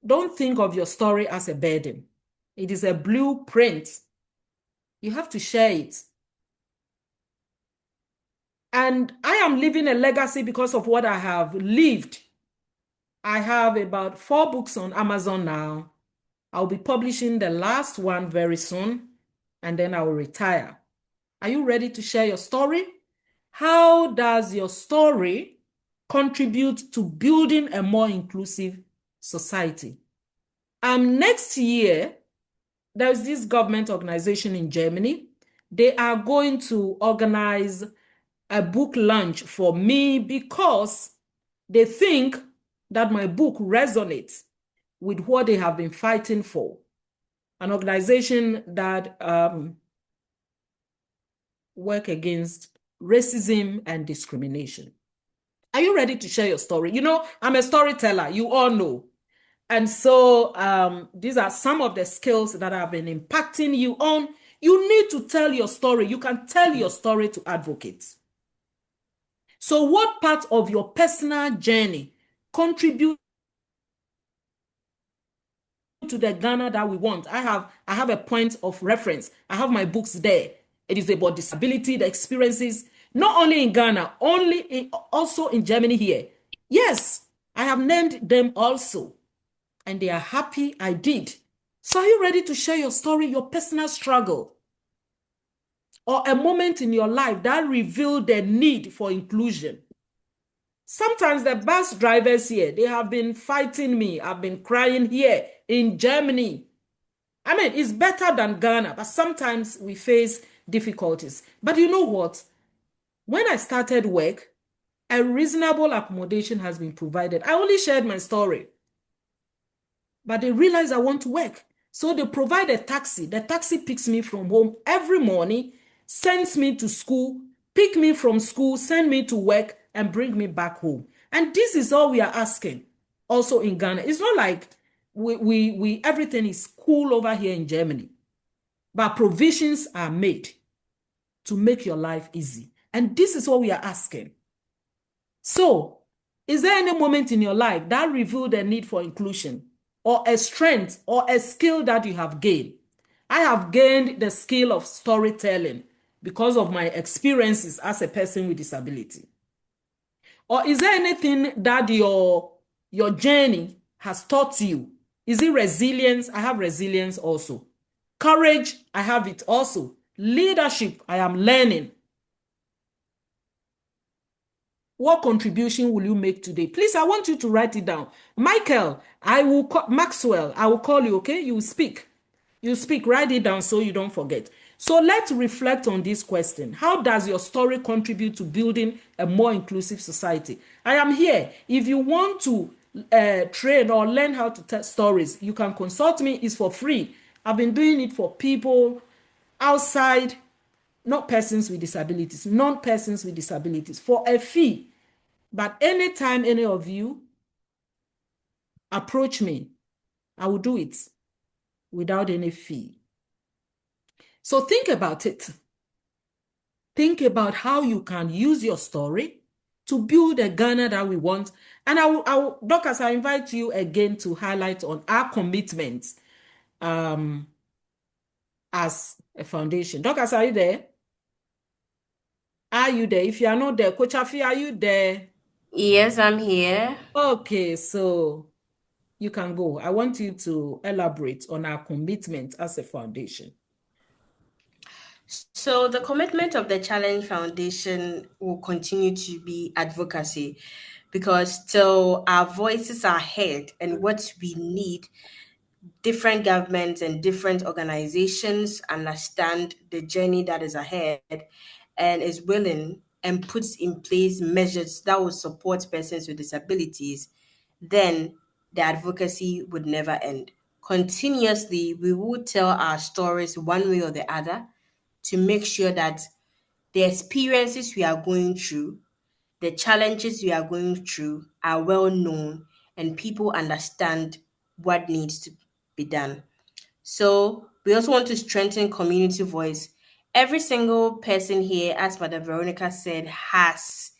Don't think of your story as a burden. It is a blueprint. You have to share it. And I am leaving a legacy because of what I have lived. I have about 4 books on Amazon now. I'll be publishing the last one very soon, and then I will retire. Are you ready to share your story? How does your story contribute to building a more inclusive society? Next year, there's this government organization in Germany. They are going to organize a book launch for me because they think that my book resonates with what they have been fighting for. An organization that work against racism and discrimination. Are you ready to share your story? You know, I'm a storyteller, you all know. And so these are some of the skills that have been impacting you on. You need to tell your story. You can tell your story to advocates. So what part of your personal journey contribute to the Ghana that we want? I have a point of reference. I have my books there. It is about disability, the experiences, not only in Ghana, also in Germany here. Yes, I have named them also. And they are happy I did. So are you ready to share your story, your personal struggle, or a moment in your life that revealed the need for inclusion? Sometimes the bus drivers here, they have been fighting me. I've been crying here in Germany. I mean, it's better than Ghana, but sometimes we face difficulties. But you know what? When I started work, a reasonable accommodation has been provided. I only shared my story. But they realize I want to work. So they provide a taxi. The taxi picks me from home every morning, sends me to school, pick me from school, send me to work, and bring me back home. And this is all we are asking. Also in Ghana. It's not like we everything is cool over here in Germany. But provisions are made to make your life easy. And this is what we are asking. So, is there any moment in your life that revealed the need for inclusion, or a strength or a skill that you have gained? I have gained the skill of storytelling because of my experiences as a person with disability. Or is there anything that your journey has taught you? Is it resilience? I have resilience also. Courage, I have it also. Leadership, I am learning. What contribution will you make today? Please, I want you to write it down. Michael, Maxwell, I will call you, okay? You speak. You speak, write it down so you don't forget. So let's reflect on this question. How does your story contribute to building a more inclusive society? I am here. If you want to train or learn how to tell stories, you can consult me. It's for free. I've been doing it for people outside, not persons with disabilities, non-persons with disabilities, for a fee. But anytime any of you approach me, I will do it without any fee. So think about it. Think about how you can use your story to build a Ghana that we want. And Dorcas, I invite you again to highlight on our commitment as a foundation. Dorcas, are you there? Are you there? If you are not there, Coach Afi, are you there? Yes, I'm here. Okay, so you can go. I want you to elaborate on our commitment as a foundation. So the commitment of the Challenge Foundation will continue to be advocacy, because till our voices are heard and what we need, different governments and different organizations understand the journey that is ahead and is willing and puts in place measures that will support persons with disabilities, then the advocacy would never end. Continuously, we will tell our stories one way or the other to make sure that The experiences we are going through, the challenges we are going through are well known and people understand what needs to be done. So we also want to strengthen community voice. Every single person here, as Mother Veronica said, has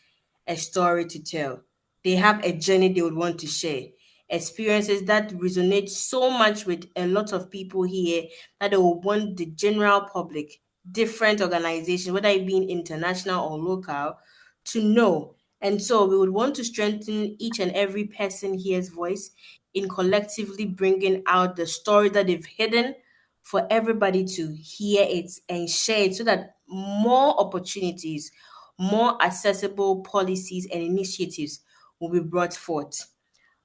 a story to tell. They have a journey they would want to share, experiences that resonate so much with a lot of people here that they will want the general public, different organizations, whether it be international or local, to know. And so we would want to strengthen each and every person here's voice in collectively bringing out the story that they've hidden for everybody to hear it and share it so that more opportunities, more accessible policies and initiatives will be brought forth.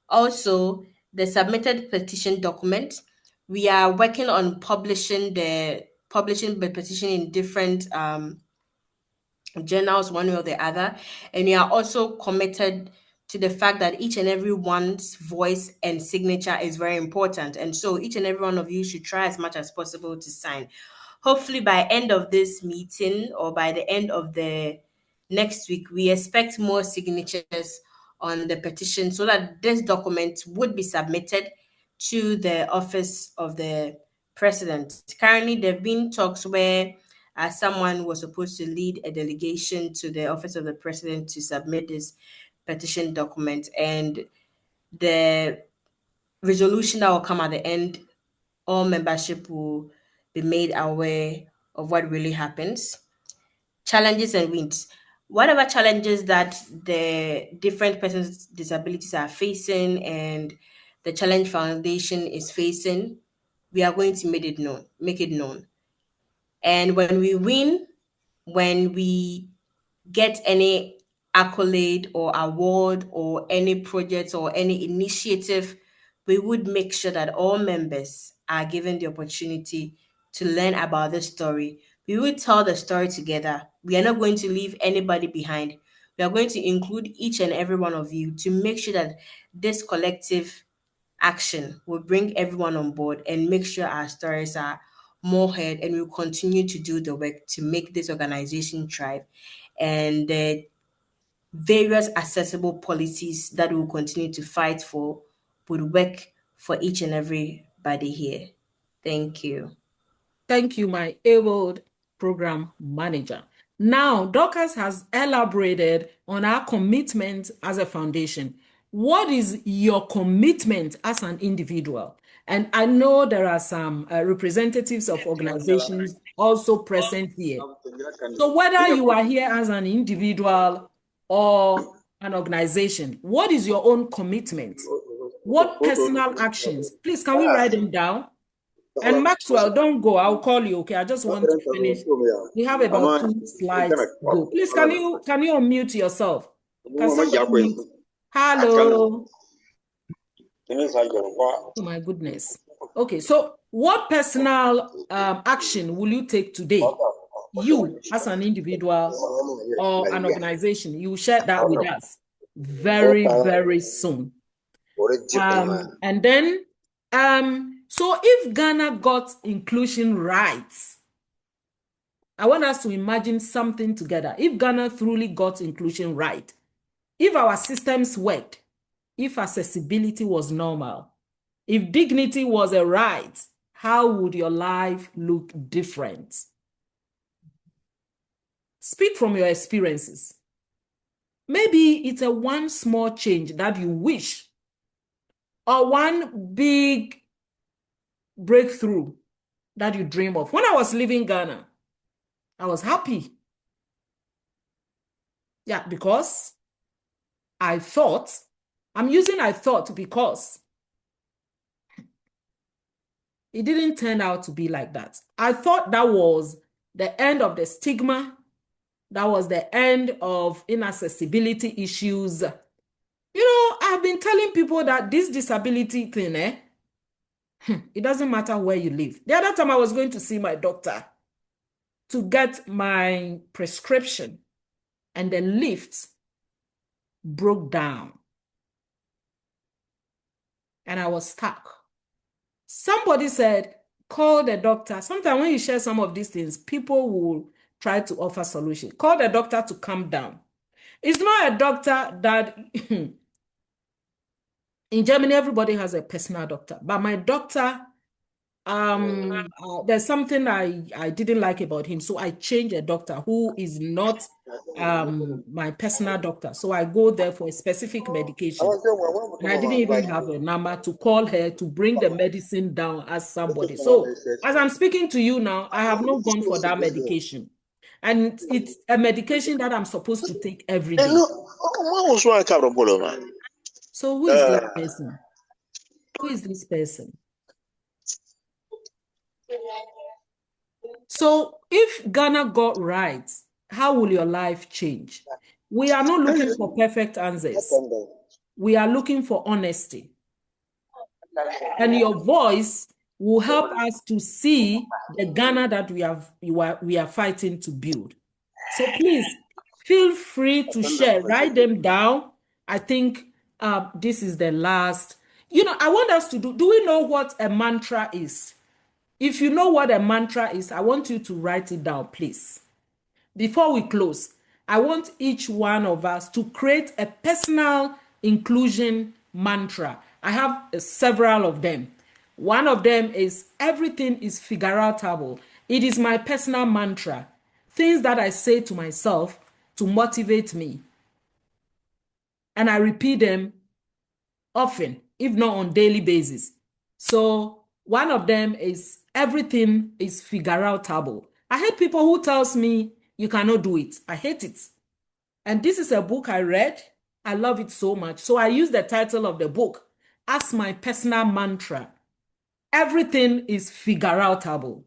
Also, the submitted petition document, we are working on publishing the petition in different journals one way or the other. And we are also committed to the fact that each and every one's voice and signature is very important. And so each and every one of you should try as much as possible to sign. Hopefully by end of this meeting or by the end of the next week, we expect more signatures on the petition so that this document would be submitted to the office of the president. Currently, there have been talks where someone was supposed to lead a delegation to the office of the president to submit this petition document, and the resolution that will come at the end, all membership will be made aware of what really happens. Challenges and wins. Whatever challenges that the different persons with disabilities are facing and the Challenge Foundation is facing, we are going to make it known. And when we win, when we get any accolade or award or any project or any initiative, we would make sure that all members are given the opportunity to learn about the story. We will tell the story together. We are not going to leave anybody behind. We are going to include each and every one of you to make sure that this collective action will bring everyone on board and make sure our stories are more heard, and we'll continue to do the work to make this organization thrive and the various accessible policies that we'll continue to fight for would work for each and everybody here. Thank you. Thank you, my able program manager. Now, Dorcas has elaborated on our commitment as a foundation. What is your commitment as an individual? And I know there are some representatives of organizations also present here. So whether you are here as an individual or an organization, what is your own commitment? What personal actions? Please, can we write them down? And Maxwell, don't go. I'll call you, okay? I just want to finish. We have about 2 slides to go. Please, can you unmute yourself? Can somebody mute? Hello. Oh my goodness. Okay, so what personal action will you take today? You as an individual or an organization, you share that with us very, very soon. And then, so if Ghana got inclusion rights, I want us to imagine something together. If Ghana truly got inclusion right, if our systems worked, if accessibility was normal, if dignity was a right, how would your life look different? Speak from your experiences. Maybe it's a one small change that you wish, or one big breakthrough that you dream of. When I was leaving Ghana, I was happy. Yeah, because I thought, I'm using I thought because it didn't turn out to be like that. I thought that was the end of the stigma. That was the end of inaccessibility issues. You know, I've been telling people that this disability thing, it doesn't matter where you live. The other time I was going to see my doctor to get my prescription, and the lift broke down. And I was stuck. Somebody said, call the doctor. Sometimes when you share some of these things, people will try to offer solution. Call the doctor to calm down. It's not a doctor that in Germany, everybody has a personal doctor, but my doctor, there's something I didn't like about him, so I changed a doctor who is not my personal doctor. So I go there for a specific medication. And I didn't even have a number to call her to bring the medicine down as somebody. So as I'm speaking to you now, I have not gone for that medication. And it's a medication that I'm supposed to take every day. So who is this person? Who is this person? So if Ghana got right, how will your life change? We are not looking for perfect answers. We are looking for honesty. And your voice will help us to see the Ghana that we are fighting to build. So please feel free to share, write them down. I think this is the last. I want us to do we know what a mantra is? If you know what a mantra is, I want you to write it down, please. Before we close, I want each one of us to create a personal inclusion mantra. I have several of them. One of them is everything is figureoutable. It is my personal mantra. Things that I say to myself to motivate me. And I repeat them often, if not on daily basis. So one of them is everything is figureoutable. I hate people who tells me you cannot do it. I hate it. And this is a book I read. I love it so much. So I use the title of the book as my personal mantra. Everything is figureoutable.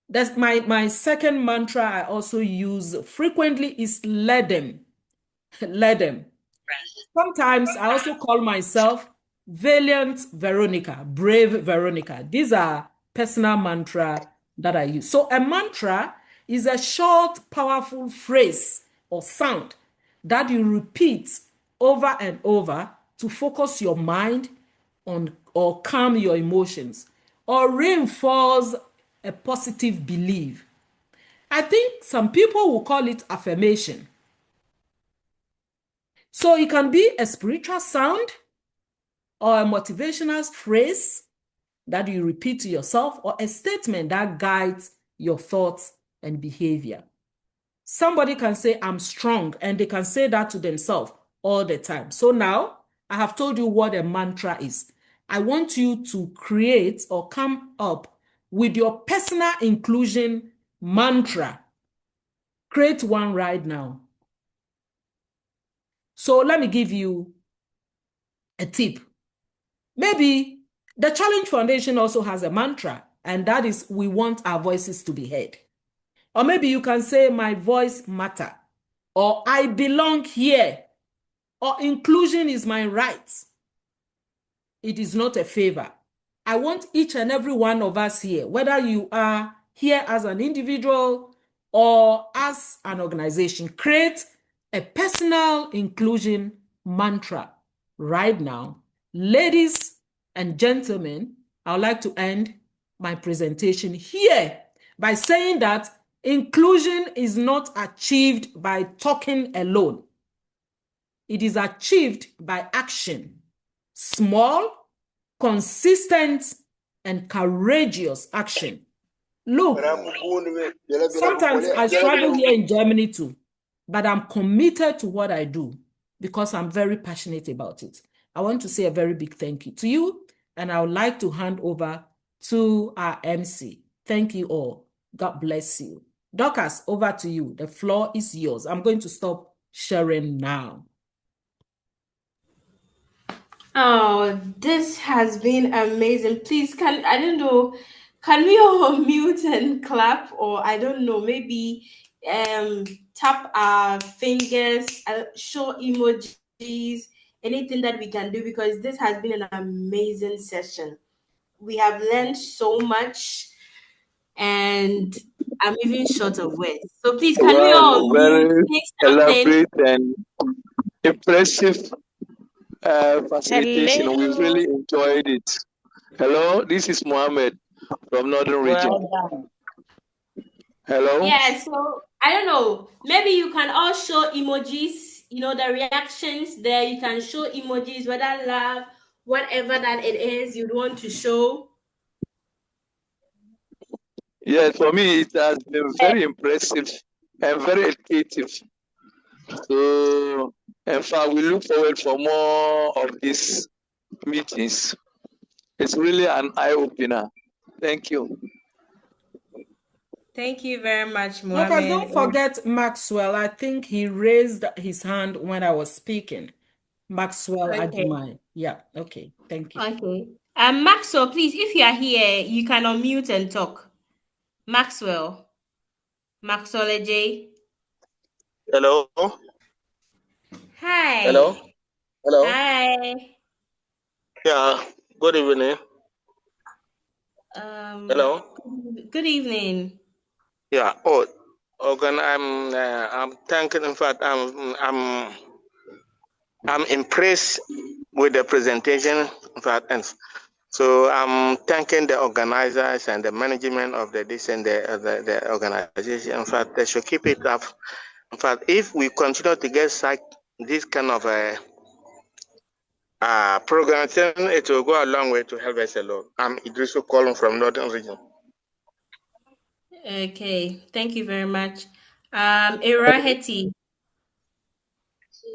That's my second mantra I also use frequently is let them. Let them. Sometimes I also call myself Valiant Veronica, Brave Veronica. These are personal mantra that I use. So a mantra is a short, powerful phrase or sound that you repeat over and over to focus your mind on or calm your emotions or reinforce a positive belief. I think some people will call it affirmation. So it can be a spiritual sound or a motivational phrase that you repeat to yourself or a statement that guides your thoughts and behavior. Somebody can say, I'm strong, and they can say that to themselves all the time. So now I have told you what a mantra is. I want you to create or come up with your personal inclusion mantra. Create one right now. So let me give you a tip. Maybe the Challenge Foundation also has a mantra, and that is, we want our voices to be heard. Or maybe you can say, my voice matter, or I belong here, or inclusion is my right. It is not a favor. I want each and every one of us here, whether you are here as an individual or as an organization, create a personal inclusion mantra right now. Ladies and gentlemen, I would like to end my presentation here by saying that inclusion is not achieved by talking alone. It is achieved by action. Small, consistent, and courageous action. Look, sometimes I struggle here in Germany too, but I'm committed to what I do because I'm very passionate about it. I want to say a very big thank you to you, and I would like to hand over to our MC. Thank you all. God bless you. Dorcas, over to you. The floor is yours. I'm going to stop sharing now. Oh, this has been amazing. Please, I don't know, can we all mute and clap, or I don't know, maybe tap our fingers, show emojis, anything that we can do, because this has been an amazing session. We have learned so much, and I'm even short of words. So please, can we all very mute, say something? elaborate and impressive facilitation. Hello. We really enjoyed it. Hello, this is Mohammed from Northern Region. Well done. Hello? Yeah, so I don't know. Maybe you can all show emojis, the reactions there. You can show emojis, whether love, whatever that it is you'd want to show. Yes, for me, it has been very impressive and very educative. So, in fact, we look forward for more of these meetings. It's really an eye-opener. Thank you. Thank you very much, Lucas, don't Mohammed. forget Maxwell. I think he raised his hand when I was speaking. Maxwell Okay. Ajimai. Yeah, okay. Thank you. Okay. Maxwell, please, if you are here, you can unmute and talk. Maxwell. Maxwell J. Hello. Hi. Hello. Hello. Hi. Yeah. Good evening. Hello. Good evening. Yeah. Oh, Organ. I'm thanking. In fact, I'm impressed with the presentation. In fact, and so I'm thanking the organizers and the management of this and the organization. In fact, they should keep it up. In fact, if we continue to get such this kind of program, then it will go a long way to help us a lot. I'm Idrisu calling from Northern Region. Okay. Thank you very much. Iraheti.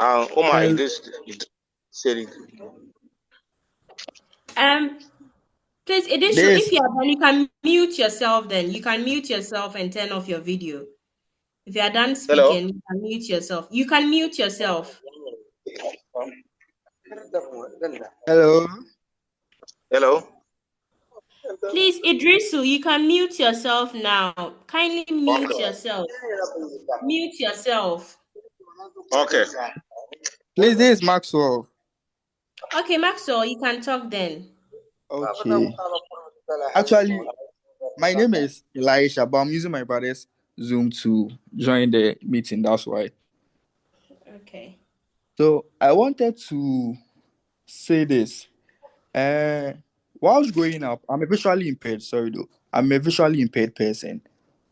Omar Idris said it. Please, Idishu, if This you are done, you can mute yourself then. You can mute yourself and turn off your video. If you are done Hello. speaking, you can mute yourself. You can mute yourself. hello. Hello. Please, Idrisu, you can mute yourself now. Kindly mute Okay. yourself. Mute yourself. Okay. Please, this is Maxwell. Okay, Maxwell, you can talk then. Okay. Actually, my name is Elisha, but I'm using my brother's Zoom to join the meeting. That's why. Okay. So I wanted to say this. Whilst growing up, I'm a visually impaired. Sorry, though. I'm a visually impaired person,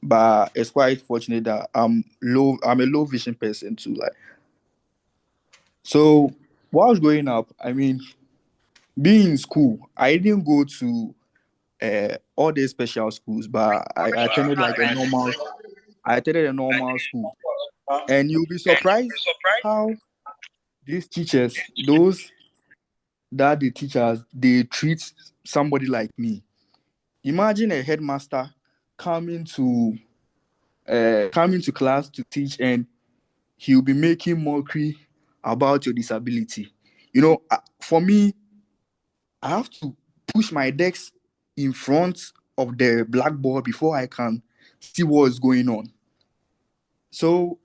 but it's quite fortunate that I'm a low vision person too. Like, so whilst growing up, I mean, being in school, I didn't go to all the special schools, but I attended like a normal. I attended a normal school, and you'll be surprised how these teachers, those that the teachers, they treat somebody like me. Imagine a headmaster coming to coming to class to teach, and he'll be making mockery about your disability. For me, I have to push my decks in front of the blackboard before I can see what is going on. So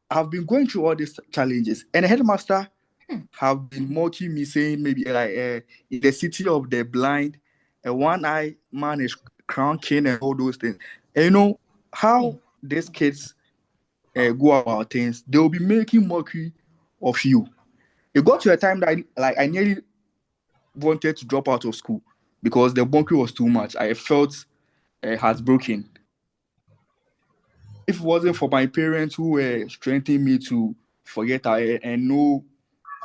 I've been going through all these challenges, and the headmaster have been mocking me, saying maybe like in the city of the blind, a one-eye man is crown king and all those things. And you know how these kids go about things, they'll be making mockery of you. It got to a time that I nearly wanted to drop out of school because the mockery was too much. I felt heartbroken. If it wasn't for my parents who were strengthening me to forget and know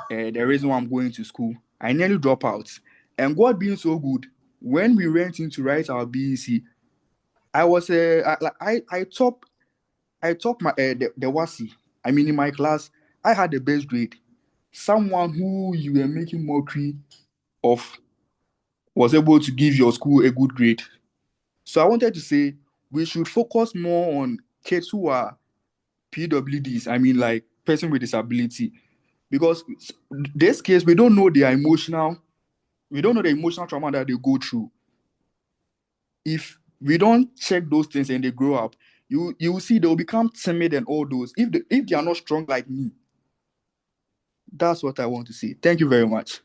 the reason why I'm going to school, I nearly drop out. And God being so good, when we went in to write our BEC, I was I topped my the WASI. I mean, in my class, I had the best grade. Someone who you were making mockery of was able to give your school a good grade. So I wanted to say we should focus more on kids who are PWDs. I mean, like person with disability, because this case we don't know their emotional, we don't know the emotional trauma that they go through. If we don't check those things and they grow up, you will see they'll become timid and all those. If they are not strong like me, that's what I want to see. Thank you very much.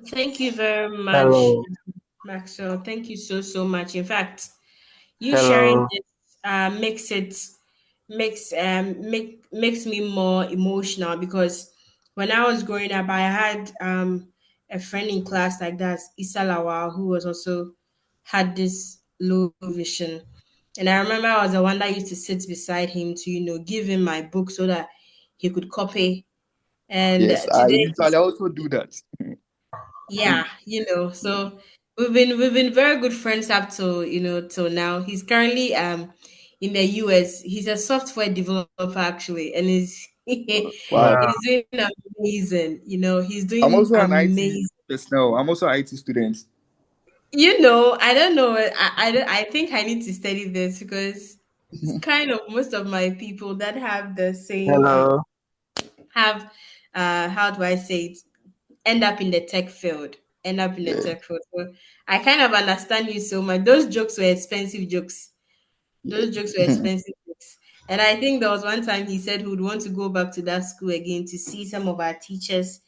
Thank you very much, Hello. Maxwell. Thank you so much. In fact, you sharing Hello. this makes me more emotional because when I was growing up, I had a friend in class like that, Isalawa, who was also had this low vision. And I remember I was the one that used to sit beside him to, give him my book so that he could copy. And Yes, I today, usually also do that. yeah, so we've been very good friends up to, till now. He's currently in the US. He's a software developer actually, and Wow. he's doing amazing. He's I'm doing also an IT amazing. personnel. I'm also an IT student. I don't know. I think I need to study this because it's kind of most of my people that have the same Hello. have how do I say it, end up in the tech field. End up in the Yeah. tech field. So I kind of understand you so much. Those jokes were expensive jokes. Yeah. Those jokes were expensive jokes. And I think there was one time he said he would want to go back to that school again to see some of our teachers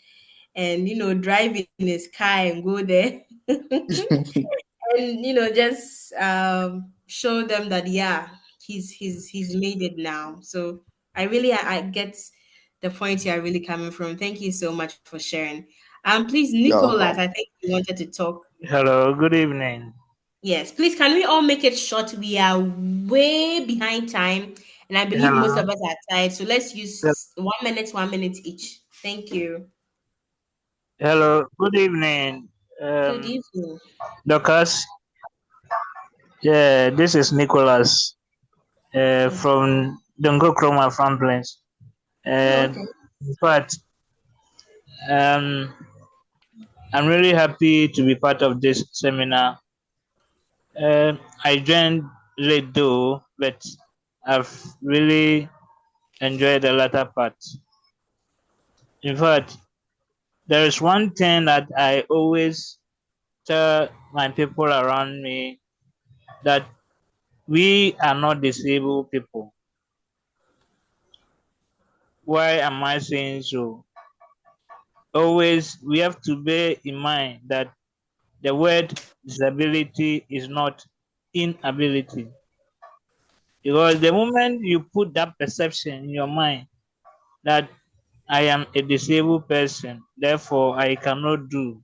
and drive in his car and go there. And just show them that yeah, he's made it now. So I get the point you are really coming from. Thank you so much for sharing. Please, You're Nicholas, welcome. I think you wanted to talk. Hello. Good evening. Yes, please, can we all make it short? We are way behind time, and I believe most Hello. of us are tired, so let's use 1 minute each. Thank you. Hello. Good evening. Good evening. Doctors. Yeah, this is Nicholas Okay. from Dongo Chroma Farmlands. Oh, And okay. in fact, um, I'm really happy to be part of this seminar. I joined late though, but I've really enjoyed the latter part. In fact, there is one thing that I always tell my people around me, that we are not disabled people. Why am I saying so? Always we have to bear in mind that the word disability is not inability. Because the moment you put that perception in your mind that I am a disabled person, therefore I cannot do,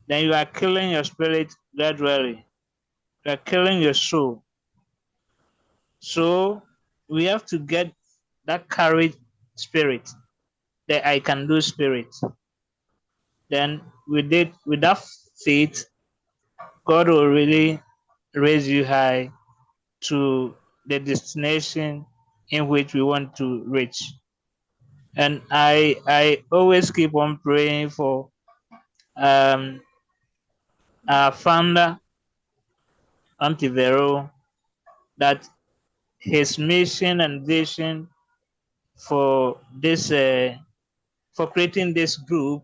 then you are killing your spirit gradually. You are killing your soul. So we have to get that courage spirit, the I can do spirit. Then with that faith, God will really raise you high to the destination in which we want to reach. And I always keep on praying for um, our founder, Auntie Vero, that his mission and vision for this for creating this group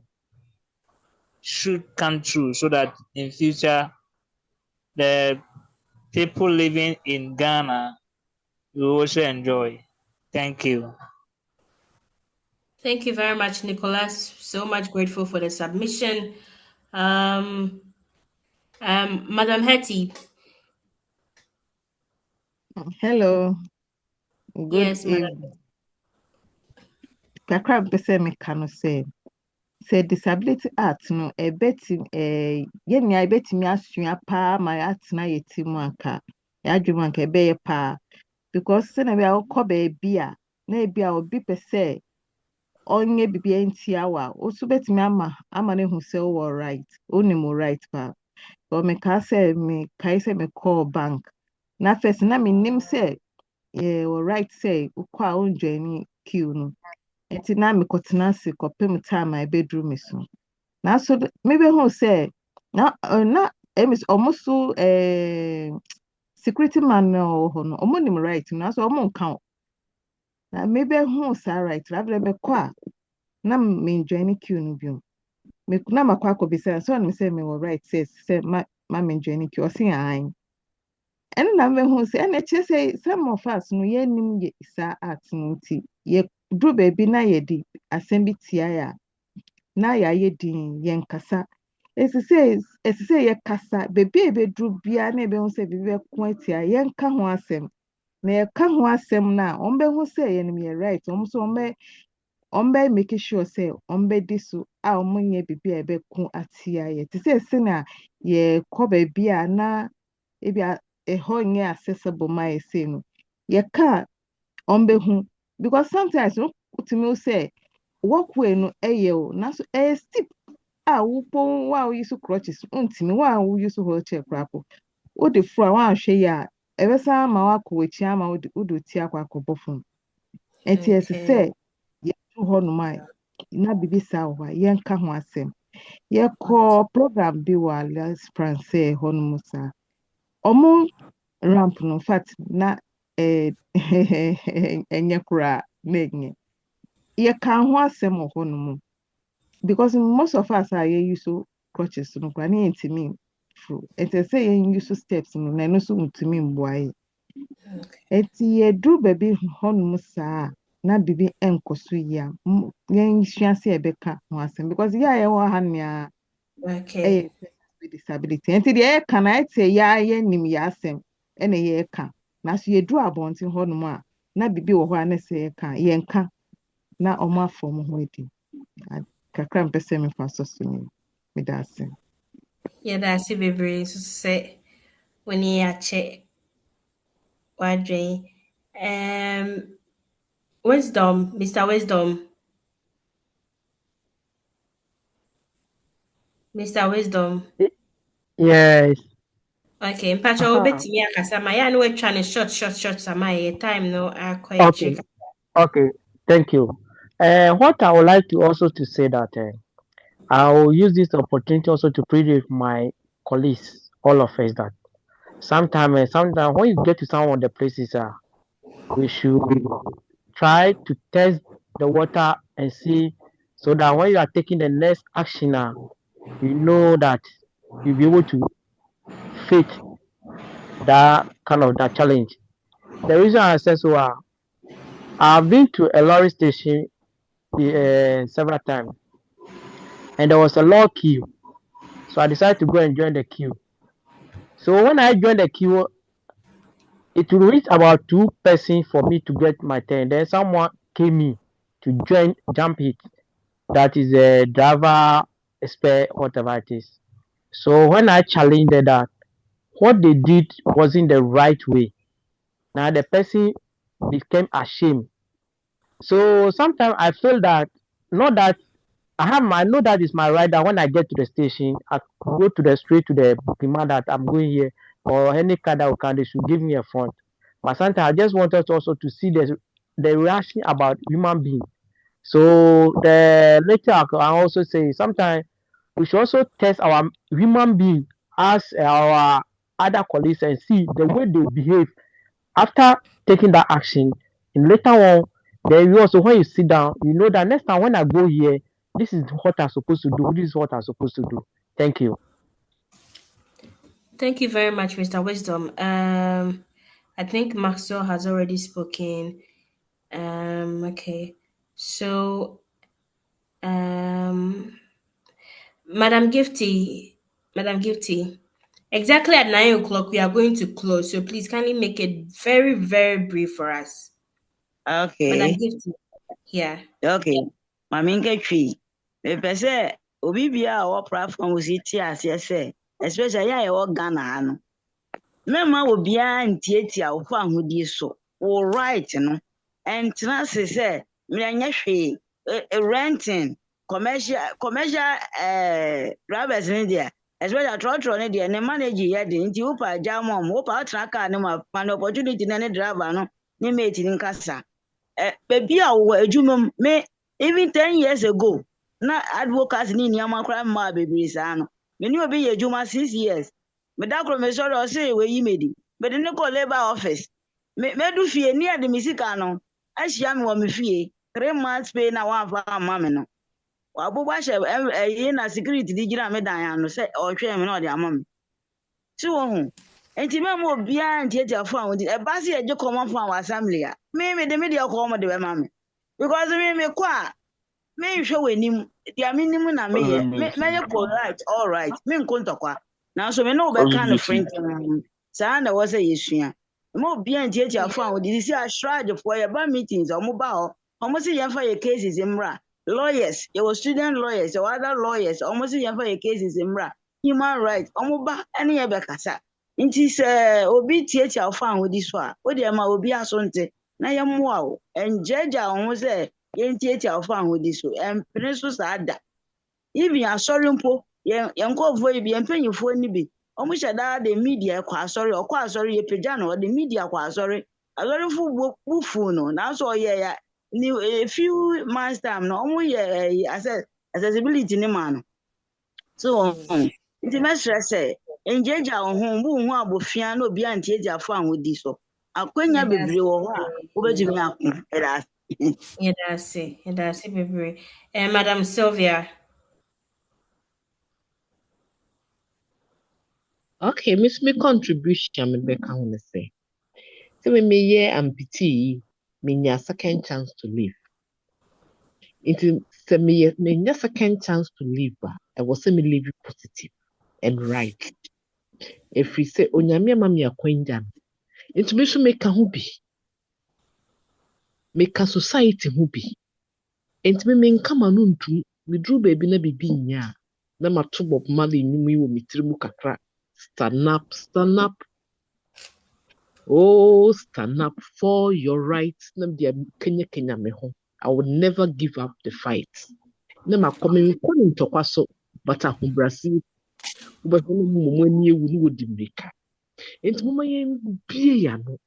should come true, so that in future the people living in Ghana will also enjoy. Thank you. Thank you very much, Nicholas. So much grateful for the submission. Um, Madam Hetty. Hello, good Yes, Madam. evening. Kakra mpɛ sɛ meka no sɛ disability art no yɛn nyinaa yɛbɛtumi asua paa ma yɛatena yɛ ti mu anka yɛadwe mu anka ɛbɛyɛ paa because sɛnea bi a wokɔ baabi a na ebi a obi pɛ sɛ ɔnyɛ biribi ntia wo a woso bɛtumi ama no ehu sɛ wowɔ right wonim wo right paa mekae sɛ mekɔɔ bank na first na mennim sɛ yɛwɔ right sɛ wokɔ a wonjoini queue no nti na mekɔtena ase kɔpem time a ɛbɛduru me so nanso mebɛhu sɛ na ɔmo so security man no a ɔwɔ hɔ no ɔmo nim right no nanso ɔmo nka wo na mebɛhu saa right no afei mekɔ a na menjoini queue no bio na makɔ akɔbisa sɛ ɔnim sɛ mewɔ right sɛ ma menjoini queue ɔse ae ɛno na mebɛhu sɛ ɛna kyerɛ sɛ some of us no yɛnnim saa art no nti yɛduru baabi na yɛde asɛm bi tia a na yɛayɛ din yɛnkasa ɛsi sɛ yɛkasa baabi a yɛbɛduru biara na yɛbɛhu sɛ biribi bɛko atia yɛnka ho asɛm na yɛka ho asɛm no a ɔmbɛhu sɛ yɛnim yɛ right ɔmo so ɔmbɛ make sure sɛ ɔmbɛdi so a ɔmonyɛ biribi a ɛbɛko atia yɛ te sɛ sɛnea yɛkɔ baabi a na ebi a ɛhɔ nyɛ accessible ma yɛsɛ no yɛka ɔmbɛhu because sometimes no tumi say walkway no ɛyɛ o naso ɛyɛ steep a wopɔn wa wo use crutches ntumi wa wo use wheelchair korapo wode fro a wanhwɛ yi a ɛbɛsa ma wakɔ w'akyi ama wode ti akɔ akɔbɔ fam ɛti ɛsɛ sɛ yɛto hɔ nom a na bibi saa wɔ hɔ a yɛnka ho asɛm yɛkɔ program bi wɔ Alliance Française hɔ nom saa ɔmo ramp no in fact na ɛnyɛ koraa na ɛnyɛ yɛka ho asɛm wɔ hɔ nom because most of us are use crutches no kwa ne ntimi fro ɛtɛ sɛ yɛn use steps no na ɛno so ntimi mboa yɛ ɛti yɛduru baabi hɔ nom saa na bibi ɛnkɔ so yi a yɛn sua sɛ yɛbɛka ho asɛm because yɛ a yɛwɔ ha nea ɛyɛ with disability ɛnti deɛ yɛka na ɛte yɛ nim yɛ asɛm ɛna yɛka na so yɛduru abɔnten hɔ nom a na bibi wɔ hɔ a na sɛ yɛnka na ɔmo afɔ ɔmo ho adi kakra mpɛ sɛ mefa so so ne meda ase yɛda ase bebree nso sɛ w'ani akyɛ w'adwen. Wisdom, Mr. Wisdom. Mr. Wisdom. Yes. Okay, mpacho obetimi akasa ma ya no we try short sama your time no Okay. Okay. Thank you. What I would like to also to say that I will use this opportunity also to plead with my colleagues, all of us, that sometimes when you get to some of the places, we should try to test the water and see, so that when you are taking the next action, you know that you'll be able to fit that kind of that challenge. The reason I say so, I've been to a lorry station several times, and there was a long queue. So I decided to go and join the queue. So when I joined the queue, it will reach about 2 persons for me to get my turn. Then someone came in to jump it. That is a driver spare, whatever it is. So when I challenged that, what they did wasn't the right way. Now the person became ashamed. So sometimes I feel that, not that I know that is my right, that when I get to the station, I go to the straight to the booking that I'm going here, or any car that will come, they should give me a front. But sometimes I just wanted also to see the reaction about human being. So later I also say sometimes we should also test our human being as our other colleagues and see the way they behave after taking that action. And later on, then you also, when you sit down, you know that next time when I go here, this is what I'm supposed to do. This is what I'm supposed to do. Thank you. Thank you very much, Mr. Wisdom. I think Maxwell has already spoken. Okay. So, Madam Gifty, exactly at 9 o'clock we are going to close. So please kindly make it very, very brief for us. Okay. Madam Gifty, yeah. Okay. Mami nketwi. Mepɛ sɛ obi bia a ɔwɔ platform si ti aseɛ sɛ, especially yɛ a yɛwɔ Ghana ha no. Mɛma obiara ntiatia wo fa ahodie so. Wo right no. Ɛntena se sɛ mmeanyɛ hwee. Renting commercial drivers ne deɛ, especially trɔtrɔ ne deɛ, ne manage yɛ de nti wopa agya mɔm, wopa ɔtena car ne mu a ma no opportunity na ne driver no ne mate ne nkasa. Baby a wɔ adwuma mu, me even 10 years ago, na advocacy ni nneɛma koraa mmaa bebree saa no. Me ne obi yɛ adwuma 6 years. Me da koro me sɔrɔ ɔse wɔyi me di. Mede ne kɔ labor office. Medu fie ni ade me sika no. Ahyia me wɔ me fie. 3 months pay na wamfa amma me no. Wabobɔ hyɛ na security di gyina me dan ano sɛ ɔhwɛ me na ɔde ama me. Si wo ho. Enti me mo bia ntiatia fo a wodi. Eba se yɛgye common for our assembly a. Me de akɔ mo de bɛma me. Because me kɔ a me nhwɛ w'anim. Dia me nim na me yɛ. Me yɛ polite, all right. Me nko ntɔkwa. Na so me no be kan friend saa na wɔ sɛ yɛsua. Mo bia ntiatia fo a wodi si ashrage fo yɛ ba meetings ɔmo ba hɔ. Ɔmo se yɛmfa yɛ cases mmra. Lawyers, your student lawyers, your other lawyers, ɔmo se yɛmfa yɛ cases mmra. Human rights, ɔmo ba ɛne yɛ bɛkasa. Nti sɛ obi tietia wo fa ahodi so a, wode ma obi aso nte na yɛmmoa wo. Ɛngyaagyaa wo ho sɛ yɛntietia wo fa ahodi so. Ɛmpene so saa da. Even asɔre mpo, yɛn nkurɔfoɔ yi bi, yɛn mpanyinfoɔ ni bi, ɔmo hyɛ daa de media kɔ asɔre, ɔkɔ asɔre yɛpagya no, ɔde media kɔ asɔre. Asɔrefo bu fu no, nanso ɔyɛ ya ni a few months time no, ɔmo yɛ accessibility ne ma no. So, nti mɛsrɛ sɛ, engyaagyaa wo ho, mbu wo ho abofia na obi antietia fa ahodi so. Akwanya bebree wɔ hɔ a wobɛtumi ako. Ɛda ase. Yɛda ase bebree. Madam Sylvia. Okay, me contribution me bɛka ho ne sɛ, sɛ meyɛ amputee menya second chance to live. Nti sɛ menya second chance to live a, ɛwɔ sɛ me live positive and right. Ɛfiri sɛ Onyame ama me akwanya no. Nti me nso meka ho bi. Meka society ho bi. Nti menka ma no ntum. Meduru baabi na bibi nyɛ a, na mato Bob Marley nnwom yi wɔ me tiri mu kakra. Stand up, stand up. Oh, stand up for your rights. Na dia kenya me ho. I will never give up the fight. Na makɔme nkɔ ne ntɔkwa so, but ahobrɛase wobɛhwɛ no mu ani ewu no wɔ di mmirika. Nti moma yɛmbie yɛano.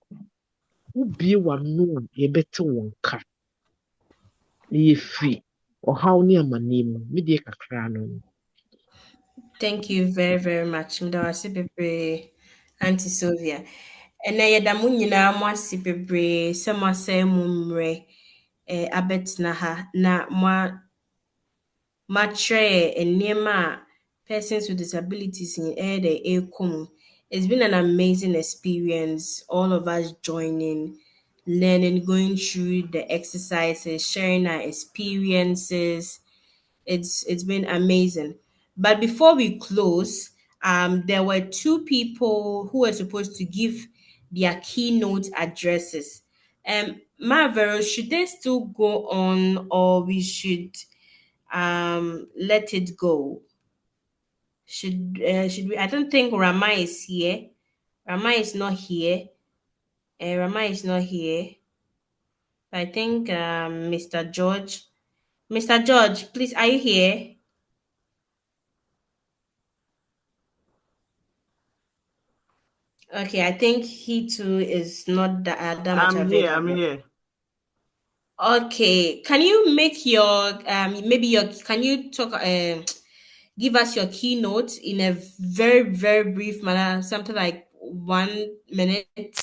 Wobie w'ano a yɛbɛte wo nka. Na yɛfiri ɔhaw ne amanneɛ mu. Me deɛ kakra no. Thank you very, very much. Mdawase bebree, Auntie Sylvia. Ɛnɛ yɛda mo nyinaa mo ase bebree sɛ mo asɛe mo mmerɛ abɛtena ha na moakyerɛ nneɛma a persons with disabilities in ɛyɛ dɛ ɛrekɔ mu. It's been an amazing experience, all of us joining, learning, going through the exercises, sharing our experiences. It's been amazing. But before we close, there were two people who were supposed to give their keynote addresses. Marvel, should they still go on, or we should let it go? Should we? I don't think Rama is here. Rama is not here. Rama is not here. I think Mr. George. Mr. George, please, are you here? Okay, I think he too is not that much I'm here. available. I'm here. Okay, can you make your can you talk give us your keynote in a very very brief manner, something like 1 minute,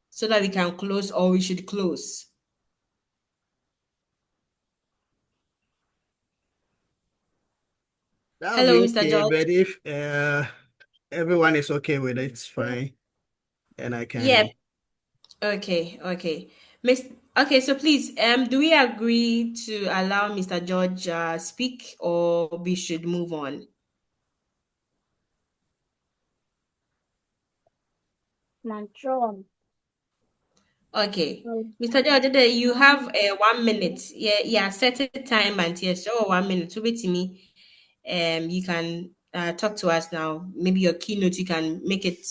so that we can close, or we should close. That'll Hello, be Mr. okay, George. but if everyone is okay with it, it's fine. And I Yeah. can. Okay. Miss. Okay, so please, do we agree to allow Mr. George speak, or we should move on? Okay, Mr. George, you have 1 minute. Yeah, set a time and yes, 1 minute. So wait to me. You can talk to us now. Maybe your keynote, you can make it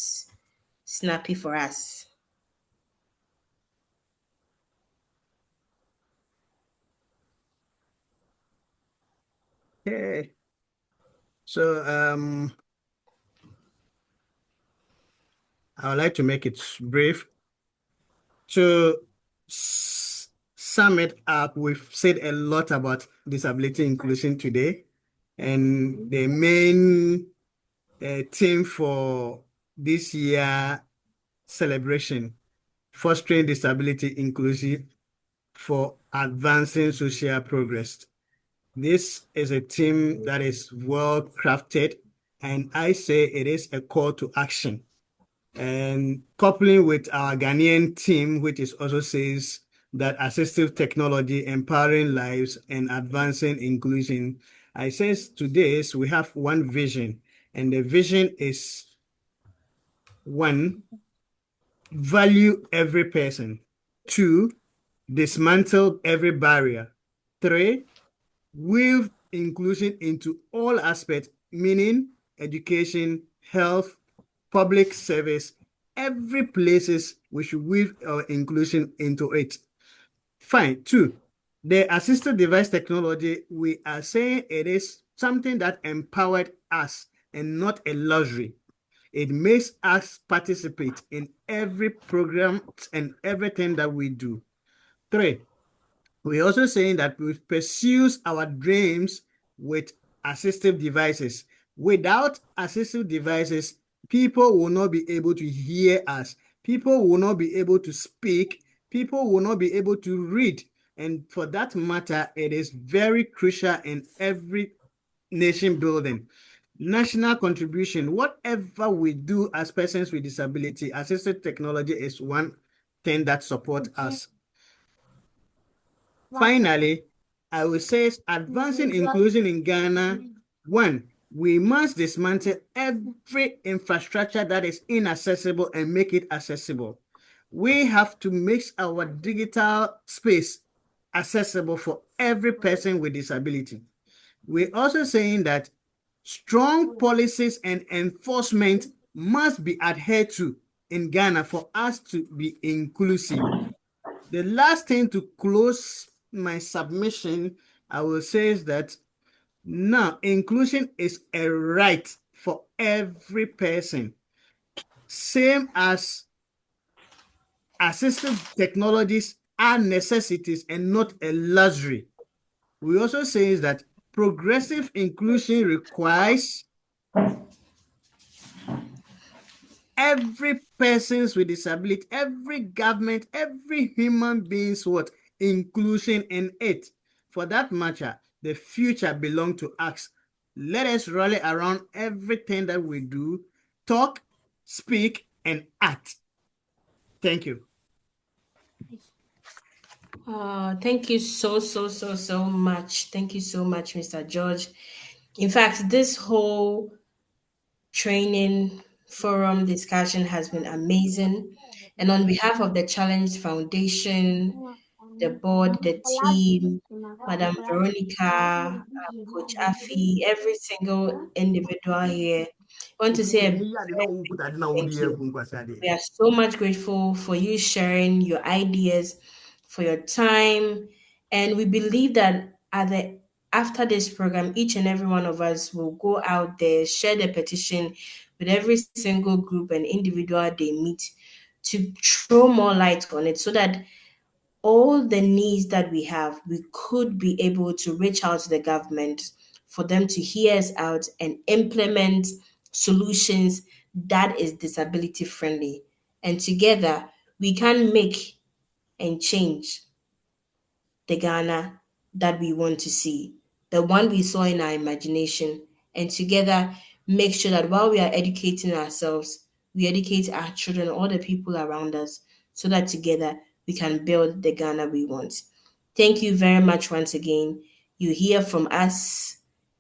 snappy for us. Okay. So I would like to make it brief. To sum it up, we've said a lot about disability inclusion today, and the main theme for this year celebration, fostering disability inclusion for advancing social progress. This is a theme that is well crafted, and I say it is a call to action. And coupling with our Ghanaian team, which is also says that assistive technology empowering lives and advancing inclusion. I says today we have one vision, and the vision is one, value every person. Two, dismantle every barrier. Three, weave inclusion into all aspects, meaning education, health, public service, every places we should weave our inclusion into it. Fine. 2, the assistive device technology, we are saying it is something that empowered us and not a luxury. It makes us participate in every program and everything that we do. 3, we're also saying that we pursue our dreams with assistive devices. Without assistive devices, people will not be able to hear us. People will not be able to speak. People will not be able to read. And for that matter, it is very crucial in every nation building. National contribution, whatever we do as persons with disability, assistive technology is one thing that supports us. Finally, I will say advancing inclusion in Ghana. 1, we must dismantle every infrastructure that is inaccessible and make it accessible. We have to make our digital space accessible for every person with disability. We're also saying that strong policies and enforcement must be adhered to in Ghana for us to be inclusive. The last thing to close my submission, I will say is that now inclusion is a right for every person, same as assistive technologies are necessities and not a luxury. We also say is that progressive inclusion requires every persons with disability, every government, every human being's what inclusion in it. For that matter, the future belongs to us. Let us rally around everything that we do, talk, speak, and act. Thank you. Thank you so much. Thank you so much, Mr. George. In fact, this whole training forum discussion has been amazing. And on behalf of the Challenge Foundation, the board, the team, Madam Veronica, Coach Afi, every single individual here, I want to say a very big thank you. We are so much grateful for you sharing your ideas, for your time, and we believe that after this program, each and every one of us will go out there, share the petition with every single group and individual they meet to throw more light on it so that all the needs that we have, we could be able to reach out to the government for them to hear us out and implement solutions that is disability friendly. And together, we can make and change the Ghana that we want to see, the one we saw in our imagination, and together make sure that while we are educating ourselves, we educate our children, all the people around us, so that together we can build the Ghana we want. Thank you very much once again. You hear from us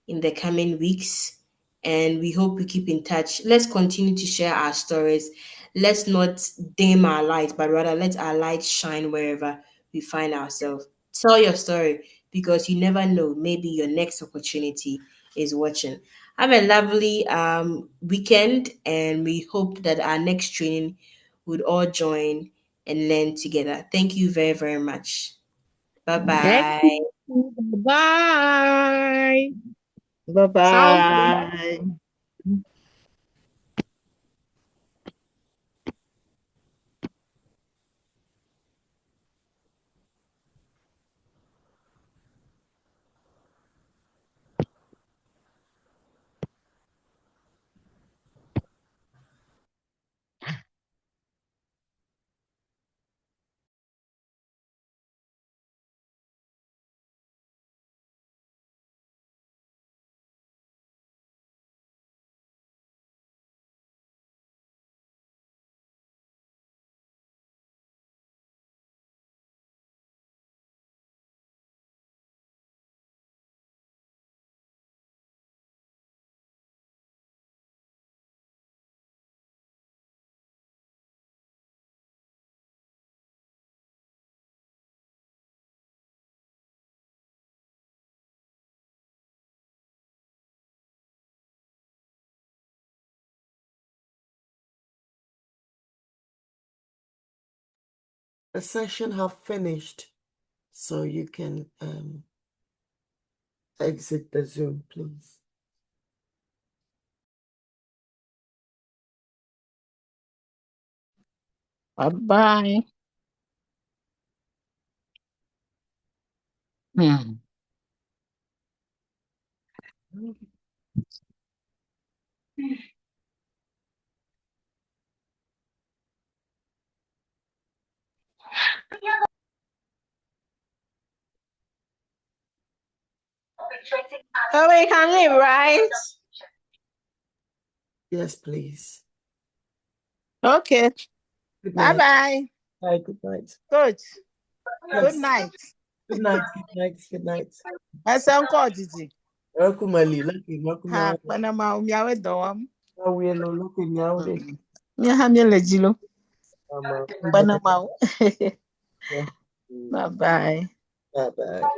in the coming weeks, and we hope we keep in touch. Let's continue to share our stories. Let's not dim our light, but rather let our light shine wherever we find ourselves. Tell your story because you never know. Maybe your next opportunity is watching. Have a lovely weekend, and we hope that our next training would all join and learn together. Thank you very, very much. Bye Thank bye. you. Bye. Sounds good. Bye-bye. the session have finished, so you can exit the Zoom, please. Bye-bye. So we can leave, right? Yes, please. Okay. Good night. Bye-bye. Bye, good night. Good. Yes. Good night. Good night, good night, good night. My son called Gigi. Welcome, lucky, Ha, welcome. Panama, umiawe doam. We are looking now. Miya lejilo. Panama. Bye-bye. Bye-bye.